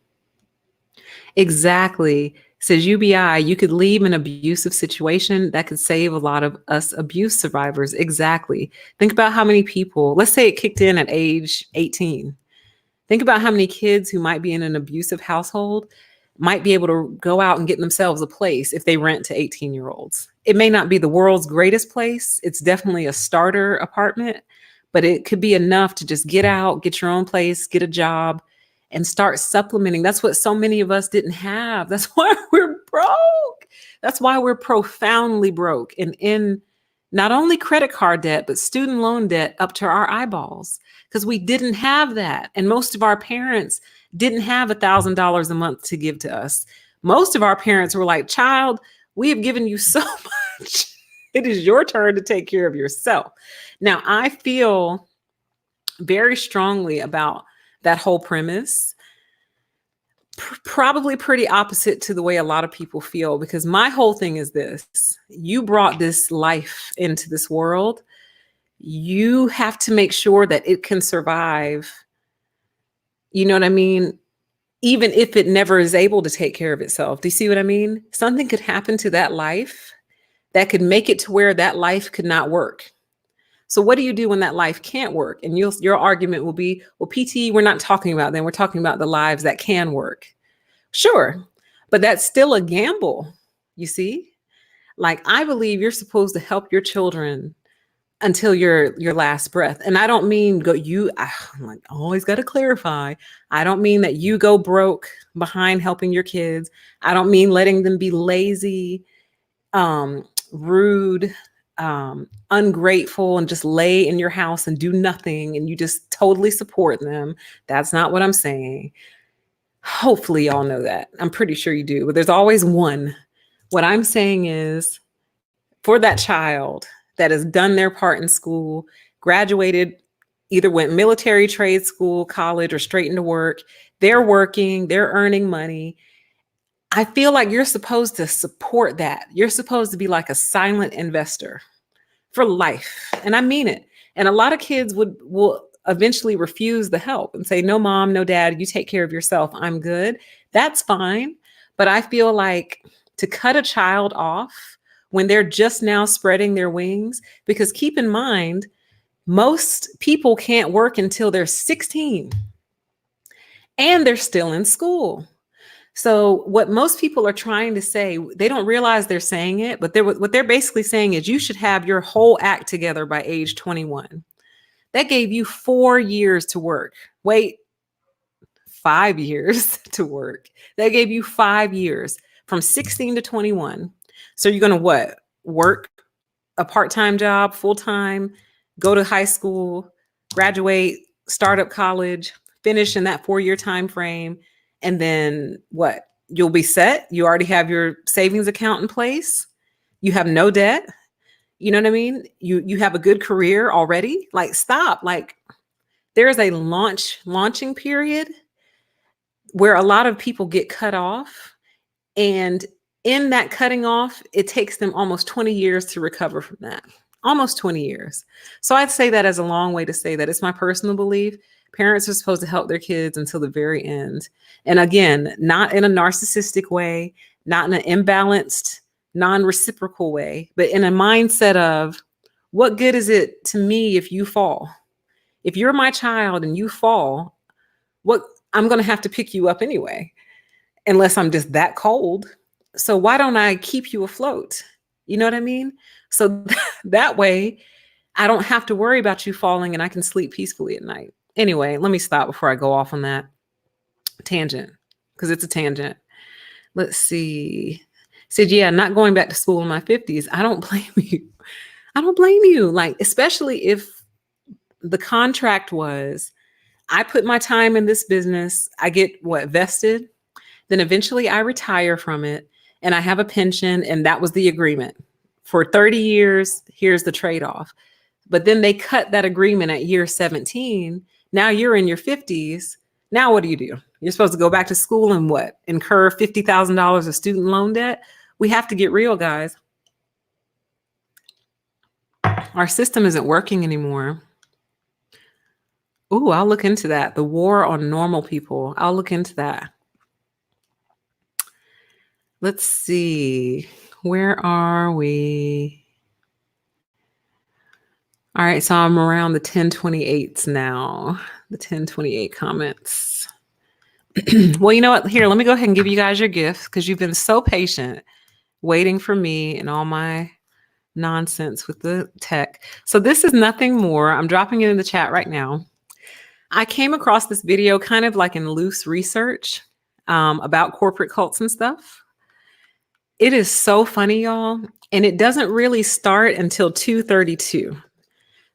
Exactly. Says UBI, you could leave an abusive situation that could save a lot of us abuse survivors. Exactly. Think about how many people, let's say it kicked in at age 18. Think about how many kids who might be in an abusive household might be able to go out and get themselves a place if they rent to 18-year-olds. It may not be the world's greatest place. It's definitely a starter apartment, but it could be enough to just get out, get your own place, get a job, and start supplementing. That's what so many of us didn't have. That's why we're broke. That's why we're profoundly broke and in not only credit card debt, but student loan debt up to our eyeballs, because we didn't have that. And most of our parents didn't have $1,000 a month to give to us. Most of our parents were like, child, we have given you so much. It is your turn to take care of yourself. Now, I feel very strongly about that whole premise, probably pretty opposite to the way a lot of people feel, because my whole thing is this: you brought this life into this world. You have to make sure that it can survive. You know what I mean? Even if it never is able to take care of itself. Do you see what I mean? Something could happen to that life that could make it to where that life could not work. So what do you do when that life can't work? And your argument will be, well, PT, we're not talking about them. We're talking about the lives that can work. Sure. But that's still a gamble. You see? Like, I believe you're supposed to help your children until your last breath. And I don't mean I'm like, always got to clarify. I don't mean that you go broke behind helping your kids. I don't mean letting them be lazy, rude, ungrateful, and just lay in your house and do nothing, and you just totally support them. That's not what I'm saying. Hopefully y'all know that. I'm pretty sure you do, but there's always one. What I'm saying is for that child that has done their part in school, graduated, either went military, trade school, college, or straight into work, they're working, they're earning money. I feel like you're supposed to support that. You're supposed to be like a silent investor for life. And I mean it. And a lot of kids will eventually refuse the help and say, no, mom, no, dad, you take care of yourself. I'm good. That's fine. But I feel like to cut a child off when they're just now spreading their wings, because keep in mind, most people can't work until they're 16 and they're still in school. So what most people are trying to say, they don't realize they're saying it, but what they're basically saying is you should have your whole act together by age 21. That gave you 4 years to work. Wait, 5 years to work. That gave you 5 years from 16 to 21. So you're going to what? Work a part-time job, full-time, go to high school, graduate, start up college, finish in that 4-year time frame. And then what? You'll be set. You already have your savings account in place. You have no debt. You know what I mean? You have a good career already. Like, stop. Like, there is a launching period where a lot of people get cut off. And in that cutting off, it takes them almost 20 years to recover from that. Almost 20 years. So I'd say that as a long way to say that it's my personal belief. Parents are supposed to help their kids until the very end. And again, not in a narcissistic way, not in an imbalanced, non-reciprocal way, but in a mindset of what good is it to me if you fall? If you're my child and you fall, what I'm going to have to pick you up anyway, unless I'm just that cold. So why don't I keep you afloat? You know what I mean? So that way I don't have to worry about you falling and I can sleep peacefully at night. Anyway, let me stop before I go off on that tangent, because it's a tangent. Let's see. Said, yeah, not going back to school in my 50s. I don't blame you. I don't blame you. Like, especially if the contract was, I put my time in this business, I get what, vested, then eventually I retire from it and I have a pension, and that was the agreement. For 30 years, here's the trade-off. But then they cut that agreement at year 17. Now you're in your 50s. Now what do? You're supposed to go back to school and what? Incur $50,000 of student loan debt? We have to get real, guys. Our system isn't working anymore. Ooh, I'll look into that. The war on normal people. I'll look into that. Let's see. Where are we? All right, so I'm around the 1028s now, the 1028 comments. Well, you know what? Here, let me go ahead and give you guys your gift, because you've been so patient waiting for me and all my nonsense with the tech. So this is nothing more. I'm dropping it in the chat right now. I came across this video kind of like in loose research about corporate cults and stuff. It is so funny, y'all. And it doesn't really start until 2:32.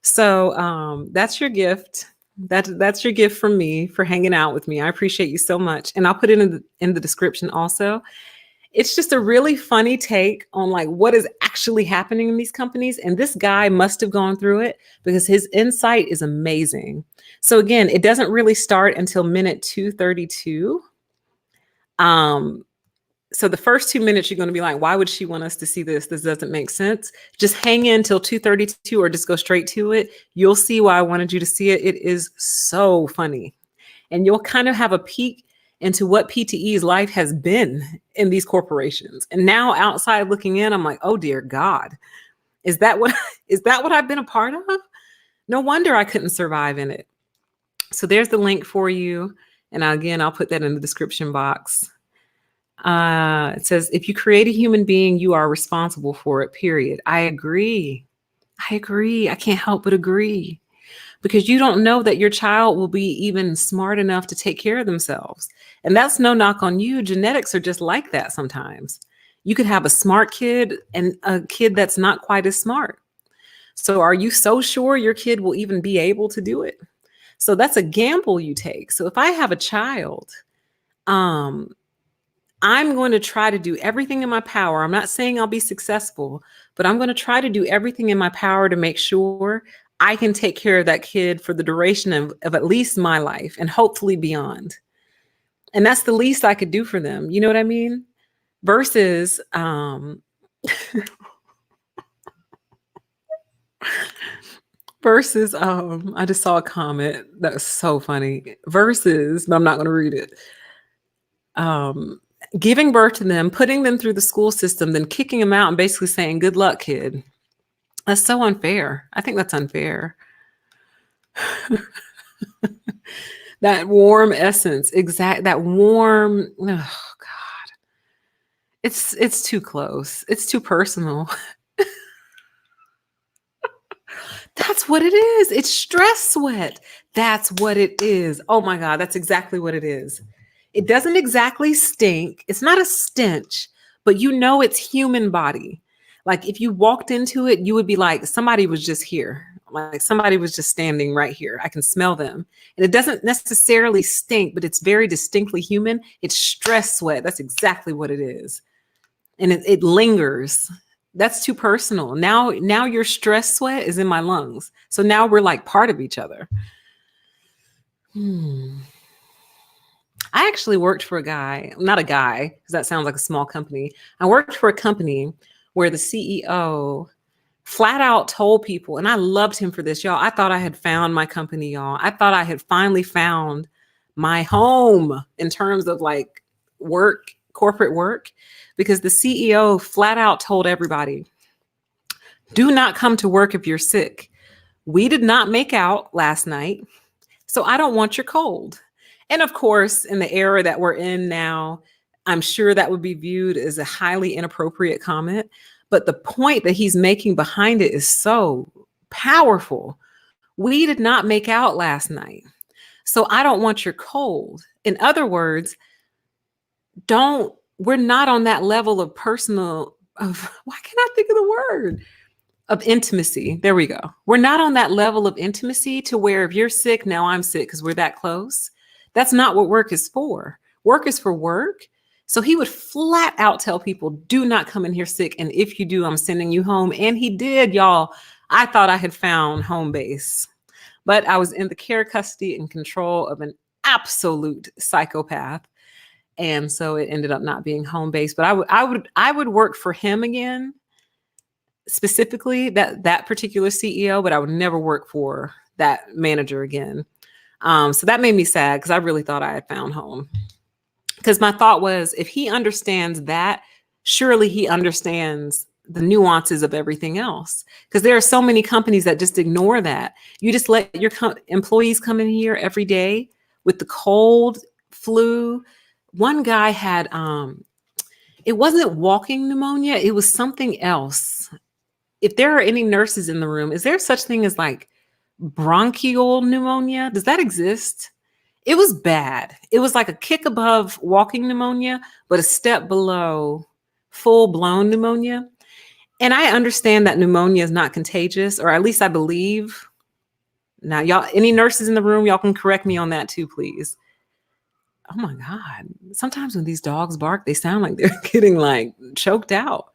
So that's your gift. That's your gift from me for hanging out with me. I appreciate you so much. And I'll put it in the description also. It's just a really funny take on like what is actually happening in these companies. And this guy must have gone through it because his insight is amazing. So again, it doesn't really start until minute 2:32. So the first 2 minutes, you're going to be like, why would she want us to see this? This doesn't make sense. Just hang in till 2:32 or just go straight to it. You'll see why I wanted you to see it. It is so funny. And you'll kind of have a peek into what PTE's life has been in these corporations. And now outside looking in, I'm like, oh dear God, is that what I've been a part of? No wonder I couldn't survive in it. So there's the link for you. And again, I'll put that in the description box. It says, if you create a human being, you are responsible for it, period. I agree. I can't help but agree, because you don't know that your child will be even smart enough to take care of themselves. And that's no knock on you. Genetics are just like that sometimes. You could have a smart kid and a kid that's not quite as smart. So are you so sure your kid will even be able to do it? So that's a gamble you take. So if I have a child, Um, I'm going to try to do everything in my power. I'm not saying I'll be successful, but I'm going to try to do everything in my power to make sure I can take care of that kid for the duration of at least my life and hopefully beyond. And that's the least I could do for them. You know what I mean? Versus, I just saw a comment that was so funny. Versus, but I'm not going to read it. Giving birth to them, putting them through the school system, then kicking them out and basically saying, good luck, kid. That's so unfair. I think that's unfair. That warm essence, that warm, oh God. It's too close. It's too personal. That's what it is. It's stress sweat. That's what it is. Oh my God, that's exactly what it is. It doesn't exactly stink. It's not a stench, but you know it's human body. Like if you walked into it, you would be like, somebody was just here. Like somebody was just standing right here. I can smell them. And it doesn't necessarily stink, but it's very distinctly human. It's stress sweat. That's exactly what it is. And it lingers. That's too personal. Now your stress sweat is in my lungs. So now we're like part of each other. I actually worked for a guy, not a guy, because that sounds like a small company. I worked for a company where the CEO flat out told people, and I loved him for this, y'all. I thought I had found my company, y'all. I thought I had finally found my home in terms of like work, corporate work, because the CEO flat out told everybody, do not come to work if you're sick. We did not make out last night, so I don't want your cold. And of course, in the era that we're in now, I'm sure that would be viewed as a highly inappropriate comment. But the point that he's making behind it is so powerful. We did not make out last night, so I don't want your cold. In other words, we're not on that level of why can't I think of the word? Of intimacy. There we go. We're not on that level of intimacy to where if you're sick, now I'm sick because we're that close. That's not what work is for. Work is for work. So he would flat out tell people, do not come in here sick. And if you do, I'm sending you home. And he did, y'all. I thought I had found home base, but I was in the care, custody, and control of an absolute psychopath. And so it ended up not being home base. But I would work for him again, specifically that particular CEO, but I would never work for that manager again. So that made me sad because I really thought I had found home. Because my thought was, if he understands that, surely he understands the nuances of everything else. Because there are so many companies that just ignore that. You just let your employees come in here every day with the cold, flu. One guy had, it wasn't walking pneumonia. It was something else. If there are any nurses in the room, is there such thing as like bronchial pneumonia? Does that exist? It was bad. It was like a kick above walking pneumonia, but a step below full-blown pneumonia. And I understand that pneumonia is not contagious, or at least I believe. Now, y'all, any nurses in the room, y'all can correct me on that too, please. Oh my God. Sometimes when these dogs bark, they sound like they're getting like choked out.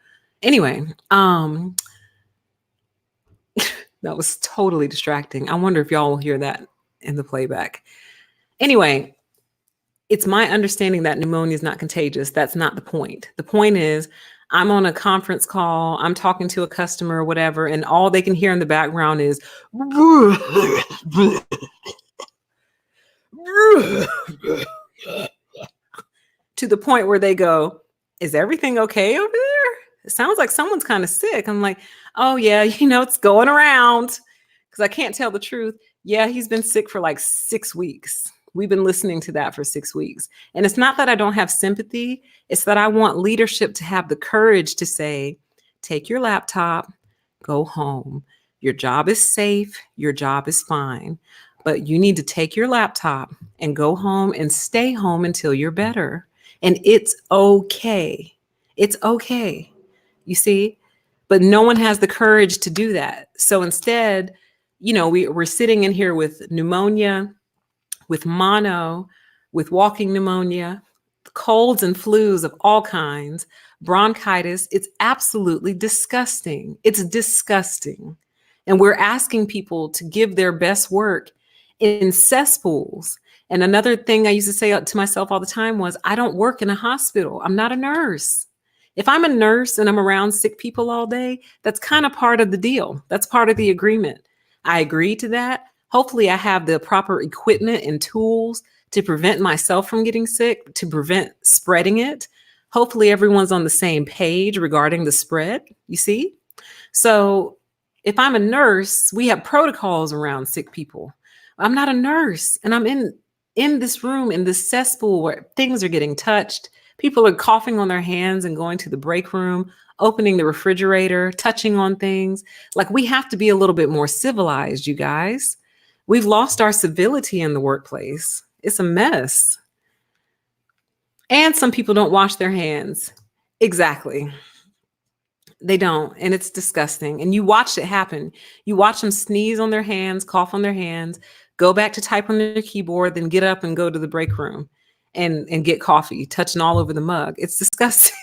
Anyway, that was totally distracting. I wonder if y'all will hear that in the playback. Anyway, it's my understanding that pneumonia is not contagious. That's not the point. The point is, I'm on a conference call, I'm talking to a customer or whatever, and all they can hear in the background is to the point where they go, is everything okay over there? It sounds like someone's kind of sick. I'm like, oh yeah, it's going around. Because I can't tell the truth. Yeah, he's been sick for like 6 weeks. We've been listening to that for 6 weeks. And it's not that I don't have sympathy. It's that I want leadership to have the courage to say, take your laptop, go home. Your job is safe. Your job is fine. But you need to take your laptop and go home and stay home until you're better. And it's okay. It's okay. You see? But no one has the courage to do that. So instead, we're sitting in here with pneumonia, with mono, with walking pneumonia, colds and flus of all kinds, bronchitis. It's absolutely disgusting. It's disgusting. And we're asking people to give their best work in cesspools. And another thing I used to say to myself all the time was, I don't work in a hospital. I'm not a nurse. If I'm a nurse and I'm around sick people all day, that's kind of part of the deal. That's part of the agreement. I agree to that. Hopefully I have the proper equipment and tools to prevent myself from getting sick, to prevent spreading it. Hopefully everyone's on the same page regarding the spread, you see? So if I'm a nurse, we have protocols around sick people. I'm not a nurse, and I'm in this room, in this cesspool where things are getting touched. People are coughing on their hands and going to the break room, opening the refrigerator, touching on things. Like, we have to be a little bit more civilized, you guys. We've lost our civility in the workplace. It's a mess. And some people don't wash their hands. Exactly. They don't. And it's disgusting. And you watch it happen. You watch them sneeze on their hands, cough on their hands, go back to type on their keyboard, then get up and go to the break room and get coffee, touching all over the mug. It's disgusting.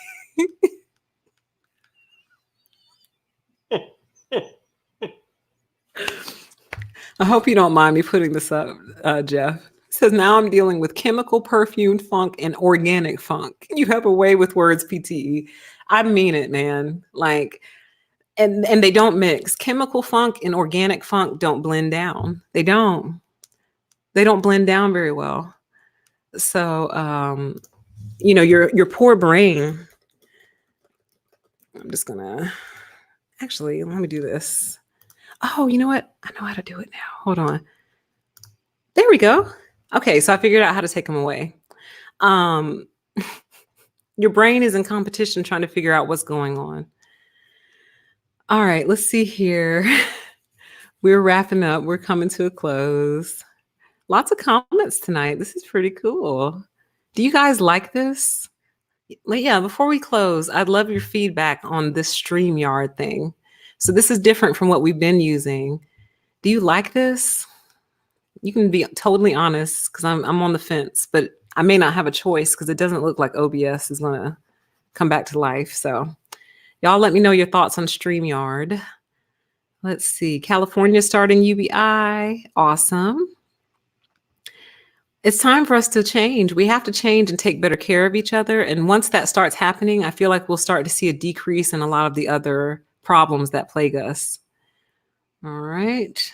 I hope you don't mind me putting this up, Jeff. It says, now I'm dealing with chemical, perfumed funk and organic funk. You have a way with words, PTE. I mean it, man. Like, and they don't mix. Chemical funk and organic funk don't blend down. They don't blend down very well. So, your poor brain. I'm just gonna, actually, let me do this. Oh, you know what? I know how to do it now. Hold on. There we go. Okay, so I figured out how to take them away. Your brain is in competition trying to figure out what's going on. All right, let's see here. We're wrapping up. We're coming to a close. Lots of comments tonight. This is pretty cool. Do you guys like this? Yeah, before we close, I'd love your feedback on this StreamYard thing. So this is different from what we've been using. Do you like this? You can be totally honest, because I'm on the fence, but I may not have a choice because it doesn't look like OBS is going to come back to life. So y'all let me know your thoughts on StreamYard. Let's see. California starting UBI. Awesome. It's time for us to change. We have to change and take better care of each other. And once that starts happening, I feel like we'll start to see a decrease in a lot of the other problems that plague us. All right.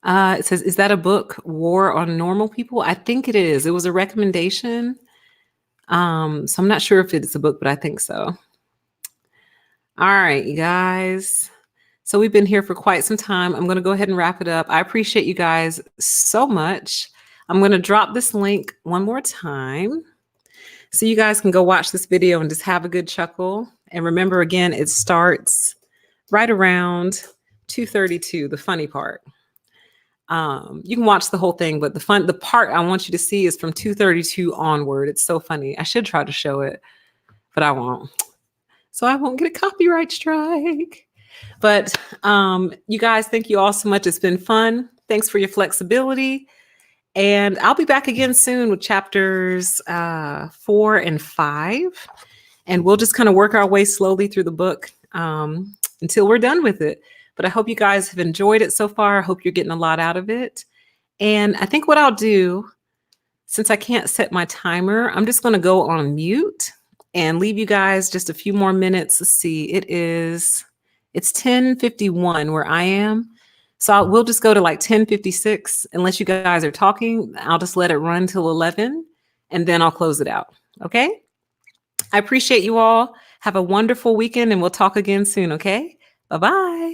It says, is that a book, War on Normal People? I think it is. It was a recommendation. So I'm not sure if it's a book, but I think so. All right, you guys. So we've been here for quite some time. I'm going to go ahead and wrap it up. I appreciate you guys so much. I'm going to drop this link one more time so you guys can go watch this video and just have a good chuckle. And remember, again, it starts right around 2:32, the funny part. You can watch the whole thing, but the part I want you to see is from 2:32 onward. It's so funny. I should try to show it, but I won't. So I won't get a copyright strike. But you guys, thank you all so much. It's been fun. Thanks for your flexibility. And I'll be back again soon with chapters 4 and 5. And we'll just kind of work our way slowly through the book until we're done with it. But I hope you guys have enjoyed it so far. I hope you're getting a lot out of it. And I think what I'll do, since I can't set my timer, I'm just going to go on mute and leave you guys just a few more minutes. Let's see. It's 10:51 where I am. So we'll just go to like 10:56. Unless you guys are talking, I'll just let it run till 11 and then I'll close it out. Okay. I appreciate you all. Have a wonderful weekend and we'll talk again soon. Okay. Bye-bye.